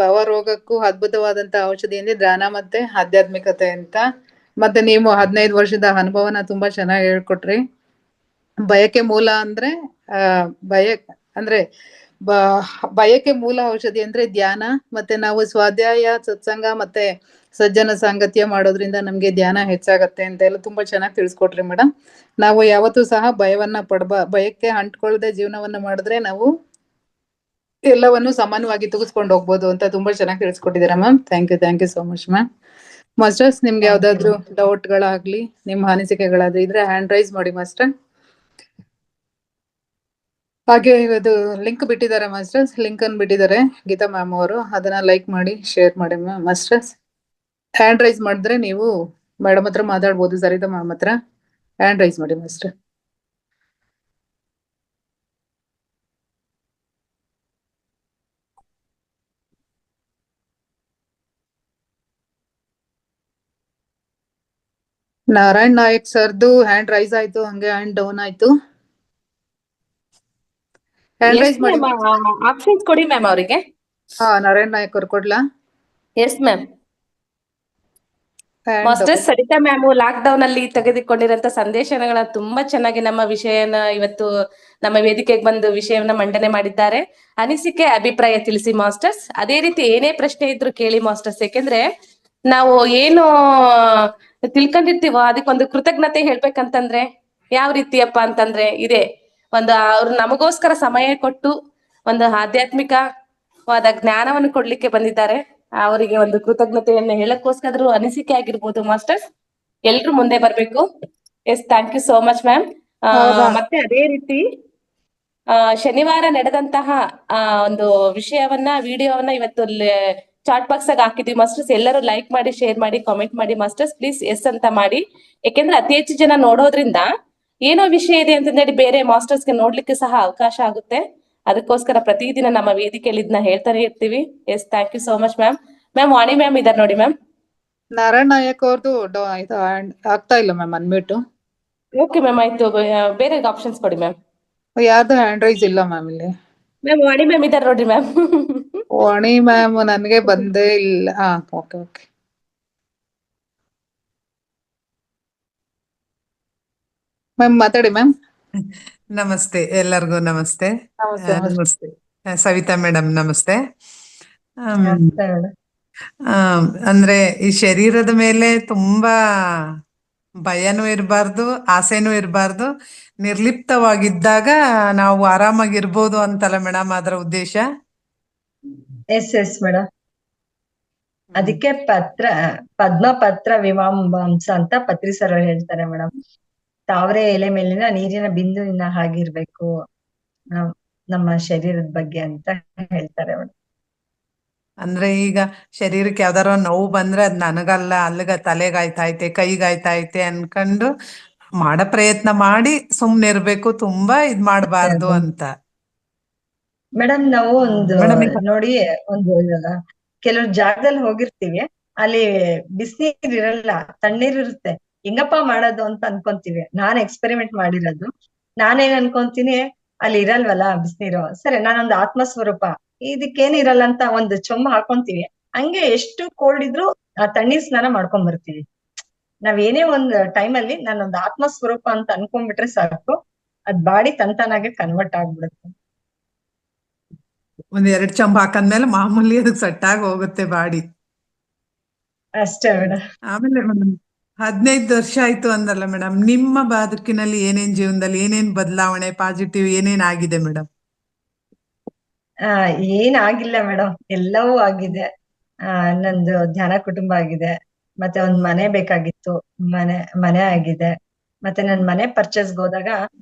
ಭವರೋಗಕ್ಕೂ ಅದ್ಭುತವಾದಂತ ಔಷಧಿ ಅಂದ್ರೆ ಧ್ಯಾನ ಮತ್ತೆ ಆಧ್ಯಾತ್ಮಿಕತೆ ಅಂತ. ಮತ್ತೆ ನೀವು 15 ವರ್ಷದ ಅನುಭವನ ತುಂಬಾ ಚೆನ್ನಾಗಿ ಹೇಳ್ಕೊಟ್ರಿ. ಭಯಕ್ಕೆ ಮೂಲ ಅಂದ್ರೆ ಅಂದ್ರೆ ಭಯಕ್ಕೆ ಮೂಲ ಔಷಧಿ ಅಂದ್ರೆ ಧ್ಯಾನ. ಮತ್ತೆ ನಾವು ಸ್ವಾಧ್ಯಾಯ, ಸತ್ಸಂಗ ಮತ್ತೆ ಸಜ್ಜನ ಸಾಂಗತ್ಯ ಮಾಡೋದ್ರಿಂದ ನಮ್ಗೆ ಧ್ಯಾನ ಹೆಚ್ಚಾಗತ್ತೆ ಅಂತ ಎಲ್ಲ ತುಂಬಾ ಚೆನ್ನಾಗಿ ತಿಳಿಸ್ಕೊಟ್ರಿ ಮೇಡಮ್. ನಾವು ಯಾವತ್ತೂ ಸಹ ಭಯಕ್ಕೆ ಅಂಟ್ಕೊಳ್ಳದೆ ಜೀವನವನ್ನ ಮಾಡಿದ್ರೆ ನಾವು ಎಲ್ಲವನ್ನು ಸಮಾನವಾಗಿ ತೂಗಿಸ್ಕೊಂಡು ಹೋಗ್ಬೋದು ಅಂತ ತುಂಬಾ ಚೆನ್ನಾಗಿ ತಿಳಿಸ್ಕೊಟ್ಟಿದ್ದೀರಾ ma'am. Thank you so much ma'am. Masters, ನಿಮ್ಗೆ ಯಾವ್ದಾದ್ರು ಡೌಟ್ಗಳಾಗ್ಲಿ, ನಿಮ್ಮ ಅನಿಸಿಕೆಗಳಾದ್ರೂ ಇದ್ರೆ ಹ್ಯಾಂಡ್ ರೈಸ್ ಮಾಡಿ ಮಾಸ್ಟರ್. ಹಾಗೆ ಇದು ಲಿಂಕ್ ಬಿಟ್ಟಿದ್ದಾರೆ ಮಾಸ್ಟರ್ಸ್, ಲಿಂಕ್ ಅನ್ನು ಬಿಟ್ಟಿದ್ದಾರೆ ಗೀತಾ ಮ್ಯಾಮ್ ಅವರು, ಅದನ್ನ ಲೈಕ್ ಮಾಡಿ ಶೇರ್ ಮಾಡಿ ಮ್ಯಾಮ್. ಮಾಸ್ಟರ್ಸ್, ಹ್ಯಾಂಡ್ ರೈಸ್ ಮಾಡಿದ್ರೆ ನೀವು ಮೇಡಮ್ ಹತ್ರ ಮಾತಾಡ್ಬೋದು, ಸರಿತಾ ಮ್ಯಾಮ್ ಹತ್ರ. ಹ್ಯಾಂಡ್ ರೈಸ್ ಮಾಡಿ ಮಾಸ್ಟರ್. ನಾರಾಯಣ್ ನಾಯಕ್ ಸರ್ದು ಹ್ಯಾಂಡ್ ರೈಸ್ ಆಯ್ತು, ಹಂಗೆ ಹ್ಯಾಂಡ್ ಡೌನ್ ಆಯ್ತು. ಹ್ಯಾಂಡ್ ಎಸ್ ರೈಸ್ ಮಾಡಿ. ಮ್ಯಾಮ್, ಆಪ್ಷನ್ಸ್ ಕೊಡಿ ಮ್ಯಾಮ್ ಅವರಿಗೆ. ನಾರಾಯಣ್ ನಾಯಕ್ ಅವ್ರು ಕೊಡ್ಲಾ? Yes ma'am. Hand masters Sarita ma'am lockdown ಅಲ್ಲಿ ತೆಗೆದುಕೊಂಡಿರಂತ ಸಂದೇಶಗಳನ್ನ ತುಂಬಾ ಚೆನ್ನಾಗಿ ನಮ್ಮ ವಿಷಯನ ಇವತ್ತು ನಮ್ಮ ವೇದಿಕೆಗೆ ಬಂದು ವಿಷಯವನ್ನ ಮಂಡನೆ ಮಾಡಿದ್ದಾರೆ. ಅನಿಸಿಕೆ ಅಭಿಪ್ರಾಯ ತಿಳಿಸಿ ಮಾಸ್ಟರ್ಸ್. ಅದೇ ರೀತಿ ಏನೇ ಪ್ರಶ್ನೆ ಇದ್ರು ಕೇಳಿ ಮಾಸ್ಟರ್ಸ್. ಯಾಕೆಂದ್ರೆ ನಾವು ಏನು ತಿಳ್ಕೊಂಡಿರ್ತೀವೋ ಅದಕ್ಕೊಂದು ಕೃತಜ್ಞತೆ ಹೇಳ್ಬೇಕಂತಂದ್ರೆ ಯಾವ ರೀತಿಯಪ್ಪ ಅಂತಂದ್ರೆ ಇದೆ ಒಂದು ಅವ್ರು ನಮಗೋಸ್ಕರ ಸಮಯ ಕೊಟ್ಟು ಒಂದು ಆಧ್ಯಾತ್ಮಿಕವಾದ ಜ್ಞಾನವನ್ನು ಕೊಡ್ಲಿಕ್ಕೆ ಬಂದಿದ್ದಾರೆ. ಅವರಿಗೆ ಒಂದು ಕೃತಜ್ಞತೆಯನ್ನು ಹೇಳಕ್ಕೋಸ್ಕರ ಅನಿಸಿಕೆ ಆಗಿರ್ಬೋದು ಮಾಸ್ಟರ್ಸ್. ಎಲ್ರು ಮುಂದೆ ಬರ್ಬೇಕು. Yes, thank you so much ma'am. ಮತ್ತೆ ಅದೇ ರೀತಿ ಶನಿವಾರ ನಡೆದಂತಹ ಒಂದು ವಿಷಯವನ್ನ ವಿಡಿಯೋವನ್ನ ಇವತ್ತು ಚಾಟ್ ಬಾಕ್ಸ್ ಆಗಿ ಹಾಕಿದ್ವಿ ಮಾಸ್ಟರ್ಸ್. ಎಲ್ಲರೂ ಲೈಕ್ ಮಾಡಿ, ಶೇರ್ ಮಾಡಿ, ಕಾಮೆಂಟ್ ಮಾಡಿ ಮಾಸ್ಟರ್ಸ್. ಪ್ಲೀಸ್ ಎಸ್ ಅಂತ ಮಾಡಿ. ಯಾಕೆಂದ್ರೆ ಅತಿ ಹೆಚ್ಚು ಜನ ನೋಡೋದ್ರಿಂದ ಏನೋ ವಿಷಯ ಇದೆ ಅಂತಂದೇಳಿ ಬೇರೆ ಮಾಸ್ಟರ್ಸ್ಗೆ ನೋಡ್ಲಿಕ್ಕೆ ಸಹ ಅವಕಾಶ ಆಗುತ್ತೆ. ಅದಕ್ಕೋಸ್ಕರ ಪ್ರತಿದಿನ ನಮ್ಮ ವೇದಿಕೆಯಲ್ಲಿ ಇದನ್ನ ಹೇಳ್ತಾನೆ ಇರ್ತೀವಿ. Yes, thank you so much ma'am. Ma'am Vani ma'am ಇದಾರೆ ನೋಡಿ ಮ್ಯಾಮ್. ನಾರಾಯಣ್ ನಾಯಕ್ ಅವ್ರದ್ದು ಇದು ಆಗ್ತಾ ಇಲ್ಲ ಮ್ಯಾಮ್ ಅನ್ಮ್ಯೂಟ್. ಓಕೆ ಮ್ಯಾಮ್, ಆಯ್ತು. ಬೇರೆ ಆಪ್ಷನ್ಸ್ ಕೊಡಿ ಮ್ಯಾಮ್. ಯಾರ್ದು ಹ್ಯಾಂಡ್ ರೈಸ್ ಇಲ್ಲ ಮ್ಯಾಮ್ ಇಲ್ಲಿ. ಮ್ಯಾಮ್ ವಾಣಿ ಮ್ಯಾಮ್ ಇದಾರೆ ನೋಡ್ರಿ ಮ್ಯಾಮ್. ವಾಣಿ ಮ್ಯಾಮ್ ನನ್ಗೆ ಬಂದೇ ಇಲ್ಲ. Okay okay. ಮ್ಯಾಮ್ ಮಾತಾಡಿ ಮ್ಯಾಮ್. ನಮಸ್ತೆ, ಎಲ್ಲರಿಗೂ ನಮಸ್ತೆ. ನಮಸ್ತೆ. ನಮಸ್ತೆ ಸವಿತಾ ಮೇಡಮ್, ನಮಸ್ತೆ. ನಮಸ್ತೆ ಮೇಡಮ್. ಅಂದ್ರೆ ಈ ಶರೀರದ ಮೇಲೆ ತುಂಬಾ ಭಯನೂ ಇರಬಾರ್ದು, ಆಸೆನೂ ಇರಬಾರ್ದು. ನಿರ್ಲಿಪ್ತವಾಗಿದ್ದಾಗ ನಾವು ಆರಾಮಾಗಿರ್ಬೋದು ಅಂತಲ್ಲ ಮೇಡಮ್ ಅದರ ಉದ್ದೇಶ? Yes madam. ಅದಕ್ಕೆ ಪದ್ಮಪತ್ರ ವಿಮಾಂಸ ಅಂತ ಪತ್ರಿ ಸರ್ ಹೇಳ್ತಾರೆ ಮೇಡಮ್. ತಾವರೆ ಎಲೆ ಮೇಲಿನ ನೀರಿನ ಬಿಂದುವಿನ ಹಾಗಿರ್ಬೇಕು ನಮ್ಮ ಶರೀರದ ಬಗ್ಗೆ ಅಂತ ಹೇಳ್ತಾರೆ ಮೇಡಮ್. ಅಂದ್ರೆ ಈಗ ಶರೀರಕ್ಕೆ ಯಾವ್ದಾರ ನೋವು ಬಂದ್ರೆ ಅದ್ ನನಗಲ್ಲ, ಅಲ್ಲಿಗ ತಲೆಗಾಯ್ತೈತೆ, ಕೈಗಾಯ್ತೈತೆ ಅನ್ಕೊಂಡು ಮಾಡೋ ಪ್ರಯತ್ನ ಮಾಡಿ ಸುಮ್ನೆ ಇರ್ಬೇಕು, ತುಂಬಾ ಇದ್ ಮಾಡಬಾರ್ದು ಅಂತ. ಮೇಡಮ್ ನಾವು ಒಂದು ಮೇಡಮ್ ನೋಡಿ, ಒಂದು ಕೆಲವ್ರ ಜಾಗದಲ್ಲಿ ಹೋಗಿರ್ತೀವಿ, ಅಲ್ಲಿ ಬಿಸಿನೀರ್ ಇರಲ್ಲ, ತಣ್ಣೀರ್ ಇರುತ್ತೆ. ಹೆಂಗಪ್ಪ ಮಾಡೋದು ಅಂತ ಅನ್ಕೊಂತೀವಿ. ನಾನ್ ಎಕ್ಸ್ಪೆರಿಮೆಂಟ್ ಮಾಡಿರೋದು. ನಾನೇನ್ ಅನ್ಕೊಂತೀನಿ, ಅಲ್ಲಿ ಇರಲ್ವಲ್ಲ ಬಿಸಿನೀರು, ಸರಿ ನಾನೊಂದು ಆತ್ಮ ಸ್ವರೂಪ, ಇದಕ್ಕೇನ್ ಇರಲ್ಲ ಅಂತ ಒಂದು ಚೊಂಬ ಹಾಕೊಂತೀವಿ. ಹಂಗೆ ಎಷ್ಟು ಕೋಲ್ಡ್ ಇದ್ರು ಆ ತಣ್ಣೀರ್ ಸ್ನಾನ ಮಾಡ್ಕೊಂಡ್ ಬರ್ತೀವಿ. ನಾವ್ ಏನೇ ಒಂದ್ ಟೈಮಲ್ಲಿ ನಾನೊಂದು ಆತ್ಮ ಸ್ವರೂಪ ಅಂತ ಅನ್ಕೊಂಡ್ಬಿಟ್ರೆ ಸಾಕು, ಅದ್ ಬಾಡಿ ತಂತಾನಾಗೆ ಕನ್ವರ್ಟ್ ಆಗ್ಬಿಡುತ್ತೆ. ಒಂದ್ 2 ಚಂಬ ಹಾಕಂದ್ಮೇಲೆ ಮಾಮೂಲಿ ಅದಕ್ಕೆ ಸೆಟ್ಟಾಗಿ ಹೋಗುತ್ತೆ ಬಾಡಿ. ಅಷ್ಟೇ ಮೇಡಮ್. ಆಮೇಲೆ ಮೇಡಮ್ 15 ವರ್ಷ ಆಯ್ತು ಅಂದಲ್ಲ ಮೇಡಮ್, ನಿಮ್ಮ ಬದುಕಿನಲ್ಲಿ ಏನೇನ್ ಜೀವನದಲ್ಲಿ ಏನೇನ್ ಬದಲಾವಣೆ, ಪಾಸಿಟಿವ್ ಏನೇನ್ ಆಗಿದೆ ಮೇಡಮ್? ಏನಾಗಿಲ್ಲ ಮೇಡಮ್, ಎಲ್ಲವೂ ಆಗಿದೆ. ನಂದು ಧ್ಯಾನ ಕುಟುಂಬ ಆಗಿದೆ. ಮತ್ತೆ ಒಂದ್ ಮನೆ ಬೇಕಾಗಿತ್ತು, ಮನೆ ಆಗಿದೆ. ಮತ್ತೆ ನನ್ ಮನೆ ಪರ್ಚೇಸ್ಗೆ ಹೋದಾಗ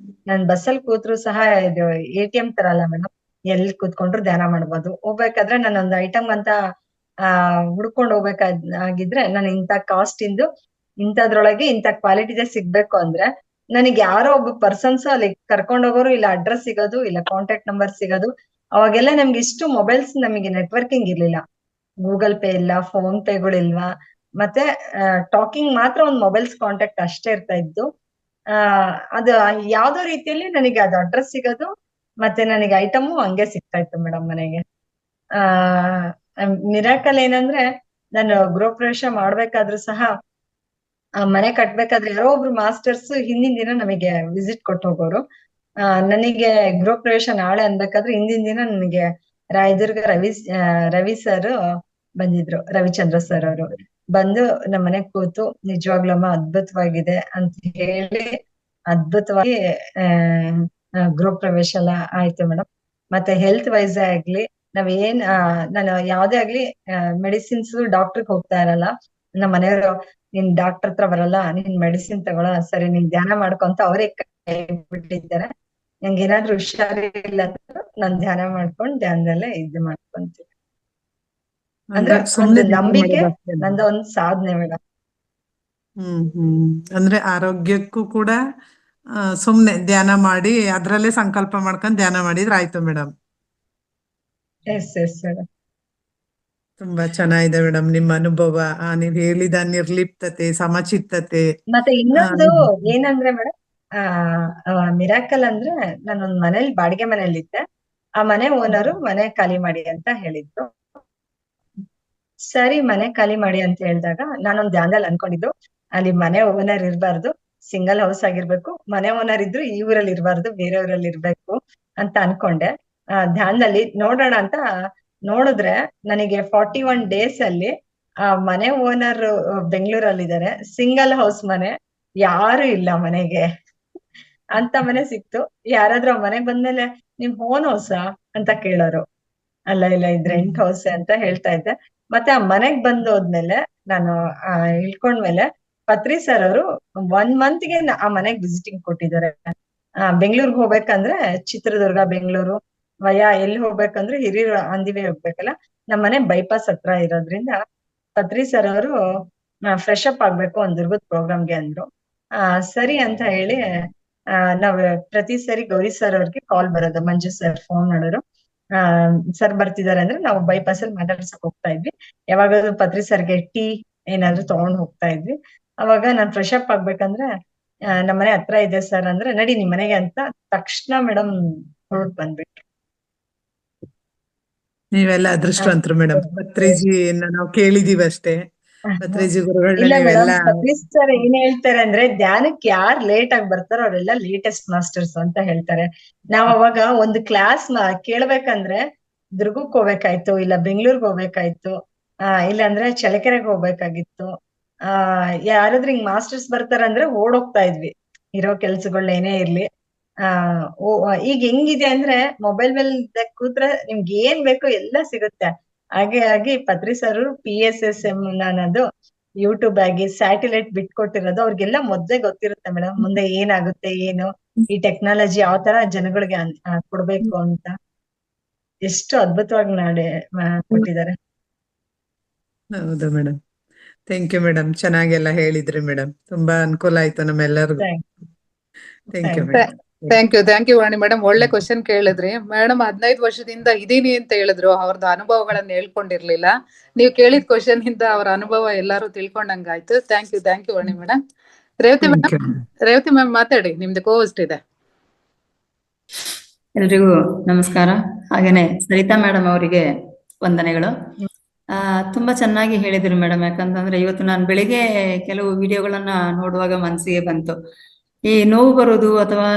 ನನ್ ಬಸ್ಸಲ್ಲಿ ಕೂತ್ರು ಸಹ ಇದು ATM ತರ ಅಲ್ಲ ಮೇಡಮ್, ಎಲ್ಲಿ ಕೂತ್ಕೊಂಡ್ರು ಧ್ಯಾನ ಮಾಡ್ಬೋದು. ಹೋಗ್ಬೇಕಾದ್ರೆ ನಾನೊಂದು ಐಟಮ್ ಅಂತ ಹುಡ್ಕೊಂಡ್ ಹೋಗ್ಬೇಕಾಗಿದ್ರೆ, ನಾನು ಇಂಥ ಕಾಸ್ಟ್ ಇಂದು ಇಂಥದ್ರೊಳಗೆ ಇಂಥ ಕ್ವಾಲಿಟಿದೆ ಸಿಗ್ಬೇಕು ಅಂದ್ರೆ ನನಗೆ ಯಾರೋ ಒಬ್ಬ ಪರ್ಸನ್ಸ್ ಅಲ್ಲಿ ಕರ್ಕೊಂಡ್ ಹೋಗೋರು, ಇಲ್ಲ ಅಡ್ರೆಸ್ ಸಿಗೋದು, ಇಲ್ಲ ಕಾಂಟ್ಯಾಕ್ಟ್ ನಂಬರ್ ಸಿಗೋದು. ಅವಾಗೆಲ್ಲ ನಮ್ಗೆ ಇಷ್ಟು ಮೊಬೈಲ್ಸ್, ನಮಗೆ ನೆಟ್ವರ್ಕಿಂಗ್ ಇರ್ಲಿಲ್ಲ, ಗೂಗಲ್ ಪೇ ಇಲ್ಲ, ಫೋನ್ ಪೇಗಳಿಲ್ವಾ. ಮತ್ತೆ ಟಾಕಿಂಗ್ ಮಾತ್ರ ಒಂದ್ ಮೊಬೈಲ್ಸ್ ಕಾಂಟ್ಯಾಕ್ಟ್ ಅಷ್ಟೇ ಇರ್ತಾ ಇದ್ದು. ಅದು ಯಾವ್ದೋ ರೀತಿಯಲ್ಲಿ ನನಗೆ ಅದು ಅಡ್ರೆಸ್ ಸಿಗೋದು, ಮತ್ತೆ ನನಗೆ ಐಟಮು ಹಂಗೆ ಸಿಗ್ತಾ ಇತ್ತು ಮೇಡಮ್ ಮನೆಗೆ. ಮಿರಾಕಲ್ ಏನಂದ್ರೆ, ನಾನು ಗೃಹ ಪ್ರವೇಶ ಮಾಡ್ಬೇಕಾದ್ರೂ ಸಹ, ಮನೆ ಕಟ್ಬೇಕಾದ್ರೆ ಯಾರೋ ಒಬ್ರು ಮಾಸ್ಟರ್ಸ್ ಹಿಂದಿನ ದಿನ ನಮಗೆ ವಿಸಿಟ್ ಕೊಟ್ಟು ಹೋಗೋರು. ನನಗೆ ಗೃಹ ಪ್ರವೇಶ ನಾಳೆ ಅನ್ಬೇಕಾದ್ರೆ ಹಿಂದಿನ ದಿನ ನನಗೆ ರಾಯದುರ್ಗ ರವಿ ಸರ್ ಬಂದಿದ್ರು, ರವಿಚಂದ್ರ ಸರ್ ಅವರು ಬಂದು ನಮ್ಮ ಮನೆಗ್ ಕೂತು, ನಿಜವಾಗ್ಲಮ್ಮ ಅದ್ಭುತವಾಗಿದೆ ಅಂತ ಹೇಳಿ ಅದ್ಭುತವಾಗಿ ಗೃಹ ಪ್ರವೇಶ ಎಲ್ಲ ಆಯ್ತು ಮೇಡಮ್. ಮತ್ತೆ ಹೆಲ್ತ್ ವೈಸ್ ಆಗ್ಲಿ, ನಾನು ಯಾವ್ದೇ ಆಗ್ಲಿ ಮೆಡಿಸಿನ್ಸ್ ಡಾಕ್ಟರ್ಗೆ ಹೋಗ್ತಾ ಇರಲ್ಲ. ನಮ್ಮ ಮನೆಯವರು, ನಿನ್ ಡಾಕ್ಟರ್ ಹತ್ರ ಬರಲ್ಲ, ನೀನ್ ಮೆಡಿಸಿನ್ ತಗೊಳ, ಸರಿ ನೀನ್ ಧ್ಯಾನ ಮಾಡ್ಕೊಂತ ಅವರೇ ಕೈ ಬಿಟ್ಟಿದ್ದಾರೆ. ನಂಗೆ ಏನಾದ್ರು ಹುಷಾರಿಲ್ಲ ನಾನ್ ಧ್ಯಾನ ಮಾಡ್ಕೊಂಡು ಧ್ಯಾನದಲ್ಲೇ ಇದು ಮಾಡ್ಕೊಂತೀನಿ. ಅಂದ್ರೆ ಒಂದು ನಂಬಿಕೆ, ನಂದ ಒಂದ್ ಸಾಧನೆ ಮೇಡಮ್. ಅಂದ್ರೆ ಆರೋಗ್ಯಕ್ಕೂ ಕೂಡ ಸುಮ್ನೆ ಧ್ಯಾನ ಮಾಡಿ ಅದ್ರಲ್ಲೇ ಸಂಕಲ್ಪ ಮಾಡ್ಕೊಂಡು ಧ್ಯಾನ ಮಾಡಿದ್ರೆ ಆಯ್ತು ಮೇಡಮ್. Yes madam. ತುಂಬಾ ಚೆನ್ನಾಗಿದೆ ಮೇಡಮ್ ನಿಮ್ಮ ಅನುಭವ. ನೀವ್ ಹೇಳಿದ ನಿರ್ಲಿಪ್ತತೆ, ಸಮಚಿತ್ತತೆ. ಮತ್ತೆ ಇನ್ನೊಂದು ಏನಂದ್ರೆ ಮೇಡಮ್, ಮಿರಾಕಲ್ ಅಂದ್ರೆ, ನಾನೊಂದ್ ಮನೇಲಿ ಬಾಡಿಗೆ ಮನೇಲಿ ಇದ್ದೆ. ಆ ಮನೆ ಓನರು ಮನೆ ಖಾಲಿ ಮಾಡಿ ಅಂತ ಹೇಳಿದ್ರು. ಸರಿ ಮನೆ ಖಾಲಿ ಮಾಡಿ ಅಂತ ಹೇಳಿದಾಗ ನಾನೊಂದ್ ಧ್ಯಾನದಲ್ಲಿ ಅನ್ಕೊಂಡಿದ್ದು, ಅಲ್ಲಿ ಮನೆ ಓನರ್ ಇರ್ಬಾರ್ದು, ಸಿಂಗಲ್ ಹೌಸ್ ಆಗಿರ್ಬೇಕು, ಮನೆ ಓನರ್ ಇದ್ರು ಈ ಊರಲ್ಲಿ ಇರ್ಬಾರ್ದು, ಬೇರೆ ಊರಲ್ಲಿ ಇರ್ಬೇಕು ಅಂತ ಅನ್ಕೊಂಡೆ. ಧ್ಯಾನದಲ್ಲಿ ನೋಡೋಣ ಅಂತ ನೋಡಿದ್ರೆ ನನಗೆ 41 ಡೇಸ್ ಅಲ್ಲಿ ಆ ಮನೆ ಓನರ್ ಬೆಂಗಳೂರಲ್ಲಿ ಇದಾರೆ, ಸಿಂಗಲ್ ಹೌಸ್ ಮನೆ, ಯಾರು ಇಲ್ಲ ಮನೆಗೆ ಅಂತ ಮನೆ ಸಿಕ್ತು. ಯಾರಾದ್ರೂ ಆ ಮನೆಗ್ ಬಂದ್ಮೇಲೆ ನಿಮ್ ಓನ್ ಹೌಸಾ ಅಂತ ಕೇಳೋರು. ಅಲ್ಲ ಇಲ್ಲ ಇದು ರೆಂಟ್ ಹೌಸ್ ಅಂತ ಹೇಳ್ತಾ ಇದ್ದೆ. ಮತ್ತೆ ಆ ಮನೆಗ್ ಬಂದೋದ್ಮೇಲೆ ನಾನು ಇಳ್ಕೊಂಡ್ಮೇಲೆ ಪತ್ರಿ ಸರ್ ಅವರು 1 ಮಂತ್ಗೆ ಆ ಮನೆಗ್ ವಿಸಿಟಿಂಗ್ ಕೊಟ್ಟಿದ್ದಾರೆ. ಬೆಂಗಳೂರಿಗೆ ಹೋಗ್ಬೇಕಂದ್ರೆ ಚಿತ್ರದುರ್ಗ ಬೆಂಗಳೂರು ವಯಾ ಎಲ್ಲಿ ಹೋಗ್ಬೇಕಂದ್ರೆ ಹಿರಿಯೂರು ಅಂದಿವೆ ಹೋಗ್ಬೇಕಲ್ಲ, ನಮ್ಮ ಮನೆ ಬೈಪಾಸ್ ಹತ್ರ ಇರೋದ್ರಿಂದ ಪತ್ರಿ ಸರ್ ಅವರು ಫ್ರೆಶ್ ಅಪ್ ಆಗ್ಬೇಕು ಒಂದ್ ದುರ್ಗದ ಪ್ರೋಗ್ರಾಮ್ಗೆ ಅಂದ್ರು. ಸರಿ ಅಂತ ಹೇಳಿ ನಾವ್ ಪ್ರತಿ ಸರಿ ಗೌರಿ ಸರ್ ಅವ್ರಿಗೆ ಕಾಲ್ ಬರೋದು, ಮಂಜು ಸರ್ ಫೋನ್ ಮಾಡೋರು, ಸರ್ ಬರ್ತಿದಾರೆ ಅಂದ್ರೆ ನಾವು ಬೈಪಾಸ್ ಅಲ್ಲಿ ಮಾತಾಡ್ಸಕ್ ಹೋಗ್ತಾ ಇದ್ವಿ. ಯಾವಾಗಾದ್ರೂ ಪತ್ರಿ ಸರ್ಗೆ ಟೀ ಏನಾದ್ರು ತಗೊಂಡ್ ಹೋಗ್ತಾ ಇದ್ವಿ. ಅವಾಗ ನಾನ್ ಫ್ರೆಶ್ ಅಪ್ ಆಗ್ಬೇಕಂದ್ರೆ ನಮ್ಮನೆ ಹತ್ರ ಇದೆ ಸರ್ ಅಂದ್ರೆ ನಡಿ ನಿಮ್ ಮನೆಗೆ ಅಂತ ತಕ್ಷಣ ಮೇಡಮ್ ಹೊರಟ್ ಬಂದ್ಬಿಟ್ರು. ನೀವೆಲ್ಲ ಅದೃಷ್ಟವಂತರು ಮೇಡಮ್. ಪತ್ರಿಜಿಯನ್ನ ನಾವು ಕೇಳಿದೀವಿ ಅಷ್ಟೇ. ಪತ್ರಿಜಿ ಗುರುಗಳನ್ನ ಇಲ್ಲ ಮೇಡಮ್, ನೀವೆಲ್ಲ ಪತ್ರಿ ಸರ್ ಏನ್ ಹೇಳ್ತಾರೆ ಅಂದ್ರೆ ಧ್ಯಾನಕ್ಕೆ ಯಾರ್ ಲೇಟ್ ಆಗಿ ಬರ್ತಾರೋ ಅವರೆಲ್ಲ ಲೇಟೆಸ್ಟ್ ಮಾಸ್ಟರ್ಸ್ ಅಂತ ಹೇಳ್ತಾರೆ. ನಾವ್ ಅವಾಗ ಒಂದು ಕ್ಲಾಸ್ ಕೇಳ್ಬೇಕಂದ್ರೆ ದುರ್ಗಕ್ ಹೋಗ್ಬೇಕಾಯ್ತು, ಇಲ್ಲ ಬೆಂಗ್ಳೂರ್ಗ್ ಹೋಗ್ಬೇಕಾಯ್ತು, ಇಲ್ಲಾಂದ್ರೆ ಚಳ್ಳಕೆರೆಗೆ ಹೋಗ್ಬೇಕಾಗಿತ್ತು. ಯಾರಾದ್ರೂ ಹಿಂಗ್ ಮಾಸ್ಟರ್ಸ್ ಬರ್ತಾರಂದ್ರೆ ಓಡೋಗ್ತಾ ಇದ್ವಿ, ಇರೋ ಕೆಲ್ಸಗಳು ಏನೇ ಇರ್ಲಿ. ಈಗ ಹೆಂಗಿದೆ ಅಂದ್ರೆ ಮೊಬೈಲ್ ಮೇಲೆ ಕೂತ್ರೆ ನಿಮ್ಗೆ ಏನ್ ಬೇಕೋ ಎಲ್ಲ ಸಿಗುತ್ತೆ. ಹಾಗೆ ಪತ್ರಿ ಸರ್ PSSM ಅನ್ನೋದು ಯೂಟ್ಯೂಬ್ ಆಗಿ ಸ್ಯಾಟಲೈಟ್ ಬಿಟ್ಕೊಟ್ಟಿರೋದು ಅವ್ರಿಗೆಲ್ಲ ಮೊದ್ಲೇ ಗೊತ್ತಿರುತ್ತೆ ಮೇಡಮ್, ಮುಂದೆ ಏನಾಗುತ್ತೆ ಏನು, ಈ ಟೆಕ್ನಾಲಜಿ ಯಾವ ತರ ಜನಗಳಿಗೆ ಕೊಡ್ಬೇಕು ಅಂತ. ಎಷ್ಟು ಅದ್ಭುತವಾಗಿ ಕೊಟ್ಟಿದ್ದಾರೆ. ಹೌದು ಮೇಡಮ್. ಥ್ಯಾಂಕ್ ಯು ಮೇಡಮ್, ಚೆನ್ನಾಗೆಲ್ಲ ಹೇಳಿದ್ರಿ ಮೇಡಮ್. ತುಂಬಾ ಅನುಕೂಲ ಆಯ್ತು ನಮ್ಮೆಲ್ಲರಿಗೂ. Thank you madam. Thank you Vani madam. ಒಳ್ಳೆ ಕ್ವಶನ್ ಕೇಳಿದ್ರಿ ಮೇಡಮ್. 15 ವರ್ಷದಿಂದ ಇದೀನಿ ಅಂತ ಹೇಳಿದ್ರು, ಅವ್ರದ್ದು ಅನುಭವಗಳನ್ನ ಹೇಳ್ಕೊಂಡಿರ್ಲಿಲ್ಲ. ನೀವು ಕೇಳಿದ ಕ್ವಶನ್ ಇಂದ ಅವ್ರ ಅನುಭವ ಎಲ್ಲಾರು ತಿಳ್ಕೊಂಡಂಗಾಯ್ತು. Thank you Vani madam. Revathi ma'am ಮಾತಾಡಿ, ನಿಮ್ದು ಕೋಸ್ಟ್ ಇದೆ. ಎಲ್ರಿಗೂ ನಮಸ್ಕಾರ. ಹಾಗೇನೆ ಸರಿತಾ ಮೇಡಮ್ ಅವರಿಗೆ ವಂದನೆಗಳು. ತುಂಬಾ ಚೆನ್ನಾಗಿ ಹೇಳಿದ್ರು ಮೇಡಮ್. ಯಾಕಂತಂದ್ರೆ ಇವತ್ತು ನಾನು ಬೆಳಿಗ್ಗೆ ಕೆಲವು ವಿಡಿಯೋಗಳನ್ನ ನೋಡುವಾಗ ಮನಸ್ಸಿಗೆ ಬಂತು, ಈ ನೋವು ಬರೋದು ಅಥವಾ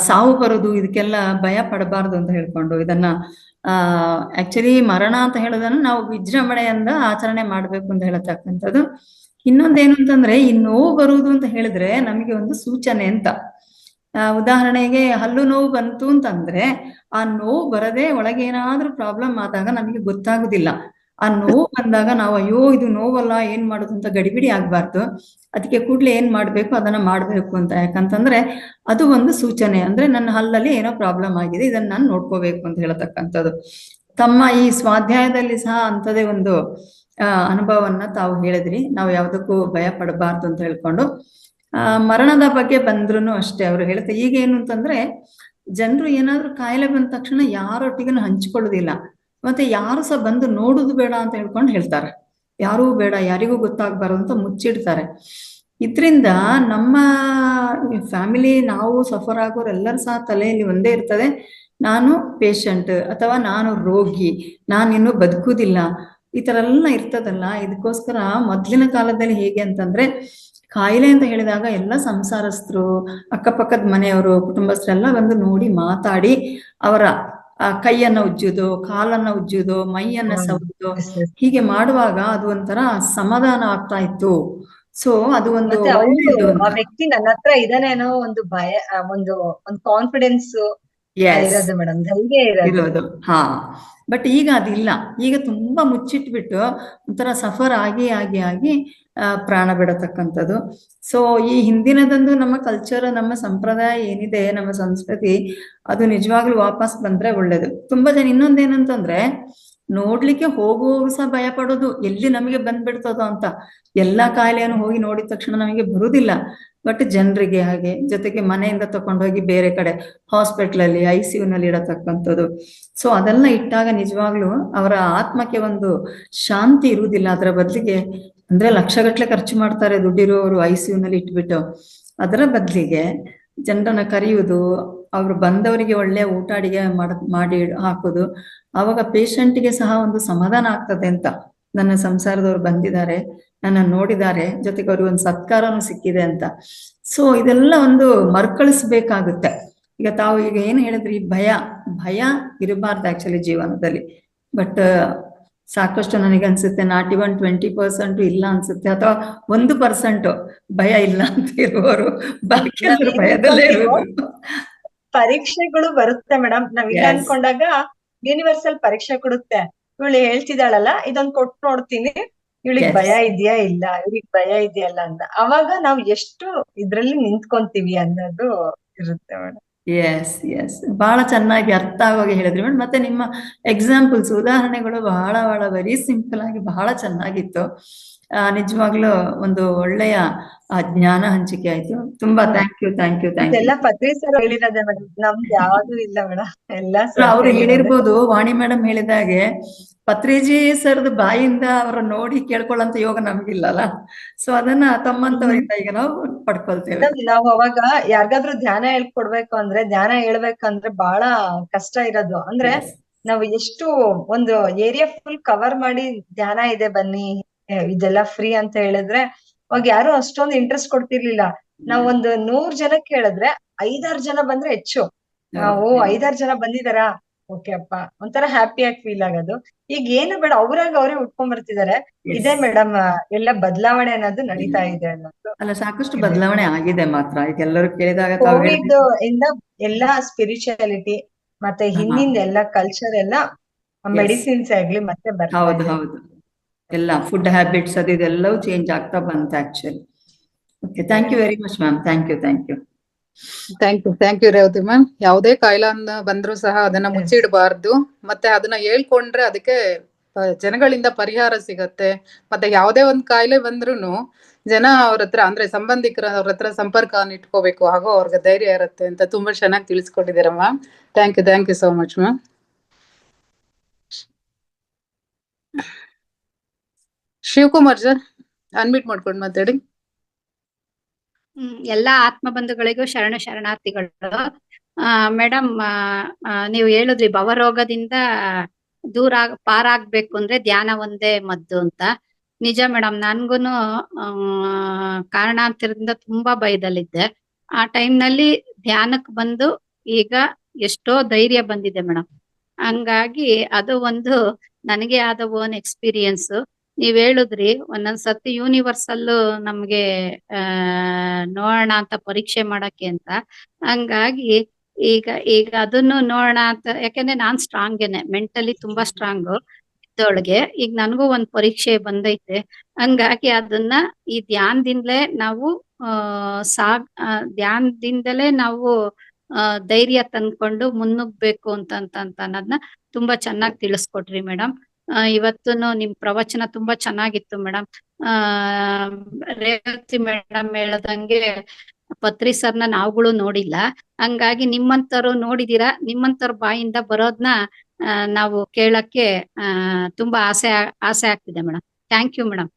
ಸಾವು ಬರೋದು ಇದಕ್ಕೆಲ್ಲ ಭಯ ಪಡಬಾರ್ದು ಅಂತ ಹೇಳ್ಕೊಂಡು ಇದನ್ನ ಆಕ್ಚುಲಿ ಮರಣ ಅಂತ ಹೇಳೋದನ್ನ ನಾವು ವಿಜೃಂಭಣೆಯಿಂದ ಆಚರಣೆ ಮಾಡ್ಬೇಕು ಅಂತ ಹೇಳತಕ್ಕಂಥದ್ದು. ಇನ್ನೊಂದೇನು ಅಂತಂದ್ರೆ ಈ ನೋವು ಬರುವುದು ಅಂತ ಹೇಳಿದ್ರೆ ನಮಗೆ ಒಂದು ಸೂಚನೆ ಅಂತ. ಉದಾಹರಣೆಗೆ ಹಲ್ಲು ನೋವು ಬಂತು ಅಂತಂದ್ರೆ ಆ ನೋವು ಬರದೆ ಒಳಗೆ ಏನಾದ್ರೂ ಪ್ರಾಬ್ಲಮ್ ಆದಾಗ ನಮಗೆ ಗೊತ್ತಾಗುದಿಲ್ಲ. ಆ ನೋವು ಬಂದಾಗ ನಾವು ಅಯ್ಯೋ ಇದು ನೋವಲ್ಲ ಏನ್ ಮಾಡುದು ಅಂತ ಗಡಿಬಿಡಿ ಆಗ್ಬಾರ್ದು. ಅದಕ್ಕೆ ಕೂಡ್ಲೆ ಏನ್ ಮಾಡ್ಬೇಕು ಅದನ್ನ ಮಾಡ್ಬೇಕು ಅಂತ. ಯಾಕಂತಂದ್ರೆ ಅದು ಒಂದು ಸೂಚನೆ, ಅಂದ್ರೆ ನನ್ನ ಹಲ್ಲಲ್ಲಿ ಏನೋ ಪ್ರಾಬ್ಲಮ್ ಆಗಿದೆ, ಇದನ್ನ ನಾನು ನೋಡ್ಕೋಬೇಕು ಅಂತ ಹೇಳತಕ್ಕಂಥದ್ದು. ತಮ್ಮ ಈ ಸ್ವಾಧ್ಯಾಯದಲ್ಲಿ ಸಹ ಅಂಥದೇ ಒಂದು ಅನುಭವವನ್ನ ತಾವು ಹೇಳಿದ್ರಿ. ನಾವು ಯಾವುದಕ್ಕೂ ಭಯ ಪಡಬಾರ್ದು ಅಂತ ಹೇಳ್ಕೊಂಡು. ಮರಣದ ಬಗ್ಗೆ ಬಂದ್ರು ಅಷ್ಟೇ ಅವ್ರು ಹೇಳ್ತಾರೆ. ಈಗ ಏನು ಅಂತಂದ್ರೆ ಜನರು ಏನಾದ್ರೂ ಕಾಯಿಲೆ ಬಂದ ತಕ್ಷಣ ಯಾರೊಟ್ಟಿಗೂ ಹಂಚಿಕೊಳ್ಳುದಿಲ್ಲ, ಮತ್ತೆ ಯಾರು ಸಹ ಬಂದು ನೋಡುದು ಬೇಡ ಅಂತ ಹೇಳ್ಕೊಂಡು ಹೇಳ್ತಾರೆ. ಯಾರೂ ಬೇಡ, ಯಾರಿಗೂ ಗೊತ್ತಾಗ್ಬಾರ್ದು ಅಂತ ಮುಚ್ಚಿಡ್ತಾರೆ. ಇದ್ರಿಂದ ನಮ್ಮ ಫ್ಯಾಮಿಲಿ ನಾವು ಸಫರ್ ಆಗೋರು ಎಲ್ಲರೂ ಸಹ ತಲೆಯಲ್ಲಿ ಒಂದೇ ಇರ್ತದೆ, ನಾನು ಪೇಷಂಟ್ ಅಥವಾ ನಾನು ರೋಗಿ, ನಾನಿನ್ನು ಬದುಕುವುದಿಲ್ಲ, ಈ ತರ ಎಲ್ಲ ಇರ್ತದಲ್ಲ. ಇದಕ್ಕೋಸ್ಕರ ಮೊದಲಿನ ಕಾಲದಲ್ಲಿ ಹೇಗೆ ಅಂತಂದ್ರೆ ಕಾಯಿಲೆ ಅಂತ ಹೇಳಿದಾಗ ಎಲ್ಲ ಸಂಸಾರಸ್ಥರು, ಅಕ್ಕಪಕ್ಕದ ಮನೆಯವರು, ಕುಟುಂಬಸ್ಥರೆಲ್ಲ ಬಂದು ನೋಡಿ ಮಾತಾಡಿ ಅವರ ಕೈಯನ್ನ ಉಜ್ಜುದು, ಕಾಲನ್ನ ಉಜ್ಜುದು, ಮೈಯನ್ನ ಸವರುದು, ಹೀಗೆ ಮಾಡುವಾಗ ಅದು ಒಂಥರ ಸಮಾಧಾನ ಆಗ್ತಾ ಇತ್ತು. ಸೊ ಅದು ಒಂದು ಆ ವ್ಯಕ್ತಿ ನನ್ನ ಹತ್ರ ಇದಾನೆ ಅನ್ನೋ ಒಂದು ಭಯ, ಒಂದು ಕಾನ್ಫಿಡೆನ್ಸ್ ಇರೋದು ಮೇಡಮ್, ಧೈರ್ಯ ಇರೋದು. ಹಾ, ಬಟ್ ಈಗ ಅದಿಲ್ಲ. ಈಗ ತುಂಬಾ ಮುಚ್ಚಿಟ್ಬಿಟ್ಟು ಒಂಥರ ಸಫರ್ ಆಗಿ ಪ್ರಾಣ ಬಿಡತಕ್ಕಂಥದ್ದು. ಸೊ ಈ ಹಿಂದಿನದಂದು ನಮ್ಮ ಕಲ್ಚರ್, ನಮ್ಮ ಸಂಪ್ರದಾಯ ಏನಿದೆ, ನಮ್ಮ ಸಂಸ್ಕೃತಿ, ಅದು ನಿಜವಾಗ್ಲೂ ವಾಪಸ್ ಬಂದ್ರೆ ಒಳ್ಳೇದು. ತುಂಬಾ ಜನ ಇನ್ನೊಂದೇನಂತಂದ್ರೆ ನೋಡ್ಲಿಕ್ಕೆ ಹೋಗುವವರು ಸಹ ಭಯ ಪಡೋದು, ಎಲ್ಲಿ ನಮಗೆ ಬಂದ್ಬಿಡ್ತದೋ ಅಂತ. ಎಲ್ಲಾ ಕಾಯಿಲೆಯನ್ನು ಹೋಗಿ ನೋಡಿದ ತಕ್ಷಣ ನಮಗೆ ಬರುವುದಿಲ್ಲ. ಬಟ್ ಜನರಿಗೆ ಹಾಗೆ, ಜೊತೆಗೆ ಮನೆಯಿಂದ ತಕೊಂಡೋಗಿ ಬೇರೆ ಕಡೆ ಹಾಸ್ಪಿಟ್ಲಲ್ಲಿ ICU ನಲ್ಲಿ ಇಡತಕ್ಕಂಥದ್ದು. ಸೊ ಅದೆಲ್ಲ ಇಟ್ಟಾಗ ನಿಜವಾಗ್ಲೂ ಅವರ ಆತ್ಮಕ್ಕೆ ಒಂದು ಶಾಂತಿ ಇರುವುದಿಲ್ಲ. ಅದರ ಬದಲಿಗೆ ಅಂದ್ರೆ ಲಕ್ಷಗಟ್ಲೆ ಖರ್ಚು ಮಾಡ್ತಾರೆ ದುಡ್ಡಿರುವವರು ICU ನಲ್ಲಿ ಇಟ್ಬಿಟ್ಟು. ಅದರ ಬದಲಿಗೆ ಜನರನ್ನ ಕರೆಯುವುದು, ಅವ್ರು ಬಂದವರಿಗೆ ಒಳ್ಳೆ ಊಟ ಅಡಿಗೆ ಮಾಡಿ ಹಾಕೋದು. ಆವಾಗ ಪೇಷಂಟ್ಗೆ ಸಹ ಒಂದು ಸಮಾಧಾನ ಆಗ್ತದೆ ಅಂತ. ನನ್ನ ಸಂಸಾರದವ್ರು ಬಂದಿದ್ದಾರೆ, ನನ್ನ ನೋಡಿದ್ದಾರೆ, ಜೊತೆಗೆ ಅವ್ರಿಗೆ ಒಂದು ಸತ್ಕಾರನೂ ಸಿಕ್ಕಿದೆ ಅಂತ. ಸೊ ಇದೆಲ್ಲ ಒಂದು ಮರುಕಳಿಸ್ಬೇಕಾಗುತ್ತೆ. ಈಗ ತಾವು ಈಗ ಏನ್ ಹೇಳಿದ್ರಿ, ಭಯ ಇರಬಾರ್ದು ಆಕ್ಚುಲಿ ಜೀವನದಲ್ಲಿ. ಬಟ್ ಸಾಕಷ್ಟು ನನಗೆ ಅನ್ಸುತ್ತೆ 20% ಇಲ್ಲ ಅನ್ಸುತ್ತೆ, ಅಥವಾ 1% ಭಯ ಇಲ್ಲ ಅಂತ ಇರುವವರು ಬಾಕಿ ಎಲ್ಲರೂ ಭಯದಲ್ಲೇ ಇರುವುದು. ಪರೀಕ್ಷೆಗಳು ಬರುತ್ತೆ ಮೇಡಮ್, ನಾವಿಲ್ಲ ಅನ್ಕೊಂಡಾಗ ಯೂನಿವರ್ಸಲ್ ಪರೀಕ್ಷೆ ಕೊಡುತ್ತೆ. ಇವಳು ಹೇಳ್ತಿದ್ದಾಳಲ್ಲ, ಇದೊಂದ್ ಕೊಟ್ಟು ನೋಡ್ತೀನಿ, ಇವಳಿಗೆ ಭಯ ಇದೆಯಾ ಇಲ್ಲ, ಇವ್ರಿಗೆ ಭಯ ಇದೆಯಲ್ಲ ಅಂತ. ಅವಾಗ ನಾವು ಎಷ್ಟು ಇದ್ರಲ್ಲಿ ನಿಂತ್ಕೊಂತೀವಿ ಅನ್ನೋದು ಇರುತ್ತೆ ಮೇಡಮ್. ಎಸ್ ಬಹಳ ಚೆನ್ನಾಗಿ ಅರ್ಥ ಆಗಿ ಹೇಳಿದ್ರಿ ಮೇಡಮ್. ಮತ್ತೆ ನಿಮ್ಮ ಎಕ್ಸಾಂಪಲ್ಸ್, ಉದಾಹರಣೆಗಳು ಬಹಳ ವೆರಿ ಸಿಂಪಲ್ ಆಗಿ ಬಹಳ ಚೆನ್ನಾಗಿತ್ತು. ನಿಜವಾಗ್ಲೂ ಒಂದು ಒಳ್ಳೆಯ ಜ್ಞಾನ ಹಂಚಿಕೆ ಆಯ್ತು. ತುಂಬಾ ಥ್ಯಾಂಕ್ ಯು. ಎಲ್ಲ ಪತ್ರಿ ಸರ್ ಹೇಳಿರೋದೇ ಮೇಡಮ್, ನಮ್ದು ಯಾವ್ದು ಇಲ್ಲ ಮೇಡಮ್, ಎಲ್ಲ ಅವ್ರು ಹೇಳಿರ್ಬೋದು. ವಾಣಿ ಮೇಡಮ್ ಹೇಳಿದಾಗೆ ಪತ್ರಿಜಿ ಸರ್ದು ಬಾಯಿಂದ ಅವ್ರ ನೋಡಿ ಕೇಳ್ಕೊಳ್ಳೋಂತ ಯೋಗ ನಮ್ಗಿಲ್ಲಲ್ಲ. ಸೊ ಅದನ್ನ ತಮ್ಮಂತವರಿಂದ ಈಗ ನಾವು ಪಡ್ಕೊಳ್ತೇವೆ. ನಾವು ಅವಾಗ ಯಾರಿಗಾದ್ರೂ ಧ್ಯಾನ ಹೇಳ್ಕೊಡ್ಬೇಕು ಅಂದ್ರೆ, ಧ್ಯಾನ ಹೇಳ್ಬೇಕಂದ್ರೆ ಬಹಳ ಕಷ್ಟ ಇರೋದು. ಅಂದ್ರೆ ನಾವು ಎಷ್ಟು ಒಂದು ಏರಿಯಾ ಫುಲ್ ಕವರ್ ಮಾಡಿ ಧ್ಯಾನ ಇದೆ ಬನ್ನಿ ಇದೆಲ್ಲ ಫ್ರೀ ಅಂತ ಹೇಳಿದ್ರೆ ಅವಾಗ ಯಾರು ಅಷ್ಟೊಂದು ಇಂಟ್ರೆಸ್ಟ್ ಕೊಡ್ತಿರ್ಲಿಲ್ಲ. ನಾವ್ ಒಂದು 100 ಜನಕ್ಕೆ ಹೇಳಿದ್ರೆ 5-6 ಜನ ಬಂದ್ರೆ ಹೆಚ್ಚು. 5-6 ಜನ ಬಂದಿದಾರಾ, ಓಕೆ ಅಪ್ಪ, ಒಂಥರ ಹ್ಯಾಪಿಯಾಗಿ ಫೀಲ್ ಆಗೋದು. ಈಗ ಏನು ಬೇಡ, ಅವ್ರಾಗ ಅವರೇ ಉಟ್ಕೊಂಡ್ ಬರ್ತಿದಾರೆ. ಇದೇ ಮೇಡಮ್ ಎಲ್ಲ ಬದಲಾವಣೆ ಅನ್ನೋದು ನಡೀತಾ ಇದೆ ಅನ್ನೋದು. ಅಲ್ಲ, ಸಾಕಷ್ಟು ಬದಲಾವಣೆ ಆಗಿದೆ ಮಾತ್ರ. ಈಗ ಎಲ್ಲರೂ ಕೇಳಿದಾಗ ಕೋವಿಡ್ ಇಂದ ಎಲ್ಲಾ ಸ್ಪಿರಿಚುಯಾಲಿಟಿ ಮತ್ತೆ ಹಿಂದಿಂದ ಎಲ್ಲ ಕಲ್ಚರ್ ಎಲ್ಲ ಮೆಡಿಸಿನ್ಸ್ ಆಗ್ಲಿ ಮತ್ತೆ ಹೌದು ಎಲ್ಲ ಫುಡ್ ಹ್ಯಾಬಿಟ್ಸ್ ಇದೆಲ್ಲವೂ ಚೇಂಜ್ ಆಗ್ತಾ ಬಂತು actually. Okay, thank you very much ma'am. Thank you Revathi ma'am. ಯಾವುದೇ ಕಾಯಿಲೆ ಬಂದ್ರು ಸಹ ಅದನ್ನ ಮುಚ್ಚಿಡಬಾರ್ದು. ಮತ್ತೆ ಅದನ್ನ ಹೇಳ್ಕೊಂಡ್ರೆ ಅದಕ್ಕೆ ಜನಗಳಿಂದ ಪರಿಹಾರ ಸಿಗತ್ತೆ. ಮತ್ತೆ ಯಾವುದೇ ಒಂದ್ ಕಾಯಿಲೆ ಬಂದ್ರುನು ಜನ ಅವ್ರ ಹತ್ರ, ಅಂದ್ರೆ ಸಂಬಂಧಿಕರ ಅವ್ರ ಹತ್ರ ಸಂಪರ್ಕವನ್ನು ಇಟ್ಕೋಬೇಕು, ಹಾಗೂ ಅವ್ರಿಗೆ ಧೈರ್ಯ ಇರುತ್ತೆ ಅಂತ ತುಂಬಾ ಚೆನ್ನಾಗಿ ತಿಳಿಸ್ಕೊಟ್ಟಿದ್ದೀರಾ ma'am. Thank you so much ma'am. Shivakumar sir, unmute ಮಾಡ್ಕೊಂಡು ಮಾತಾಡಿ. ಎಲ್ಲಾ ಆತ್ಮ ಬಂಧುಗಳಿಗೂ ಶರಣಾರ್ಥಿಗಳು. ಮೇಡಮ್, ನೀವು ಹೇಳಿದ್ರಿ ಭವರೋಗದಿಂದ ಪಾರಾಗ್ಬೇಕು ಅಂದ್ರೆ ಧ್ಯಾನ ಒಂದೇ ಮದ್ದು ಅಂತ. ನಿಜ ಮೇಡಮ್, ನನ್ಗುನು ಕಾರಣಾಂತರದಿಂದ ತುಂಬಾ ಭಯದಲ್ಲಿದ್ದೆ. ಆ ಟೈಮ್ನಲ್ಲಿ ಧ್ಯಾನಕ್ಕೆ ಬಂದು ಈಗ ಎಷ್ಟೋ ಧೈರ್ಯ ಬಂದಿದೆ ಮೇಡಮ್. ಹಂಗಾಗಿ ಅದು ಒಂದು ನನಗೆ ಆದ ಓನ್ ಎಕ್ಸ್ಪೀರಿಯನ್ಸ್. ನೀವ್ ಹೇಳಿದ್ರಿ ಒಂದೊಂದ್ಸತಿ ಯೂನಿವರ್ಸಲ್ ನಮ್ಗೆ ನೋಡೋಣ ಅಂತ ಪರೀಕ್ಷೆ ಮಾಡಕ್ಕೆ ಅಂತ. ಹಂಗಾಗಿ ಈಗ ಅದನ್ನು ನೋಡೋಣ ಅಂತ, ಯಾಕಂದ್ರೆ ನಾನ್ ಸ್ಟ್ರಾಂಗೇನೆ, ಮೆಂಟಲಿ ತುಂಬಾ ಸ್ಟ್ರಾಂಗು ಇದ್ದೊಳಗೆ. ಈಗ ನನ್ಗೂ ಒಂದ್ ಪರೀಕ್ಷೆ ಬಂದೈತೆ. ಹಂಗಾಗಿ ಅದನ್ನ ಈ ಧ್ಯಾನದಿಂದಲೇ ನಾವು ಧ್ಯಾನದಿಂದಲೇ ನಾವು ಧೈರ್ಯ ತಂದ್ಕೊಂಡು ಮುನ್ನುಗ್ಬೇಕು ಅಂತ ಅನ್ನೋದನ್ನ ತುಂಬಾ ಚೆನ್ನಾಗಿ ತಿಳಿಸ್ಕೊಟ್ರಿ ಮೇಡಮ್. ಇವತ್ತುನು ನಿಮ್ ಪ್ರವಚನ ತುಂಬಾ ಚೆನ್ನಾಗಿತ್ತು ಮೇಡಮ್. ರೇವತಿ ಮೇಡಮ್ ಹೇಳದಂಗೆ ಪತ್ರಿ ಸರ್ನ ನಾವುಗಳು ನೋಡಿಲ್ಲ. ಹಂಗಾಗಿ ನಿಮ್ಮಂತರು ನೋಡಿದೀರಾ, ನಿಮ್ಮಂತರ ಬಾಯಿಂದ ಬರೋದ್ನ ನಾವು ಕೇಳಕ್ಕೆ ತುಂಬಾ ಆಸೆ ಆಗ್ತಿದೆ madam. Thank you madam.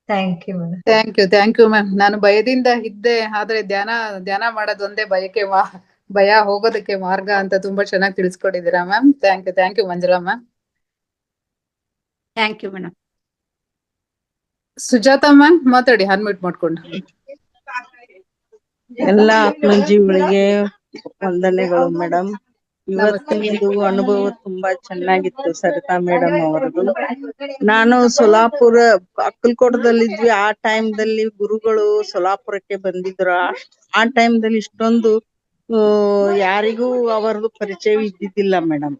Thank you ma'am. ನಾನು ಭಯದಿಂದ ಇದ್ದೆ, ಆದ್ರೆ ಧ್ಯಾನ ಮಾಡೋದು ಒಂದೇ ಭಯ ಹೋಗೋದಕ್ಕೆ ಮಾರ್ಗ ಅಂತ ತುಂಬಾ ಚೆನ್ನಾಗಿ ತಿಳಿಸ್ಕೊಟ್ಟಿದ್ದೀರಾ ma'am. Thank you Manjula ma'am. Thank you madam. Sujatha ma'am ಮಾತಾಡಿ, ಅನ್ಮ್ಯೂಟ್ ಮಾಡ್ಕೊಂಡು. ಎಲ್ಲಾ ಆತ್ಮಜೀವಿಗಳಿಗೆ ವಂದನೆಗಳು ಮೇಡಮ್. ಇವತ್ತಿನದು ಅನುಭವ ತುಂಬಾ ಚೆನ್ನಾಗಿತ್ತು ಸರಿತಾ ಮೇಡಮ್ ಅವರದು. ನಾನು ಸೊಲಾಪುರ ಅಕ್ಕಲ್ಕೋಟದಲ್ಲಿದ್ವಿ. ಆ ಟೈಮ್ದಲ್ಲಿ ಗುರುಗಳು ಸೊಲಾಪುರಕ್ಕೆ ಬಂದಿದ್ರು. ಆ ಟೈಮ್ದಲ್ಲಿ ಇಷ್ಟೊಂದು ಯಾರಿಗೂ ಅವರದು ಪರಿಚಯ ಇದ್ದಿದ್ದಿಲ್ಲ ಮೇಡಮ್.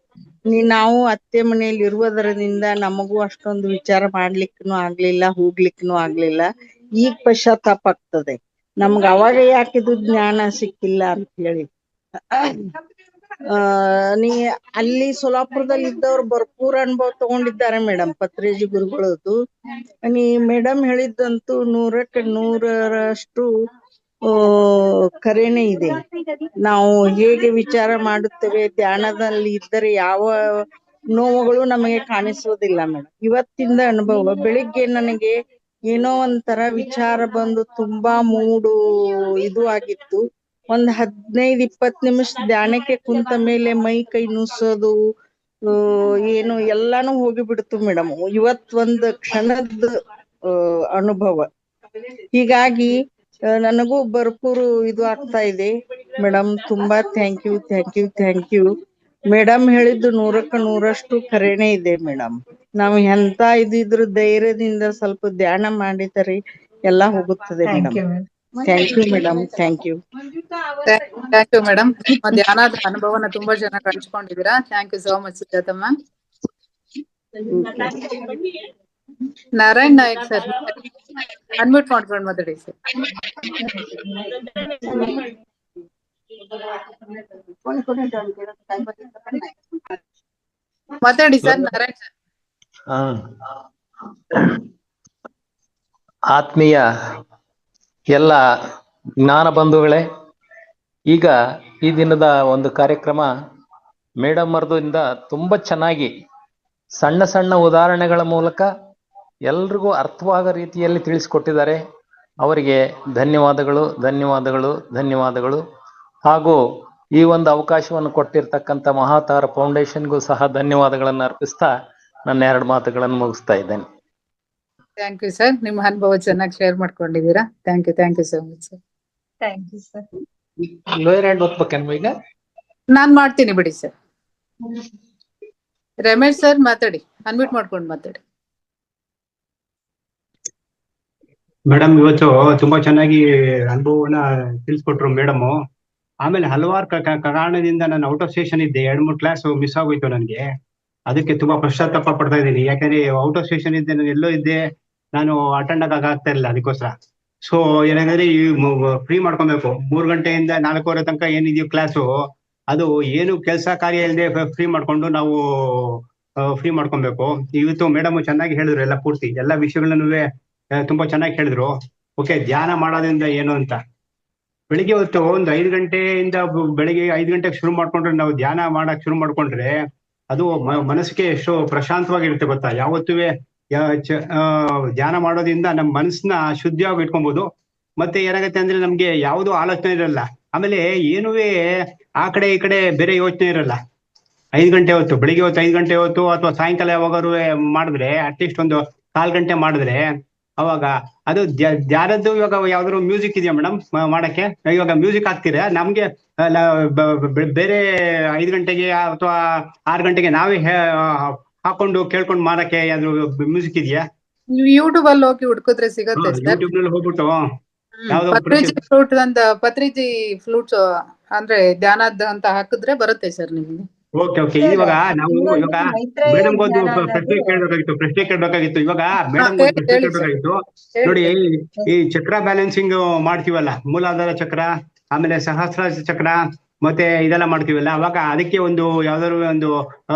ನಾವು ಅತ್ತೆ ಮನೆಯಲ್ಲಿ ಇರುವುದರಿಂದ ನಮಗೂ ಅಷ್ಟೊಂದು ವಿಚಾರ ಮಾಡ್ಲಿಕ್ಕೂ ಆಗ್ಲಿಲ್ಲ, ಹೋಗ್ಲಿಕ್ಕೂ ಆಗ್ಲಿಲ್ಲ. ಈಗ ಪಶ್ಚಾತ್ತಾಪ ಆಗ್ತದೆ ನಮ್ಗ ಅವಾಗ ಯಾಕಿದು ಜ್ಞಾನ ಸಿಕ್ಕಿಲ್ಲ ಅಂತ ಹೇಳಿ. ಅಲ್ಲಿ ಸೊಲಾಪುರದಲ್ಲಿ ಇದ್ದವ್ರು ಭರ್ಪೂರ್ ಅನುಭವ ತಗೊಂಡಿದ್ದಾರೆ ಮೇಡಮ್ ಪತ್ರಿಜಿ ಗುರುಗಳದ್ದು. ಮೇಡಮ್ ಹೇಳಿದ್ದಂತೂ 100ಕ್ಕೆ 100ರಷ್ಟು ಕರೆನೇ ಇದೆ. ನಾವು ಹೇಗೆ ವಿಚಾರ ಮಾಡುತ್ತೇವೆ ಧ್ಯಾನದಲ್ಲಿ ಇದ್ದರೆ ಯಾವ ನೋವುಗಳು ನಮಗೆ ಕಾಣಿಸುವುದಿಲ್ಲ ಮೇಡಮ್. ಇವತ್ತಿಂದ ಅನುಭವ, ಬೆಳಿಗ್ಗೆ ನನಗೆ ಏನೋ ಒಂಥರ ವಿಚಾರ ಬಂದು ತುಂಬಾ ಮೂಡು ಇದು ಆಗಿತ್ತು. ಒಂದ್ 15-20 ನಿಮಿಷ ಧ್ಯಾನಕ್ಕೆ ಕುಂತ ಮೇಲೆ ಮೈ ಕೈ ನುಸೋದು ಏನು ಎಲ್ಲಾನು ಹೋಗಿಬಿಡ್ತು ಮೇಡಮ್. ಇವತ್ ಒಂದ್ ಕ್ಷಣದ ಅನುಭವ. ಹೀಗಾಗಿ ನನಗೂ ಭರ್ಪೂರು ಇದು ಆಗ್ತಾ ಇದೆ ಮೇಡಮ್. ತುಂಬಾ ಥ್ಯಾಂಕ್ ಯು. ಮೇಡಮ್ ಹೇಳಿದ್ದು 100% ಖರೇನೆ ಇದೆ ಮೇಡಮ್. ನಾವು ಎಂತ ಇದ್ರ ಧೈರ್ಯದಿಂದ ಸ್ವಲ್ಪ ಧ್ಯಾನ ಮಾಡಿದರೆ ಎಲ್ಲಾ ಹೋಗುತ್ತದೆ thank madam. You thank you madam, thank you. Thank you madam. ನಿಮ್ಮ ಧ್ಯಾನದ ಅನುಭವನ ತುಂಬಾ ಚೆನ್ನಾಗಿ ಹಂಚ್ಕೊಂಡಿದ್ದೀರಾ. ಥ್ಯಾಂಕ್ ಯು ಸೋ ಮಚ್ ಸುಜಾತಮ್ಮ. ನಾರಾಯಣ್ ನಾಯಕ್ ಸರ್, ಅನ್ಮ್ಯೂಟ್ ಮಾಡ್ಕೊಂಡು ಮಾತಾಡಿ ಸರ್. ಮಾತಾಡಿ ಸರ್ ನಾರಾಯಣ್ ಸರ್. ಆತ್ಮೀಯ ಎಲ್ಲ ಜ್ಞಾನ ಬಂಧುಗಳೇ, ಈಗ ಈ ದಿನದ ಒಂದು ಕಾರ್ಯಕ್ರಮ ಮೇಡಮ್ ಅವರಿಂದ ತುಂಬಾ ಚೆನ್ನಾಗಿ ಸಣ್ಣ ಸಣ್ಣ ಉದಾಹರಣೆಗಳ ಮೂಲಕ ಎಲ್ರಿಗೂ ಅರ್ಥವಾಗೋ ರೀತಿಯಲ್ಲಿ ತಿಳಿಸಿಕೊಟ್ಟಿದ್ದಾರೆ. ಅವರಿಗೆ ಧನ್ಯವಾದಗಳು. ಹಾಗೂ ಈ ಒಂದು ಅವಕಾಶವನ್ನು ಕೊಟ್ಟಿರ್ತಕ್ಕಂಥ ಮಹಾತಾರ ಫೌಂಡೇಶನ್ಗೂ ಸಹ ಧನ್ಯವಾದಗಳನ್ನು ಅರ್ಪಿಸ್ತಾ ನನ್ನ 2 ಮಾತುಗಳನ್ನು ಮುಗಿಸ್ತಾ ಇದ್ದೇನೆ. Thank you sir. ನಿಮ್ಮ ಅನುಭವ ಚೆನ್ನಾಗಿ ಶೇರ್ ಮಾಡ್ಕೊಂಡಿದ್ದೀರಾ. Thank you so much sir. Thank you sir. Lower hand ಒತ್ಬೇಕೇನ್ವ ಈಗ? ನಾನ್ ಮಾಡ್ತೀನಿ ಬಿಡಿ ಸರ್. ರಮೇಶ್ ಸರ್ ಮಾತಾಡಿ, ಅನ್ಮ್ಯೂಟ್ ಮಾಡ್ಕೊಂಡು ಮಾತಾಡಿ. ಮೇಡಮ್ ಇವತ್ತು ತುಂಬಾ ಚೆನ್ನಾಗಿ ಅನುಭವನ ತಿಳಿಸ್ಕೊಟ್ರು ಮೇಡಮ್. ಆಮೇಲೆ ಹಲವಾರು ಕಾರಣದಿಂದ ನಾನು ಔಟ್ ಆಫ್ ಸ್ಟೇಷನ್ ಇದ್ದೆ. 2-3 ಕ್ಲಾಸ್ ಮಿಸ್ ಆಗೋಯ್ತು ನನಗೆ. ಅದಕ್ಕೆ ತುಂಬಾ ಪಶ್ಚಾತ್ತಾಪ ಪಡ್ತಾ ಇದ್ದೀನಿ. ಯಾಕಂದ್ರೆ ಔಟ್ ಆಫ್ ಸ್ಟೇಷನ್ ಇದ್ದೆ, ನಾನು ಎಲ್ಲೋ ಇದ್ದೆ, ನಾನು ಅಟೆಂಡ್ ಆಗ್ತಾ ಇರಲಿಲ್ಲ ಅದಕ್ಕೋಸ್ಕರ. ಸೊ ಏನಂದ್ರೆ ಈ ಫ್ರೀ ಮಾಡ್ಕೊಬೇಕು. 3 ಗಂಟೆಯಿಂದ 4:15 ತನಕ ಏನಿದೆಯೋ ಕ್ಲಾಸು, ಅದು ಏನು ಕೆಲಸ ಕಾರ್ಯ ಇಲ್ಲದೆ ಫ್ರೀ ಮಾಡ್ಕೊಂಡು ನಾವು ಫ್ರೀ ಮಾಡ್ಕೊಬೇಕು. ಇವತ್ತು ಮೇಡಮ್ ಚೆನ್ನಾಗಿ ಹೇಳಿದ್ರು, ಎಲ್ಲ ಪೂರ್ತಿ ಎಲ್ಲ ವಿಷಯಗಳನ್ನು ತುಂಬಾ ಚೆನ್ನಾಗಿ ಹೇಳಿದ್ರು. ಓಕೆ, ಧ್ಯಾನ ಮಾಡೋದ್ರಿಂದ ಏನು ಅಂತ ಬೆಳಿಗ್ಗೆ ಹೊತ್ತು ಒಂದು 5 ಗಂಟೆಯಿಂದ ಬೆಳಿಗ್ಗೆ 5 ಗಂಟೆಗೆ ಶುರು ಮಾಡ್ಕೊಂಡ್ರೆ, ನಾವು ಧ್ಯಾನ ಮಾಡಕ್ ಶುರು ಮಾಡ್ಕೊಂಡ್ರೆ ಅದು ಮನಸ್ಸಿಗೆ ಎಷ್ಟು ಪ್ರಶಾಂತವಾಗಿರುತ್ತೆ ಗೊತ್ತಾ. ಯಾವತ್ತೂ ಧ್ಯಾನ ಮಾಡೋದ್ರಿಂದ ನಮ್ಮ ಮನಸ್ಸನ್ನ ಶುದ್ಧಿಯಾಗಿ ಇಟ್ಕೊಬಹುದು. ಮತ್ತೆ ಏನಾಗತ್ತೆ ಅಂದ್ರೆ ನಮ್ಗೆ ಯಾವ್ದು ಆಲೋಚನೆ ಇರಲ್ಲ. ಆಮೇಲೆ ಏನುವೇ ಆ ಕಡೆ ಈ ಕಡೆ ಬೇರೆ ಯೋಚನೆ ಇರಲ್ಲ. 5 ಗಂಟೆ ಹೊತ್ತು, ಬೆಳಿಗ್ಗೆ ಹೊತ್ತು 5 ಗಂಟೆ ಹೊತ್ತು ಅಥವಾ ಸಾಯಂಕಾಲ ಯಾವಾಗಾರು ಮಾಡಿದ್ರೆ, ಅಟ್ಲೀಸ್ಟ್ ಒಂದು 1/4 ಗಂಟೆ ಮಾಡಿದ್ರೆ ಅವಾಗ ಅದು ಧ್ಯಾನದ್ದು. ಇವಾಗ ಯಾವ್ದಾದ್ರು ಮ್ಯೂಸಿಕ್ ಇದೆಯಾ ಮೇಡಮ್ ಮಾಡಕ್ಕೆ? ಇವಾಗ ಮ್ಯೂಸಿಕ್ ಹಾಕ್ತೀರಾ ನಮ್ಗೆ ಬೇರೆ 5 ಗಂಟೆಗೆ ಅಥವಾ 6 ಗಂಟೆಗೆ ನಾವೇ ಹಾಕೊಂಡು ಕೇಳ್ಕೊಂಡು ಮಾಡಕ್ಕೆ ಯಾವ್ದಾದ್ರು ಮ್ಯೂಸಿಕ್ ಇದೆಯಾ? ನೀವು ಯೂಟ್ಯೂಬ್ ಅಲ್ಲಿ ಹೋಗಿ ಹುಡ್ಕಿದ್ರೆ ಸಿಗತ್ತೆ ಸರ್. ಯೂಟ್ಯೂಬ್ ನಲ್ಲಿ ಹೋಗ್ಬಿಟ್ಟು ಪತ್ರಿಜಿ ಫ್ಲೂಟ್ಸ್ ಅಂದ್ರೆ ಧ್ಯಾನದ ಅಂತ ಹಾಕಿದ್ರೆ ಬರುತ್ತೆ ಸರ್ ನಿಮ್ಗೆ. ಓಕೆ. ಇವಾಗ ನಾವು ಮೇಡಮ್ ಒಂದು ಪ್ರಶ್ನೆ ಕೇಳ್ಬೇಕಾಗಿತ್ತು. ಇವಾಗ ಮೇಡಮ್ ಒಂದು ಪ್ರಶ್ನೆ ಕೇಳ್ಬೇಕಾಗಿತ್ತು. ನೋಡಿ, ಈ ಚಕ್ರ ಬ್ಯಾಲೆನ್ಸಿಂಗ್ ಮಾಡ್ತೀವಲ್ಲ, ಮೂಲಾಧಾರ ಚಕ್ರ, ಆಮೇಲೆ ಸಹಸ್ರ ಚಕ್ರ, ಮತ್ತೆ ಇದೆಲ್ಲ ಮಾಡ್ತೀವಲ್ಲ, ಅವಾಗ ಅದಕ್ಕೆ ಒಂದು ಯಾವ್ದಾದ್ರು ಒಂದು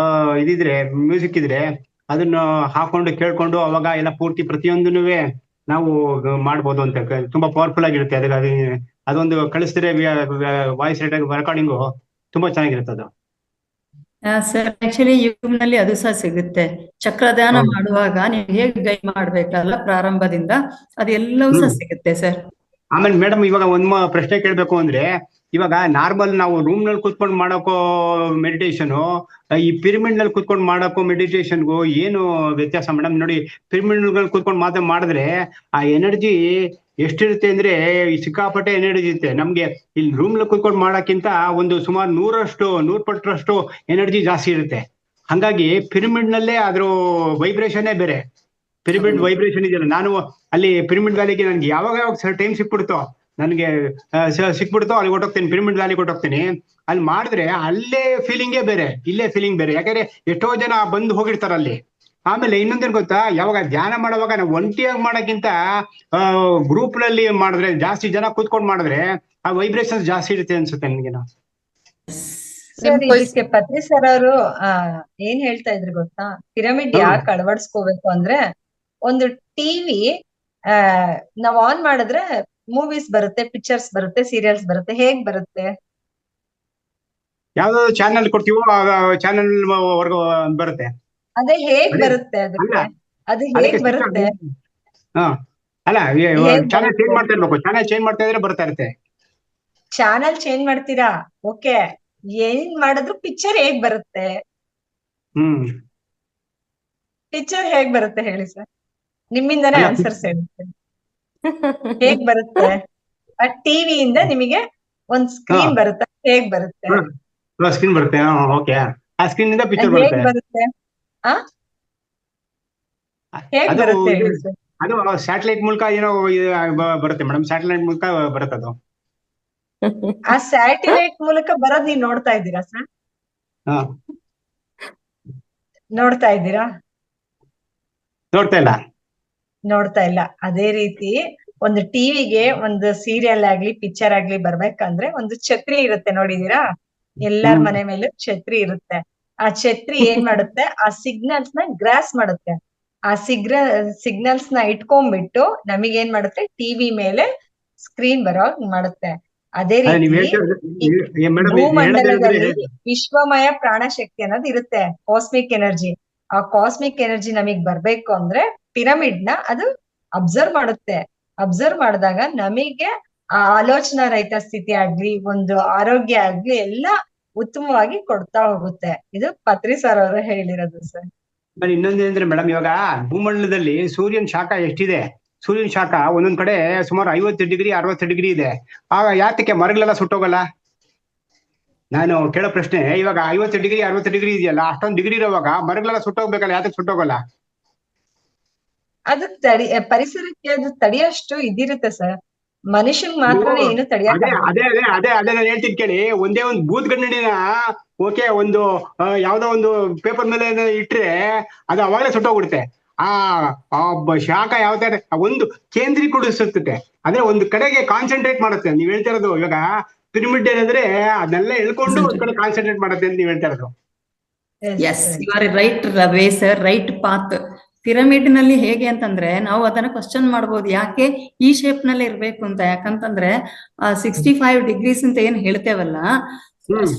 ಇದಿದ್ರೆ, ಮ್ಯೂಸಿಕ್ ಇದ್ರೆ ಅದನ್ನ ಹಾಕೊಂಡು ಕೇಳ್ಕೊಂಡು ಅವಾಗ ಎಲ್ಲ ಪೂರ್ತಿ ಪ್ರತಿಯೊಂದನ್ನು ನಾವು ಮಾಡ್ಬೋದು ಅಂತ. ತುಂಬಾ ಪವರ್ಫುಲ್ ಆಗಿರುತ್ತೆ. ಅದೊಂದು ಕಳಿಸಿದ್ರೆ ವಾಯ್ಸ್ ರೆಕಾರ್ಡಿಂಗು ತುಂಬಾ ಚೆನ್ನಾಗಿರುತ್ತೆ ಅದು. ಸರ್ ಆಕ್ಚುಲಿ ಯೂಟ್ಯೂಬ್ ನಲ್ಲಿ ಅದು ಸಹ ಸಿಗುತ್ತೆ. ಚಕ್ರದಾನ ಮಾಡುವಾಗ ನೀವು ಹೇಗೆ ಗೈಡ್ ಮಾಡ್ಬೇಕಲ್ಲ ಪ್ರಾರಂಭದಿಂದ, ಅದೆಲ್ಲವೂ ಸಹ ಸಿಗುತ್ತೆ ಸರ್. ಆಮೇಲೆ ಮೇಡಮ್ ಇವಾಗ ಒಂದ್ ಪ್ರಶ್ನೆ ಕೇಳ್ಬೇಕು ಅಂದ್ರೆ, ಇವಾಗ ನಾರ್ಮಲ್ ನಾವು ರೂಮ್ ನಲ್ಲಿ ಕೂತ್ಕೊಂಡು ಮಾಡೋಕೋ ಮೆಡಿಟೇಷನ್, ಈ ಪಿರಮಿಡ್ ನಲ್ಲಿ ಕೂತ್ಕೊಂಡು ಮಾಡೋಕೋ ಮೆಡಿಟೇಷನ್ಗೂ ಏನು ವ್ಯತ್ಯಾಸ ಮೇಡಮ್? ನೋಡಿ, ಪಿರಮಿಡ್ ನಲ್ಲಿ ಕೂತ್ಕೊಂಡು ಮಾಡಿದ್ರೆ ಆ ಎನರ್ಜಿ ಎಷ್ಟಿರುತ್ತೆ ಅಂದ್ರೆ ಸಿಕ್ಕಾಪಟ್ಟೆ ಎನರ್ಜಿ ಇರುತ್ತೆ. ನಮ್ಗೆ ಇಲ್ಲಿ ರೂಮ್ ನಲ್ಲಿ ಕೂತ್ಕೊಂಡು ಮಾಡೋಕ್ಕಿಂತ ಒಂದು ಸುಮಾರು 100 ಪಟ್ಟರಷ್ಟು ಎನರ್ಜಿ ಜಾಸ್ತಿ ಇರುತ್ತೆ. ಹಂಗಾಗಿ ಪಿರಮಿಡ್ ನಲ್ಲೇ ಅದ್ರ ವೈಬ್ರೇಷನ್ನೇ ಬೇರೆ. ಪಿರಮಿಡ್ ವೈಬ್ರೇಷನ್ ಇದೆಯಲ್ಲ, ನಾನು ಅಲ್ಲಿ ಪಿರಮಿಡ್ ವ್ಯಾಲಿಗೆ ನನ್ಗೆ ಯಾವಾಗ ಟೈಮ್ ಸಿಕ್ಬಿಡ್ತೋ ಅಲ್ಲಿ ಹೊಟ್ಟೋಗ್ತೀನಿ, ಪಿರಮಿಡ್ ವ್ಯಾಲಿಗೆ ಹೊಟ್ಟೋಗ್ತೀನಿ. ಅಲ್ಲಿ ಮಾಡಿದ್ರೆ ಅಲ್ಲೇ ಫೀಲಿಂಗೇ ಬೇರೆ, ಇಲ್ಲೇ ಫೀಲಿಂಗ್ ಬೇರೆ. ಯಾಕಂದ್ರೆ ಎಷ್ಟೋ ಜನ ಬಂದು ಹೋಗಿರ್ತಾರ ಅಲ್ಲಿ. ಆಮೇಲೆ ಇನ್ನೊಂದೇನ್ ಗೊತ್ತಾ, ಯಾವಾಗ ಧ್ಯಾನ ಮಾಡುವಾಗ ನಾವು ಒಂಟಿಯಾಗಿ ಮಾಡೋಕ್ಕಿಂತ ಗ್ರೂಪ್ ನಲ್ಲಿ ಮಾಡಿದ್ರೆ, ಜಾಸ್ತಿ ಜನ ಕೂತ್ಕೊಂಡು ಮಾಡಿದ್ರೆ ಆ ವೈಬ್ರೇಷನ್ ಜಾಸ್ತಿ ಇರುತ್ತೆ ಅನ್ಸುತ್ತೆ ನನಗೆ. ಸರ್ ಇದಕ್ಕೆ ಪತ್ರಿ ಸರ್ ಅವರು ಏನ್ ಹೇಳ್ತಾ ಇದ್ರು ಗೊತ್ತಾ, ಪಿರಮಿಡ್ ಯಾಕೆ ಅಳವಡಿಸ್ಕೋಬೇಕು ಅಂದ್ರೆ, ಒಂದು ಟಿವಿ ನಾವ್ ಆನ್ ಮಾಡಿದ್ರೆ ಮೂವೀಸ್ ಬರುತ್ತೆ, ಪಿಕ್ಚರ್ಸ್ ಬರುತ್ತೆ, ಸೀರಿಯಲ್ಸ್ ಬರುತ್ತೆ. ಹೇಗ್ ಬರುತ್ತೆ? ಯಾವ್ದಾದ್ರು ಚಾನೆಲ್ ಕೊಡ್ತೀವೋ ಚಾನೆಲ್ ವರ್ಗ ಬರುತ್ತೆ. ಅದೇ ಹೇಗ್ ಬರುತ್ತೆ ಅದಕ್ಕೆ? ಅದು ಹೇಗ್ ಬರುತ್ತೆ? ಅಲ್ಲ, ಚಾನೆಲ್ ಚೇಂಜ್ ಮಾಡ್ತಾ ಇರ್ಬೇಕು. ಚಾನೆಲ್ ಚೇಂಜ್ ಮಾಡ್ತಾ ಇದ್ರೆ ಬರ್ತಾ ಇರುತ್ತೆ. ಚಾನಲ್ ಚೇಂಜ್ ಮಾಡ್ತೀರಾ, ಓಕೆ, ಏನ್ ಮಾಡಿದ್ರು ಪಿಕ್ಚರ್ ಹೇಗ್ ಬರುತ್ತೆ? ಪಿಕ್ಚರ್ ಹೇಗ್ ಬರುತ್ತೆ ಹೇಳಿ ಸರ್? ನಿಮ್ಮಿಂದಾನೇ ಅಲ್ಲ, ಆನ್ಸರ್ಸ್ ಹೇಳುತ್ತೆ. ಹೇಗ್ ಬರುತ್ತೆ? ಆ ಟಿವಿಯಿಂದ ನಿಮಗೆ ಒಂದ್ ಸ್ಕ್ರೀನ್ ಬರುತ್ತೆ, ಹೇಗ್ ಬರುತ್ತೆ? ಸ್ಕ್ರೀನ್ ಬರುತ್ತೆ. ಓಕೆ, ಆ ಸ್ಕ್ರೀನ್ ಇಂದ ಪಿಕ್ಚರ್ ಹೇಗ್ ಬರುತ್ತೆ. ಬರುತ್ತೆ? ಆ ಹೇಗ್ ಅದು ಬರುತ್ತೆ ಹೇಳಿ ಸರ್? ಅದು ಸ್ಯಾಟಲೈಟ್ ಮೂಲಕ ಏನೋ ಬರುತ್ತೆ ಮೇಡಮ್, ಸ್ಯಾಟಲೈಟ್ ಮೂಲಕ ಬರುತ್ತೆ ಅದು. ಆ ಸ್ಯಾಟಿಲೈಟ್ ಮೂಲಕ ಬರೋದ್ ನೀವ್ ನೋಡ್ತಾ ಇದ್ದೀರಾ ಸರ್? ಹಾ, ನೋಡ್ತಾ ಇದ್ದೀರಾ? ನೋಡ್ತಾ ಇಲ್ಲ. ನೋಡ್ತಾ ಇಲ್ಲ. ಅದೇ ರೀತಿ ಒಂದು ಟಿವಿಗೆ ಒಂದು ಸೀರಿಯಲ್ ಆಗ್ಲಿ ಪಿಕ್ಚರ್ ಆಗ್ಲಿ ಬರ್ಬೇಕಂದ್ರೆ ಒಂದು ಛತ್ರಿ ಇರುತ್ತೆ, ನೋಡಿದೀರಾ? ಎಲ್ಲಾರ್ ಮನೆ ಮೇಲೂ ಛತ್ರಿ ಇರುತ್ತೆ. ಆ ಛತ್ರಿ ಏನ್ ಮಾಡುತ್ತೆ? ಆ ಸಿಗ್ನಲ್ಸ್ ನ ಗ್ರಾಸ್ ಮಾಡುತ್ತೆ. ಆ ಸಿಗ್ನಲ್ಸ್ ನ ಇಟ್ಕೊಂಡ್ಬಿಟ್ಟು ನಮಗೇನ್ ಮಾಡುತ್ತೆ? ಟಿವಿ ಮೇಲೆ ಸ್ಕ್ರೀನ್ ಬರೋ ಮಾಡುತ್ತೆ. ಅದೇ ನೀವ್ ರೀತಿ ಮೇಡಮ್ ಭೂಮಂಡಲದಲ್ಲಿ ವಿಶ್ವಮಯ ಪ್ರಾಣಶಕ್ತಿ ಅನ್ನೋದು ಇರುತ್ತೆ, ಕಾಸ್ಮಿಕ್ ಎನರ್ಜಿ. ಆ ಕಾಸ್ಮಿಕ್ ಎನರ್ಜಿ ನಮಗ್ ಬರ್ಬೇಕು ಅಂದ್ರೆ ಪಿರಮಿಡ್ ನ ಅದು ಅಬ್ಸರ್ವ್ ಮಾಡುತ್ತೆ. ಅಬ್ಸರ್ವ್ ಮಾಡಿದಾಗ ನಮಗೆ ಆ ಆಲೋಚನಾ ರಹಿತ ಸ್ಥಿತಿ ಆಗ್ಲಿ, ಒಂದು ಆರೋಗ್ಯ ಆಗ್ಲಿ ಎಲ್ಲ ಉತ್ತಮವಾಗಿ ಕೊಡ್ತಾ ಹೋಗುತ್ತೆ. ಇದು ಪತ್ರಿ ಸರ್ ಅವರು ಹೇಳಿರೋದು ಸರ್. ಇನ್ನೊಂದೇಂದ್ರೆ ಮೇಡಮ್, ಇವಾಗ ಭೂಮಂಡಲದಲ್ಲಿ ಸೂರ್ಯನ ಶಾಖ ಎಷ್ಟಿದೆ? ಸೂರ್ಯನ ಶಾಖ ಒಂದೊಂದ್ ಕಡೆ ಸುಮಾರು 50 ಡಿಗ್ರಿ 60 ಡಿಗ್ರಿ ಇದೆ. ಆಗ ಯಾತಕ್ಕೆ ಮರಗಳೆಲ್ಲ ಸುಟ್ಟೋಗಲ್ಲ? ನಾನು ಕೇಳೋ ಪ್ರಶ್ನೆ, ಇವಾಗ 50 ಡಿಗ್ರಿ 60 ಡಿಗ್ರಿ ಇದೆಯಲ್ಲ, ಅಷ್ಟೊಂದು ಡಿಗ್ರಿ ಇರುವಾಗ ಮರಗಳೆಲ್ಲ ಸುಟ್ಟೋಗ್ಬೇಕಲ್ಲ, ಯಾತಕ್ಕೆ ಸುಟ್ಟೋಗಲ್ಲ? ಅದು ಪರಿಸರಕ್ಕೆ ಅದು ತಡೆಯಷ್ಟು ಇದಿರುತ್ತೆ ಸರ್. ಮನುಷ್ಯನ್ ಮಾತ್ರನೇ ಏನು ತಡೆಯಕ್ ಅದೇ ನಾನು ಹೇಳ್ತೀನಿ ಕೇಳಿ. ಒಂದೇ ಒಂದು ಬೂತ್ ಗನ್ನಡಿನ ಓಕೆ, ಒಂದು ಯಾವ್ದೋ ಒಂದು ಪೇಪರ್ ಮೇಲೆ ಇಟ್ರೆ ಅದು ಅವಾಗಲೇ ಸುಟ್ಟೋಗ್ಬಿಡುತ್ತೆ. ಆ ಶಾಖ ಯಾವ ತರ ಒಂದು ಕೇಂದ್ರೀಕರಿಸುತ್ತೆ, ಅಂದ್ರೆ ಒಂದು ಕಡೆಗೆ ಕಾನ್ಸಂಟ್ರೇಟ್ ಮಾಡುತ್ತೆ. ನೀವ್ ಹೇಳ್ತಾ ಇರೋದು ಇವಾಗ ಪಿರಮಿಡ್ ಏನಂದ್ರೆ ಅದನ್ನೆಲ್ಲ ಎಳ್ಕೊಂಡು ಒಂದ್ ಕಡೆ ಕಾನ್ಸಂಟ್ರೇಟ್ ಮಾಡುತ್ತೆ ಅಂತ ನೀವ್ ಹೇಳ್ತಾ ಇರೋದು. Yes, you are right way sir, right path. Pyramid ನಲ್ಲಿ ಹೇಗೆ ಅಂತಂದ್ರೆ ನಾವು ಅದನ್ನ ಕ್ವಶನ್ ಮಾಡ್ಬೋದು, ಯಾಕೆ ಈ ಶೇಪ್ ನಲ್ಲಿ ಇರ್ಬೇಕು ಅಂತ. ಯಾಕಂತಂದ್ರೆ 65 ಡಿಗ್ರೀಸ್ ಅಂತ ಏನ್ ಹೇಳ್ತೇವಲ್ಲ,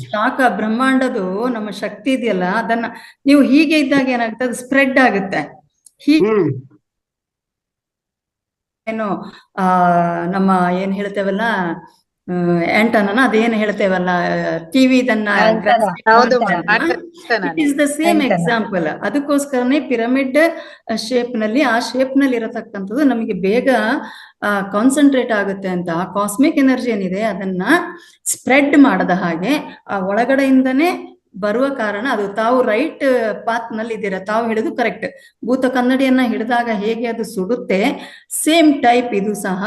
ಶಾಖ ಬ್ರಹ್ಮಾಂಡದು ನಮ್ಮ ಶಕ್ತಿ ಇದೆಯಲ್ಲ, ಅದನ್ನ ನೀವು ಹೀಗೆ ಇದ್ದಾಗ ಏನಾಗುತ್ತೆ? ಅದು ಸ್ಪ್ರೆಡ್ ಆಗುತ್ತೆ. ಹೀಗೆ ಏನು ನಮ್ಮ ಏನ್ ಹೇಳ್ತೇವಲ್ಲ ಆಂಟನ, ಅದೇನ್ ಹೇಳ್ತೇವಲ್ಲ ಟಿವಿ, ಇದನ್ನ it is the same example. ಅದಕ್ಕೋಸ್ಕರನೇ ಪಿರಮಿಡ್ ಶೇಪ್ ನಲ್ಲಿ, ಆ ಶೇಪ್ ನಲ್ಲಿ ಇರತಕ್ಕಂಥದ್ದು ನಮಗೆ ಬೇಗ ಕಾನ್ಸಂಟ್ರೇಟ್ ಆಗುತ್ತೆ ಅಂತ. ಆ ಕಾಸ್ಮಿಕ್ ಎನರ್ಜಿ ಏನಿದೆ ಅದನ್ನ ಸ್ಪ್ರೆಡ್ ಮಾಡದ ಹಾಗೆ ಆ ಒಳಗಡೆಯಿಂದನೇ ಬರುವ ಕಾರಣ ಅದು. ತಾವು ರೈಟ್ ಪಾತ್ ನಲ್ಲಿ ಇದ್ದೀರಾ, ತಾವು ಹಿಡಿದು ಕರೆಕ್ಟ್. ಭೂತ ಕನ್ನಡಿಯನ್ನ ಹಿಡಿದಾಗ ಹೇಗೆ ಅದು ಸುಡುತ್ತೆ, ಸೇಮ್ ಟೈಪ್ ಇದು ಸಹ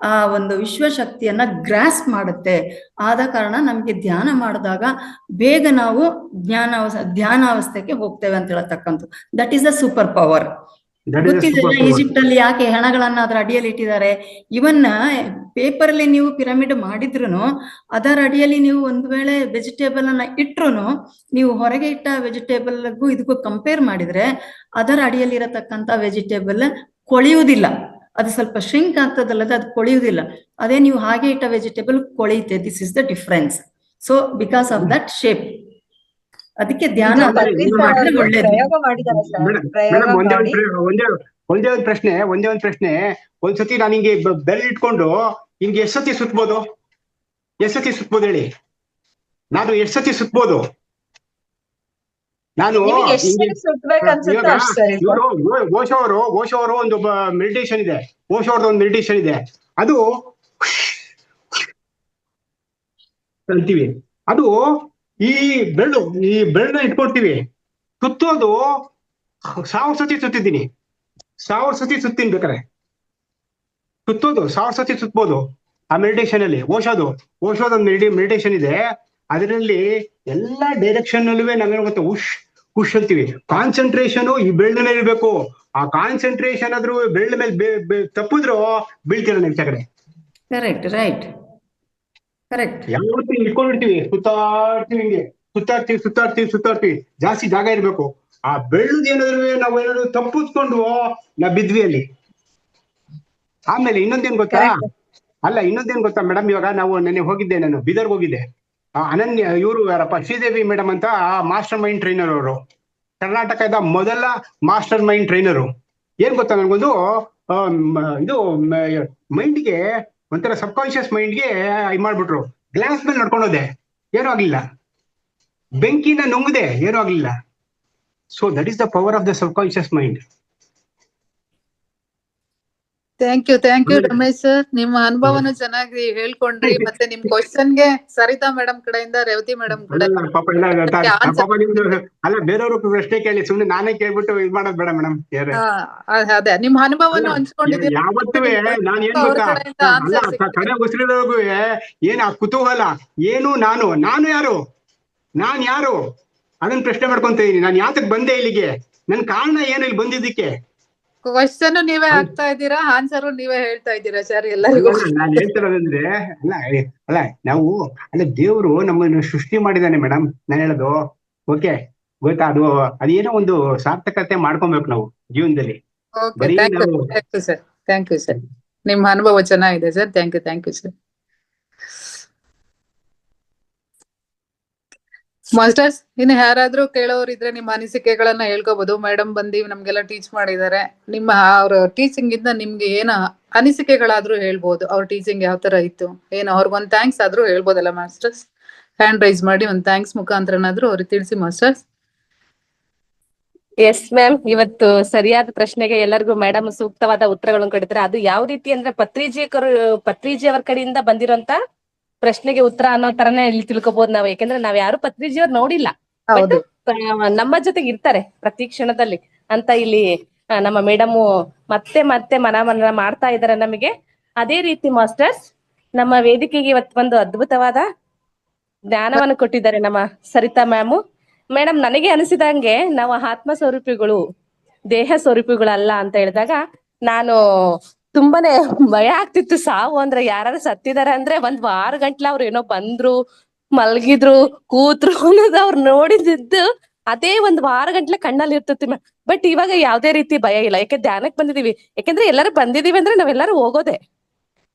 ಆ ಒಂದು ವಿಶ್ವಶಕ್ತಿಯನ್ನ ಗ್ರಾಸ್ಪ್ ಮಾಡುತ್ತೆ. ಆದ ಕಾರಣ ನಮ್ಗೆ ಧ್ಯಾನ ಮಾಡಿದಾಗ ಬೇಗ ನಾವು ಧ್ಯಾನಾವಸ್ಥೆಗೆ ಹೋಗ್ತೇವೆ ಅಂತ ಹೇಳತಕ್ಕಂಥ. That is the super power. ಗೊತ್ತಿದೆಲ್ಲ ಈಜಿಪ್ಟ್ ಅಲ್ಲಿ ಯಾಕೆ ಹೆಣಗಳನ್ನ ಅದ್ರ ಅಡಿಯಲ್ಲಿ ಇಟ್ಟಿದ್ದಾರೆ. ಇವನ್ನ ಪೇಪರ್ ಅಲ್ಲಿ ನೀವು ಪಿರಮಿಡ್ ಮಾಡಿದ್ರು ಅದರ ಅಡಿಯಲ್ಲಿ ನೀವು ಒಂದು ವೇಳೆ ವೆಜಿಟೇಬಲ್ ಅನ್ನ ಇಟ್ರು, ನೀವು ಹೊರಗೆ ಇಟ್ಟ ವೆಜಿಟೇಬಲ್ಗೂ ಇದಕ್ಕೂ ಕಂಪೇರ್ ಮಾಡಿದ್ರೆ ಅದರ ಅಡಿಯಲ್ಲಿ ಇರತಕ್ಕಂತ ವೆಜಿಟೇಬಲ್ ಕೊಳೆಯುವುದಿಲ್ಲ. ಅದು ಸ್ವಲ್ಪ ಶ್ರಿಂಕ್ ಆಗ್ತದಲ್ಲದ, ಅದು ಕೊಳೆಯುವುದಿಲ್ಲ. ಅದೇ ನೀವು ಹಾಗೆ ಇಟ್ಟ ವೆಜಿಟೇಬಲ್ ಕೊಳೆಯುತ್ತೆ. This is the difference. So because of that shape, ಅದಕ್ಕೆ ಧ್ಯಾನ ಪ್ರಯೋಗ ಮಾಡಿದ್ದಾರೆ ಸರ್. ಒಂದೇ ಒಂದು ಪ್ರಶ್ನೆ. ಒಂದ್ಸತಿ ನಾನು ಹಿಂಗೆ ಬೆಲ್ ಇಟ್ಕೊಂಡು ಹಿಂಗೆ ಎಷ್ಟು ಸತಿ ಸುತ್ಬೋದು ಹೇಳಿ? ನಾನು ಎಷ್ಟು ಸತಿ ಸುತ್ಬೋದು? ನಾನು ಓಶೋ ಅವರು ಒಂದು ಮೆಡಿಟೇಷನ್ ಇದೆ, ಓಶೋ ಅವ್ರದ್ದು ಒಂದು ಮೆಡಿಟೇಷನ್ ಇದೆ. ಅದು ಅಂತೀವಿ, ಅದು ಈ ಬೆರಳನ್ನ ಇಟ್ಕೊಳ್ತೀವಿ, ಸುತ್ತೋದು 1000 ಸತಿ ಸುತ್ತಿದ್ದೀನಿ. 1000 ಸತಿ ಸುತ್ತೀನಿ ಬೇಕಾರೆ. ಸುತ್ತೋದು 1000 ಸತಿ ಸುತ್ತಬಹುದು ಆ ಮೆಡಿಟೇಷನ್ ಅಲ್ಲಿ. ಓಶೋದೊಂದು ಮೆಡಿಟೇಷನ್ ಇದೆ, ಅದರಲ್ಲಿ ಎಲ್ಲಾ ಡೈರೆಕ್ಷನ್ ನಲ್ಲೂ ನಾವೇನು ಗೊತ್ತಾ, ಉಶ್ ಅಂತೀವಿ. ಕಾನ್ಸಂಟ್ರೇಷನ್ ಈ ಬೆರಳ ಮೇಲೆ ಇರ್ಬೇಕು. ಆ ಕಾನ್ಸಂಟ್ರೇಷನ್ ಆದ್ರೂ ಬೆರಳ ಮೇಲೆ ತಪ್ಪಿದ್ರು ಬೀಳ್ತೀರ ನೀವು ಕಡೆ. Correct, right, correct. ಯಾವತ್ತೂ ಇಟ್ಕೊಂಡಿರ್ತೀವಿ, ಸುತ್ತಾಡ್ತೀವಿ. ಜಾಸ್ತಿ ಜಾಗ ಇರ್ಬೇಕು. ಆ ಬೆಳ್ಳದ್ ಏನಾದ್ರು ನಾವು ಏನಾದ್ರು ತಪ್ಪಿಸ್ಕೊಂಡು ನಾವು ಬಿದ್ವಿ ಅಲ್ಲಿ. ಆಮೇಲೆ ಇನ್ನೊಂದೇನ್ ಗೊತ್ತಾ ಮೇಡಮ್, ಇವಾಗ ನಾವು ನೆನ್ನೆ ಹೋಗಿದ್ದೆ, ನಾನು ಬೀದರ್ಗೆ ಹೋಗಿದ್ದೆ. ಅನನ್ಯ ಇವರು ಯಾರಪ್ಪ, ಶ್ರೀದೇವಿ ಮೇಡಮ್ ಅಂತ ಮಾಸ್ಟರ್ ಮೈಂಡ್ ಟ್ರೈನರ್ ಅವರು, ಕರ್ನಾಟಕದ ಮೊದಲ ಮಾಸ್ಟರ್ ಮೈಂಡ್ ಟ್ರೈನರು. ಏನ್ ಗೊತ್ತಾ, ನನ್ಗೊಂದು ಇದು ಮೈಂಡ್ಗೆ ಒಂಥರ ಸಬ್ ಕಾನ್ಶಿಯಸ್ ಮೈಂಡ್ಗೆ ಇದು ಮಾಡ್ಬಿಟ್ರು. ಗ್ಲಾಸ್ ಮೇಲೆ ನಡ್ಕೊಂಡೋದೆ, ಏನೂ ಆಗ್ಲಿಲ್ಲ. ಬೆಂಕಿನ ನುಂಗದೆ, ಏನೂ ಆಗ್ಲಿಲ್ಲ. So that is the power of the subconscious mind. Thank you Ramesh sir, ನಿಮ್ಮ ಅನುಭವನ ಚೆನ್ನಾಗಿ ಹೇಳ್ಕೊಂಡ್ರಿ. ಮತ್ತೆ ನಿಮ್ ಕ್ವಶನ್ಗೆ ಸರಿತಾ ಮೇಡಮ್ ಕಡೆಯಿಂದ, ರೇವತಿ ಮೇಡಮ್ ಕಡೆ ಪಾಪ ನಿಮ್ದು ಅಲ್ಲ, ಬೇರೆಯವ್ರು ಪ್ರಶ್ನೆ ಕೇಳಿ, ಸುಮ್ನೆ ನಾನೇ ಕೇಳ್ಬಿಟ್ಟು ಇದ್ ಮಾಡೋದ್ ಬೇಡ ಮೇಡಮ್. ಅದೇ ನಿಮ್ಮ ಅನುಭವನ ಹಂಚ್ಕೊಂಡಿದ್ದೀರಿ. ಯಾವತ್ತೂ ನಾನ್ ಏನ್ ಅವ್ರ ಗೊತ್ತಾ, ಕಡೆಯಿಂದ ಅಲ್ಲ ಆನ್ಸರ್ ಕಡೆ ಉಸಿರಿರೋರ್ಗು ಏನ್ ಆ ಕುತೂಹಲ, ಏನು ನಾನು ಯಾರು ಅದನ್ನ ಪ್ರಶ್ನೆ ಮಾಡ್ಕೊಂತ ಇದೀನಿ. ನಾನು ಯಾತಕ್ ಬಂದೆ ಇಲ್ಲಿಗೆ, ನನ್ ಕಾರಣ ಏನು ಇಲ್ಲಿ ಬಂದಿದ್ದಕ್ಕೆ. ಕ್ವಶನ್ ನೀವೇ ಹಾಕ್ತಾ ಇದ್ದೀರಾ, ಆನ್ಸರ್ ನೀವೇ ಹೇಳ್ತಾ ಇದ್ದೀರಾ ಸರ್ ಎಲ್ಲರಿಗೂ. ನಾನು ಹೇಳ್ತಿರೋದಂದ್ರೆ ಅಲ್ಲ ನಾವು ದೇವ್ರು ನಮ್ಮನ್ನು ಸೃಷ್ಟಿ ಮಾಡಿದಾನೆ ಮೇಡಮ್. ನಾನು ಹೇಳೋದು ಓಕೆ ಗೊತ್ತಾ, ಅದೇನೋ ಒಂದು ಸಾರ್ಥಕತೆ ಮಾಡ್ಕೊಬೇಕು ನಾವು ಜೀವನದಲ್ಲಿ. Okay, thank you sir. ನಿಮ್ಮ ಅನುಭವ ಚೆನ್ನಾಗಿದೆ sir. Thank you sir. Masters, ಇನ್ನು ಯಾರಾದ್ರೂ ಕೇಳೋರಿದ್ರೆ ನಿಮ್ಮ ಅನಿಸಿಕೆಗಳನ್ನ ಹೇಳ್ಕೋಬಹುದು. ಮೇಡಮ್ ಬಂದು ನಮ್ಗೆಲ್ಲ ಟೀಚ್ ಮಾಡಿದ್ದಾರೆ. ನಿಮ್ಮ ಅವ್ರ ಟೀಚಿಂಗ್ ಇಂದ ನಿಮ್ಗೆ ಏನ ಅನಿಸಿಕೆಗಳಾದ್ರೂ ಹೇಳ್ಬೋದು. ಅವ್ರ ಟೀಚಿಂಗ್ ಯಾವ ತರ ಇತ್ತು, ಏನು ಅವ್ರಿಗೊಂದ್ ಥ್ಯಾಂಕ್ಸ್ ಆದ್ರೂ ಹೇಳ್ಬೋದಲ್ಲ ಮಾಸ್ಟರ್ಸ್? ಹ್ಯಾಂಡ್ ರೈಸ್ ಮಾಡಿ ಒಂದ್ ಥ್ಯಾಂಕ್ಸ್ ಮುಖಾಂತರನಾದ್ರೂ ಅವ್ರಿಗೆ ತಿಳಿಸಿ ಮಾಸ್ಟರ್ಸ್. ಎಸ್ ಮ್ಯಾಮ್, ಇವತ್ತು ಸರಿಯಾದ ಪ್ರಶ್ನೆಗೆ ಎಲ್ಲರಿಗೂ ಮೇಡಮ್ ಸೂಕ್ತವಾದ ಉತ್ತರಗಳನ್ನು ಕೊಡ್ತಾರೆ. ಅದು ಯಾವ ರೀತಿ ಅಂದ್ರೆ ಪತ್ರಿಜಿಯವರ ಕಡೆಯಿಂದ ಬಂದಿರೋಂತ ಪ್ರಶ್ನೆಗೆ ಉತ್ತರ ಅನ್ನೋ ತರನೇ ಇಲ್ಲಿ ತಿಳ್ಕೊಬಹುದು ನಾವು. ಯಾಕಂದ್ರೆ ನಾವ್ ಯಾರು ಪತ್ರಿಜಿಯವ್ರು ನೋಡಿಲ್ಲ, ಬಟ್ ನಮ್ಮ ಜೊತೆಗೆ ಇರ್ತಾರೆ ಪ್ರತಿ ಕ್ಷಣದಲ್ಲಿ ಅಂತ ಇಲ್ಲಿ ನಮ್ಮ ಮೇಡಮ್ ಮತ್ತೆ ಮನ ಮಾಡ್ತಾ ಇದಾರೆ ನಮಗೆ. ಅದೇ ರೀತಿ ಮಾಸ್ಟರ್ಸ್, ನಮ್ಮ ವೇದಿಕೆಗೆ ಇವತ್ತು ಒಂದು ಅದ್ಭುತವಾದ ಜ್ಞಾನವನ್ನು ಕೊಟ್ಟಿದ್ದಾರೆ ನಮ್ಮ ಸರಿತಾ ಮ್ಯಾಮು. ಮೇಡಮ್, ನನಗೆ ಅನಿಸಿದಂಗೆ ನಾವು ಆತ್ಮ ಸ್ವರೂಪಿಗಳು, ದೇಹ ಸ್ವರೂಪಿಗಳಲ್ಲ ಅಂತ ಹೇಳಿದಾಗ ನಾನು ತುಂಬಾನೇ ಭಯ ಆಗ್ತಿತ್ತು. ಸಾವು ಅಂದ್ರೆ ಯಾರು ಸತ್ತಿದಾರೆ ಅಂದ್ರೆ 1 ವಾರ ಗಂಟ್ಲೆ ಅವ್ರು ಏನೋ ಬಂದ್ರು, ಮಲ್ಗಿದ್ರು, ಕೂತ್ರು ಅನ್ನೋದು ಅವ್ರು ನೋಡಿದ್ದು ಅದೇ 1 ವಾರ ಗಂಟ್ಲೆ ಕಣ್ಣಲ್ಲಿ ಇರ್ತಿತ್ತು. ಬಟ್ ಇವಾಗ ಯಾವ್ದೇ ರೀತಿ ಭಯ ಇಲ್ಲ. ಯಾಕೆ ಧ್ಯಾನಕ್ಕೆ ಬಂದಿದೀವಿ, ಯಾಕಂದ್ರೆ ಎಲ್ಲರೂ ಬಂದಿದೀವಿ ಅಂದ್ರೆ ನಾವೆಲ್ಲರೂ ಹೋಗೋದೆ.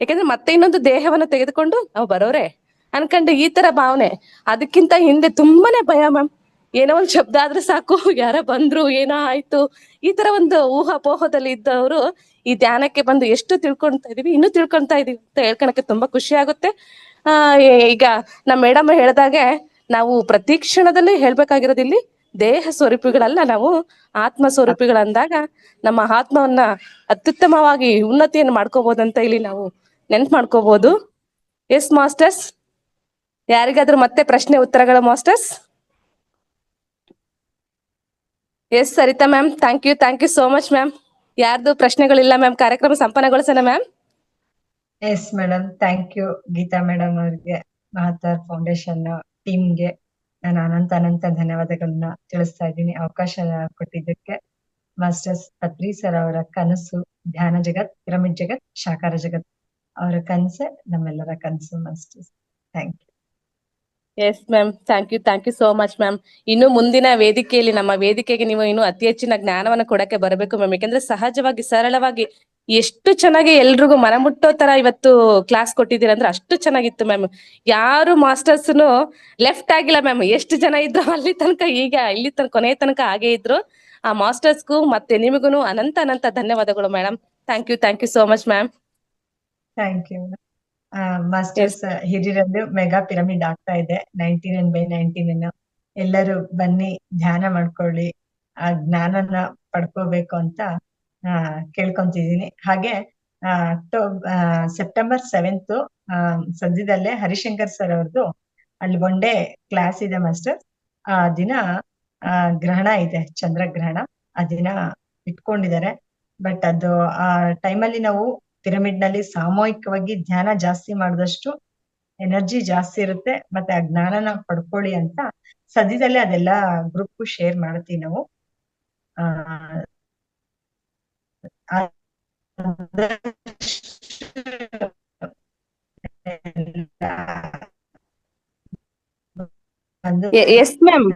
ಯಾಕಂದ್ರೆ ಮತ್ತೆ ಇನ್ನೊಂದು ದೇಹವನ್ನು ತೆಗೆದುಕೊಂಡು ನಾವು ಬರೋರೆ ಅನ್ಕೊಂಡು ಈ ತರ ಭಾವನೆ. ಅದಕ್ಕಿಂತ ಹಿಂದೆ ತುಂಬಾನೇ ಭಯ ಮ್ಯಾಮ್. ಏನೋ ಒಂದ್ ಶಬ್ದ ಆದ್ರೆ ಸಾಕು, ಯಾರ ಬಂದ್ರು, ಏನೋ ಆಯ್ತು, ಈ ತರ ಒಂದು ಊಹಾಪೋಹದಲ್ಲಿ ಇದ್ದವರು ಈ ಧ್ಯಾನಕ್ಕೆ ಬಂದು ಎಷ್ಟು ತಿಳ್ಕೊಂತಾ ಇದೀವಿ, ಇನ್ನೂ ತಿಳ್ಕೊಂತಾ ಇದೀವಿ ಅಂತ ಹೇಳ್ಕೊಳಕ್ಕೆ ತುಂಬಾ ಖುಷಿ ಆಗುತ್ತೆ. ಈಗ ನಮ್ಮ ಮೇಡಮ್ ಹೇಳ್ದಾಗೆ ನಾವು ಪ್ರತಿ ಕ್ಷಣದಲ್ಲಿ ಹೇಳ್ಬೇಕಾಗಿರೋದು ಇಲ್ಲಿ ದೇಹ ಸ್ವರೂಪಿಗಳಲ್ಲ, ನಾವು ಆತ್ಮ ಸ್ವರೂಪಿಗಳಂದಾಗ ನಮ್ಮ ಆತ್ಮವನ್ನ ಅತ್ಯುತ್ತಮವಾಗಿ ಉನ್ನತಿಯನ್ನು ಮಾಡ್ಕೋಬಹುದಂತ ಇಲ್ಲಿ ನಾವು ನೆನ್ಪು ಮಾಡ್ಕೋಬಹುದು. ಎಸ್ ಮಾಸ್ಟರ್ಸ್, ಯಾರಿಗಾದ್ರೂ ಮತ್ತೆ ಪ್ರಶ್ನೆ ಉತ್ತರಗಳು masters? Yes Saritha ma'am, thank you so much ma'am. ಯಾರ್ದು ಪ್ರಶ್ನೆಗಳಿಲ್ಲ ಮ್ಯಾಮ್, ಕಾರ್ಯಕ್ರಮ ಸಂಪನ್ನಗೊಳಿಸೋಣ ma'am. Yes madam, thank you Geetha madam ಅವ್ರಿಗೆ, ಮಹಾತಾರ್ ಫೌಂಡೇಶನ್ ಟೀಮ್ಗೆ ನಾನು ಅನಂತ ಧನ್ಯವಾದಗಳನ್ನ ತಿಳಿಸ್ತಾ ಇದ್ದೀನಿ ಅವಕಾಶ ಕೊಟ್ಟಿದ್ದಕ್ಕೆ. ಮಾಸ್ಟರ್ಸ್ ಪತ್ರಿ ಸರ್ ಅವರ ಕನಸು ಧ್ಯಾನ ಜಗತ್, ಪಿರಮಿಡ್ ಜಗತ್, ಸಾಕಾರ ಜಗತ್, ಅವರ ಕನಸೆ ನಮ್ಮೆಲ್ಲರ ಕನಸು masters. Thank you. Yes ma'am, thank you so much ma'am. ಇನ್ನು ಮುಂದಿನ ವೇದಿಕೆಯಲ್ಲಿ ನಮ್ಮ ವೇದಿಕೆಗೆ ನೀವು ಇನ್ನು ಅತಿ ಹೆಚ್ಚಿನ ಜ್ಞಾನವನ್ನ ಕೊಡಕ್ಕೆ ಬರಬೇಕು ಮ್ಯಾಮ್. ಯಾಕಂದ್ರೆ ಸಹಜವಾಗಿ ಸರಳವಾಗಿ ಎಷ್ಟು ಚೆನ್ನಾಗಿ ಎಲ್ರಿಗೂ ಮನ ಮುಟ್ಟೋ ತರ ಇವತ್ತು ಕ್ಲಾಸ್ ಕೊಟ್ಟಿದ್ದೀರ ಅಂದ್ರೆ ಅಷ್ಟು ಚೆನ್ನಾಗಿತ್ತು ಮ್ಯಾಮ್. ಯಾರು ಮಾಸ್ಟರ್ಸ್ನು ಲೆಫ್ಟ್ ಆಗಿಲ್ಲ ಮ್ಯಾಮ್. ಎಷ್ಟು ಜನ ಇದ್ರು ಅಲ್ಲಿ ತನಕ, ಈಗ ಇಲ್ಲಿ ತನಕ ಕೊನೆ ತನಕ ಹಾಗೆ ಇದ್ರು. ಆ ಮಾಸ್ಟರ್ಸ್ಗೂ ಮತ್ತೆ ನಿಮಗೂ ಅನಂತ ಧನ್ಯವಾದಗಳು madam. Thank you so much ma'am. Thank you masters. ಹಿರಿಯರದ್ದು ಮೆಗಾ ಪಿರಮಿಡ್ ಆಗ್ತಾ ಇದೆ 99/19. ಎಲ್ಲರೂ ಬನ್ನಿ, ಧ್ಯಾನ ಮಾಡ್ಕೊಳ್ಳಿ, ಆ ಜ್ಞಾನನ ಪಡ್ಕೋಬೇಕು ಅಂತ ಕೇಳ್ಕೊಂತಿದೀನಿ. ಹಾಗೆ ಸೆಪ್ಟೆಂಬರ್ 7th ಸದ್ಯದಲ್ಲೇ ಹರಿಶಂಕರ್ ಸರ್ ಅವ್ರದ್ದು ಅಲ್ಲಿ 1 day ಕ್ಲಾಸ್ ಇದೆ ಮಾಸ್ಟರ್. ಆ ದಿನ ಗ್ರಹಣ ಇದೆ, ಚಂದ್ರಗ್ರಹಣ. ಆ ದಿನ ಇಟ್ಕೊಂಡಿದ್ದಾರೆ. ಬಟ್ ಅದು ಆ ಟೈಮಲ್ಲಿ ನಾವು ಪಿರಮಿಡ್ ನಲ್ಲಿ ಸಾಮೂಹಿಕವಾಗಿ ಧ್ಯಾನ ಜಾಸ್ತಿ ಮಾಡಿದಷ್ಟು ಎನರ್ಜಿ ಜಾಸ್ತಿ ಇರುತ್ತೆ. ಮತ್ತೆ ಆ ಜ್ಞಾನನ ಪಡ್ಕೊಳ್ಳಿ ಅಂತ ಸದ್ಯದಲ್ಲೇ ಅದೆಲ್ಲ ಗ್ರೂಪ್ ಶೇರ್ ಮಾಡ್ತೀವಿ ನಾವು. Yes ma'am,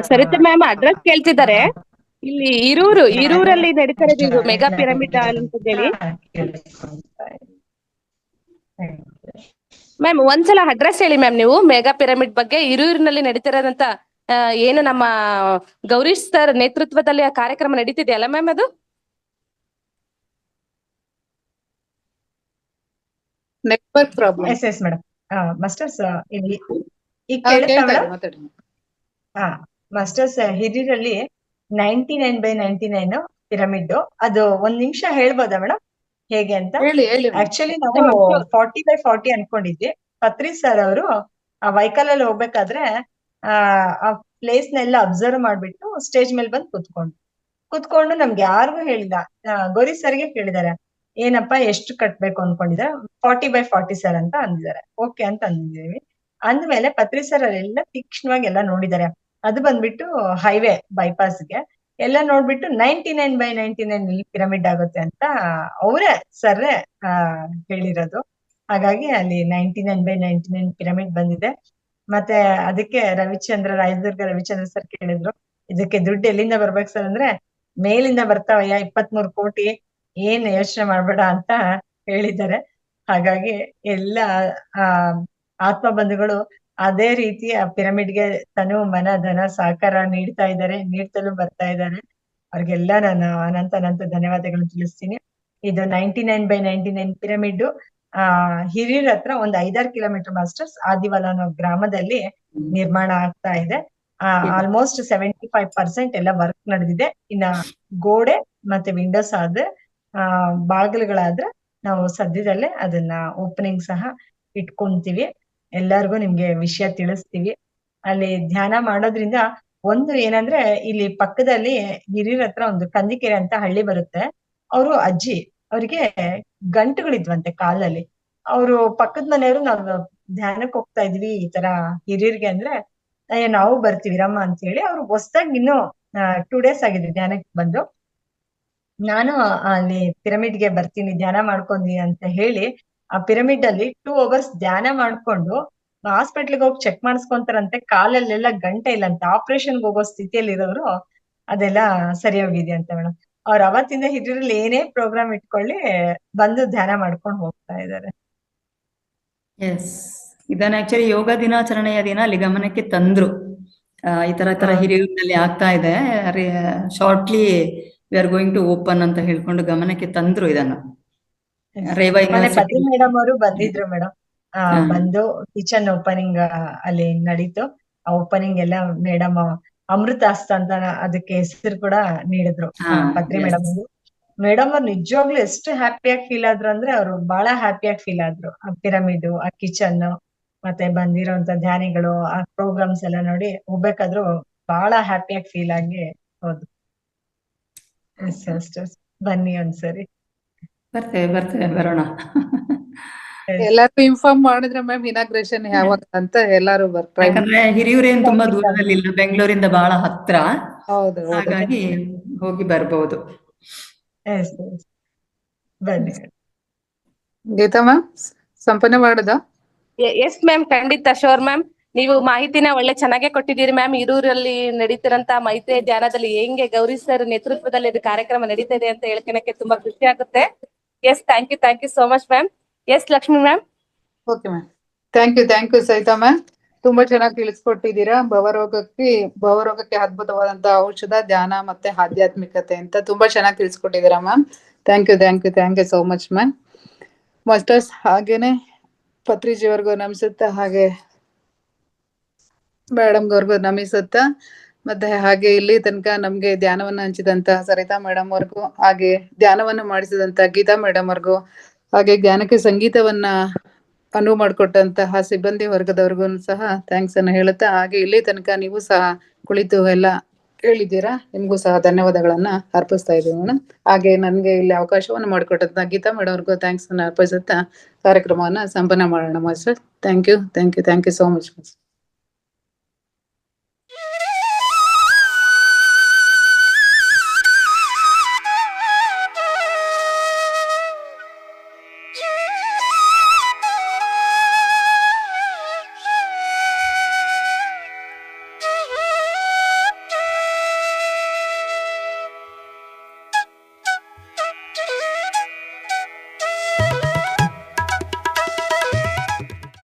Sarita ma'am address ಕೇಳ್ತಿದ್ದಾರೆ. ಇಲ್ಲಿ ಈರೂರಲ್ಲಿ ನಡೀತಾ ಇರೋದು ಇದು ಮೆಗಾ ಪಿರಮಿಡ್ ಅಂತ ಹೇಳಿ ಮ್ಯಾಮ್. ಒಂದ್ಸಲ ಅಡ್ರೆಸ್ ಹೇಳಿ ಮ್ಯಾಮ್ ನೀವು, ಮೆಗಾ ಪಿರಮಿಡ್ ಬಗ್ಗೆ. ಹಿರೂರಿನಲ್ಲಿ ನಡೀತಿರೋದಂತ ಏನು ನಮ್ಮ ಗೌರೀಶ್ ಸರ್ ನೇತೃತ್ವದಲ್ಲಿ ಆ ಕಾರ್ಯಕ್ರಮ ನಡೀತಿದೆಯಲ್ಲ ಮ್ಯಾಮ್, ಅದು network problem. Yes madam, masters ಇಲ್ಲಿ ಈಗ ಹಾ, ಕೇಳುತ್ತಾ ಕೇಳ್ತಾ ಮೇಡಮ್? ಇದೆ, ಮಾತಾಡಿ. ಹಾ, ಮಾಸ್ಟರ್ಸ್ ಹಿರಿಯರಲ್ಲಿ 99/99 ಪಿರಮಿಡ್. ಅದು 1 ನಿಮಿಷ ಹೇಳ್ಬೋದಾ ಮೇಡಮ್ ಹೇಗೆ ಅಂತ? ಹೇಳಿ ಹೇಳಿ madam. ಆಕ್ಚುಲಿ ನಾವು 40/40 ಅನ್ಕೊಂಡಿದ್ವಿ. ಪತ್ರಿ ಸರ್ ಅವರು ಆ ವೆಹಿಕಲ್ ಅಲ್ಲಿ ಹೋಗ್ಬೇಕಾದ್ರೆ ಆ ಪ್ಲೇಸ್ ನೆಲ್ಲ ಅಬ್ಸರ್ವ್ ಮಾಡ್ಬಿಟ್ಟು ಸ್ಟೇಜ್ ಮೇಲೆ ಬಂದು ಕುತ್ಕೊಂಡು ನಮ್ಗೆ ಯಾರಿಗೂ ಹೇಳಿಲ್ಲ. ಗೌರಿ ಸರ್ಗೆ ಕೇಳಿದಾರೆ, ಏನಪ್ಪಾ ಎಷ್ಟು ಕಟ್ಬೇಕು ಅನ್ಕೊಂಡಿದ್ದಾರೆ? 40/40 ಸರ್ ಅಂತ ಅಂದಿದ್ದಾರೆ. ಓಕೆ ಅಂತ ಅಂದಿದ್ದೀವಿ. ಅಂದ್ಮೇಲೆ ಪತ್ರಿ ಸರ್ ಎಲ್ಲ ತೀಕ್ಷ್ಣವಾಗಿ ಎಲ್ಲ ನೋಡಿದ್ದಾರೆ. ಅದು ಬಂದ್ಬಿಟ್ಟು ಹೈವೇ ಬೈಪಾಸ್ಗೆ ಎಲ್ಲ ನೋಡ್ಬಿಟ್ಟು 99/99 ಪಿರಮಿಡ್ ಆಗುತ್ತೆ ಅಂತ ಅವರೇ ಸರ್ರೇ ಹೇಳಿರೋದು. ಹಾಗಾಗಿ ಅಲ್ಲಿ 99/99 ಪಿರಮಿಡ್ ಬಂದಿದೆ. ಮತ್ತೆ ಅದಕ್ಕೆ ರಾಯದುರ್ಗ ರವಿಚಂದ್ರ ಸರ್ ಕೇಳಿದ್ರು, ಇದಕ್ಕೆ ದುಡ್ಡು ಎಲ್ಲಿಂದ ಬರ್ಬೇಕು ಸರ್ ಅಂದ್ರೆ, ಮೇಲಿಂದ ಬರ್ತಾವಯ್ಯ 23 ಕೋಟಿ, ಏನ್ ಯೋಚನೆ ಮಾಡ್ಬೇಡ ಅಂತ ಹೇಳಿದ್ದಾರೆ. ಹಾಗಾಗಿ ಎಲ್ಲ ಆತ್ಮ ಬಂಧುಗಳು ಅದೇ ರೀತಿಯ ಪಿರಮಿಡ್ಗೆ ತನು ಮನ ಧನ ಸಹಕಾರ ನೀಡ್ತಲೂ ಬರ್ತಾ ಇದ್ದಾರೆ. ಅವ್ರಿಗೆಲ್ಲ ನಾನು ಅನಂತ ಧನ್ಯವಾದಗಳನ್ನು ತಿಳಿಸ್ತೀನಿ. ಇದು 99/99 ಪಿರಮಿಡ್ ಹಿರಿಯರ ಹತ್ರ ಒಂದು 5-6 ಕಿಲೋಮೀಟರ್ ಮಾಸ್ಟರ್ಸ್ ಆದಿವಾಲ ಅನ್ನೋ ಗ್ರಾಮದಲ್ಲಿ ನಿರ್ಮಾಣ ಆಗ್ತಾ ಇದೆ. ಆಲ್ಮೋಸ್ಟ್ 75% ಎಲ್ಲ ವರ್ಕ್ ನಡೆದಿದೆ. ಇನ್ನ ಗೋಡೆ ಮತ್ತೆ ವಿಂಡೋಸ್ ಆದ್ರೆ ಬಾಗಿಲುಗಳಾದ್ರೆ ನಾವು ಸದ್ಯದಲ್ಲೇ ಅದನ್ನ ಓಪನಿಂಗ್ ಸಹ ಇಟ್ಕೊಂತೀವಿ. ಎಲ್ಲರಿಗೂ ನಿಮ್ಗೆ ವಿಷಯ ತಿಳಿಸ್ತೀವಿ. ಅಲ್ಲಿ ಧ್ಯಾನ ಮಾಡೋದ್ರಿಂದ ಒಂದು ಏನಂದ್ರೆ, ಇಲ್ಲಿ ಪಕ್ಕದಲ್ಲಿ ಹಿರಿಯರ ಹತ್ರ ಒಂದು ಕಂದಿಕೆರೆ ಅಂತ ಹಳ್ಳಿ ಬರುತ್ತೆ. ಅವರು ಅಜ್ಜಿ, ಅವ್ರಿಗೆ ಗಂಟುಗಳಿದ್ವಂತೆ ಕಾಲಲ್ಲಿ. ಅವರು ಪಕ್ಕದ ಮನೆಯವರು ನಾವು ಧ್ಯಾನಕ್ಕೆ ಹೋಗ್ತಾ ಇದ್ವಿ ಈ ತರ ಹಿರಿಯರ್ಗೆ ಅಂದ್ರೆ, ನಾವು ಬರ್ತೀವಿ ರಮ್ಮ ಅಂತ ಹೇಳಿ ಅವ್ರು ಹೊಸದಾಗಿ ಇನ್ನು 2 days ಆಗಿದೆ ಧ್ಯಾನಕ್ಕೆ ಬಂದು. ನಾನು ಅಲ್ಲಿ ಪಿರಮಿಡ್ಗೆ ಬರ್ತೀನಿ ಧ್ಯಾನ ಮಾಡ್ಕೊಂಡಿ ಅಂತ ಹೇಳಿ ಆ ಪಿರಮಿಡ್ ಅಲ್ಲಿ 2 hours ಧ್ಯಾನ ಮಾಡ್ಕೊಂಡು ಹಾಸ್ಪಿಟ್ಲಿಗೆ ಹೋಗಿ ಚೆಕ್ ಮಾಡಿಸ್ಕೊಂತಾರಂತೆ. ಕಾಲಲ್ಲೆಲ್ಲ ಗಂಟೆ ಇಲ್ಲಂತೆ. ಆಪರೇಷನ್ಗೆ ಹೋಗೋ ಸ್ಥಿತಿಯಲ್ಲಿ ಇರೋರು ಅದೆಲ್ಲ ಸರಿ ಹೋಗಿದೆ ಅಂತ ಮೇಡಮ್. ಅವ್ರು ಅವತ್ತಿಂದ ಹಿರಿಯರಲ್ಲಿ ಏನೇ ಪ್ರೋಗ್ರಾಮ್ ಇಟ್ಕೊಳ್ಳಿ ಬಂದು ಧ್ಯಾನ ಮಾಡ್ಕೊಂಡು ಹೋಗ್ತಾ ಇದ್ದಾರೆ. ಎಸ್, ಇದನ್ನ ಆಕ್ಚುಲಿ ಯೋಗ ದಿನಾಚರಣೆಯ ದಿನ ಅಲ್ಲಿ ಗಮನಕ್ಕೆ ತಂದ್ರು. ಈ ತರ ಹಿರಿಯೂರಿನಲ್ಲಿ ಆಗ್ತಾ ಇದೆ, shortly we are going to open ಅಂತ ಹೇಳ್ಕೊಂಡು ಗಮನಕ್ಕೆ ತಂದ್ರು ಇದನ್ನ. ರೇವಾ ಪತ್ರಿ ಮೇಡಮ್ ಅವರು ಬಂದಿದ್ರು ಮೇಡಮ್. ಬಂದು ಕಿಚನ್ ಓಪನಿಂಗ್ ಅಲ್ಲಿ ನಡೀತು. ಆ ಓಪನಿಂಗ್ ಎಲ್ಲ ಮೇಡಮ್ ಅಮೃತಾಸ್ತ ಅಂತ ಅದಕ್ಕೆ ಹೆಸರು ಕೂಡ ನೀಡಿದ್ರು ಪತ್ರಿ ಮೇಡಮ್. ಮೇಡಮ್ ಅವ್ರು ನಿಜವಾಗ್ಲೂ ಎಷ್ಟು ಹ್ಯಾಪಿಯಾಗಿ ಫೀಲ್ ಆದ್ರು ಅಂದ್ರೆ, ಅವ್ರು ಬಹಳ ಹ್ಯಾಪಿಯಾಗಿ ಫೀಲ್ ಆದ್ರು. ಆ ಪಿರಮಿಡ್, ಆ ಕಿಚನ್, ಮತ್ತೆ ಬಂದಿರೋಂತ ಧ್ಯಾನಿಗಳು, ಆ ಪ್ರೋಗ್ರಾಮ್ಸ್ ಎಲ್ಲ ನೋಡಿ ಹೋಗ್ಬೇಕಾದ್ರು ಬಹಳ ಹ್ಯಾಪಿಯಾಗಿ ಫೀಲ್ ಆಗಿ ಹೋದ್ರು. ಬನ್ನಿ ಒಂದ್ಸರಿ. ಬರ್ತೇವೆ ಬರೋಣ. ಎಲ್ಲಾರ್ಗು ಇನ್ಫಾರ್ಮ್ ಮಾಡಿದ್ರೆ ಮ್ಯಾಮ್ ಇನಾಗ್ರೇಷನ್ ಯಾವಾಗ ಅಂತ ಎಲ್ಲಾರು ಬರ್ತಾರೆ. ಯಾಕಂದ್ರೆ ಹಿರಿಯೂರೇನು ತುಂಬಾ ದೂರದಲ್ಲಿ ಇಲ್ಲ, ಬೆಂಗಳೂರಿಂದ ಬಹಳ ಹತ್ರ. ಹೌದು, ಹಾಗಾಗಿ ಹೋಗಿ ಬರ್ಬೋದು. ಬನ್ನಿ. ಗೀತಾ ಮ್ಯಾಮ್ ಸಂಪನ್ನ ಮಾಡೋದಾ? ಎಸ್ ಮ್ಯಾಮ್, ಖಂಡಿತ ಶೋರ್ ಮ್ಯಾಮ್. ನೀವು ಮಾಹಿತಿನ ಒಳ್ಳೆ ಚೆನ್ನಾಗೆ ಕೊಟ್ಟಿದ್ದೀರಿ ಮ್ಯಾಮ್. ಹಿರೂರಲ್ಲಿ ನಡೀತಿರಂತ ಮೈತ್ರಿ ಧ್ಯಾನದಲ್ಲಿ ಹೆಂಗೆ ಗೌರಿ ಸರ್ ನೇತೃತ್ವದಲ್ಲಿ ಇದು ಕಾರ್ಯಕ್ರಮ ನಡೀತಾ ಇದೆ ಅಂತ ಹೇಳ್ಕೊಳಕ್ಕೆ ತುಂಬಾ ಖುಷಿ ಆಗುತ್ತೆ. Yes, thank you so much ma'am. Yes Lakshmi ma'am. Okay ma'am, thank you Sahitha ma'am. ತುಂಬಾ ಚೆನ್ನಾಗಿ ತಿಳಿಸ್ಕೊಟ್ಟಿದ್ದೀರಾ. ಭವರೋಗಕ್ಕೆ ಅದ್ಭುತವಾದಂತಹ ಔಷಧ ಧ್ಯಾನ ಮತ್ತೆ ಆಧ್ಯಾತ್ಮಿಕತೆ ಅಂತ ತುಂಬಾ ಚೆನ್ನಾಗಿ ತಿಳಿಸ್ಕೊಟ್ಟಿದ್ದೀರಾ ma'am. Thank you so much ma'am. Masters ಹಾಗೇನೆ ಪತ್ರಿಜಿಯವರ್ಗೂ ನಮಿಸುತ್ತಾ, ಹಾಗೆ ಮೇಡಮ್ಗವ್ರಿಗೂ ನಮಿಸುತ್ತಾ, ಮತ್ತೆ ಹಾಗೆ ಇಲ್ಲಿ ತನಕ ನಮ್ಗೆ ಧ್ಯಾನವನ್ನ ಹಂಚಿದಂತ ಸರಿತಾ ಮೇಡಮ್ ಅವ್ರಿಗೂ, ಹಾಗೆ ಧ್ಯಾನವನ್ನ ಮಾಡಿಸಿದಂತ ಗೀತಾ ಮೇಡಮ್ ಅವ್ರಿಗೂ, ಹಾಗೆ ಧ್ಯಾನಕ್ಕೆ ಸಂಗೀತವನ್ನ ಅನುವು ಮಾಡಿಕೊಟ್ಟಂತಹ ಸಿಬ್ಬಂದಿ ವರ್ಗದವ್ರಿಗೂ ಸಹ ಥ್ಯಾಂಕ್ಸ್ ಅನ್ನ ಹೇಳುತ್ತಾ, ಹಾಗೆ ಇಲ್ಲಿ ತನಕ ನೀವು ಸಹ ಕುಳಿತು ಎಲ್ಲ ಹೇಳಿದ್ದೀರಾ, ನಿಮ್ಗೂ ಸಹ ಧನ್ಯವಾದಗಳನ್ನ ಅರ್ಪಿಸ್ತಾ ಇದ್ದೀವಿ ಮೇಡಮ್. ಹಾಗೆ ನನ್ಗೆ ಇಲ್ಲಿ ಅವಕಾಶವನ್ನು ಮಾಡಿಕೊಟ್ಟಂತ ಗೀತಾ ಮೇಡಮ್ ಅವ್ರಿಗೂ ಥ್ಯಾಂಕ್ಸ್ ಅನ್ನ ಅರ್ಪಿಸುತ್ತಾ ಕಾರ್ಯಕ್ರಮವನ್ನ ಸಂಪನ್ನ ಮಾಡೋಣ master. Thank you so much master.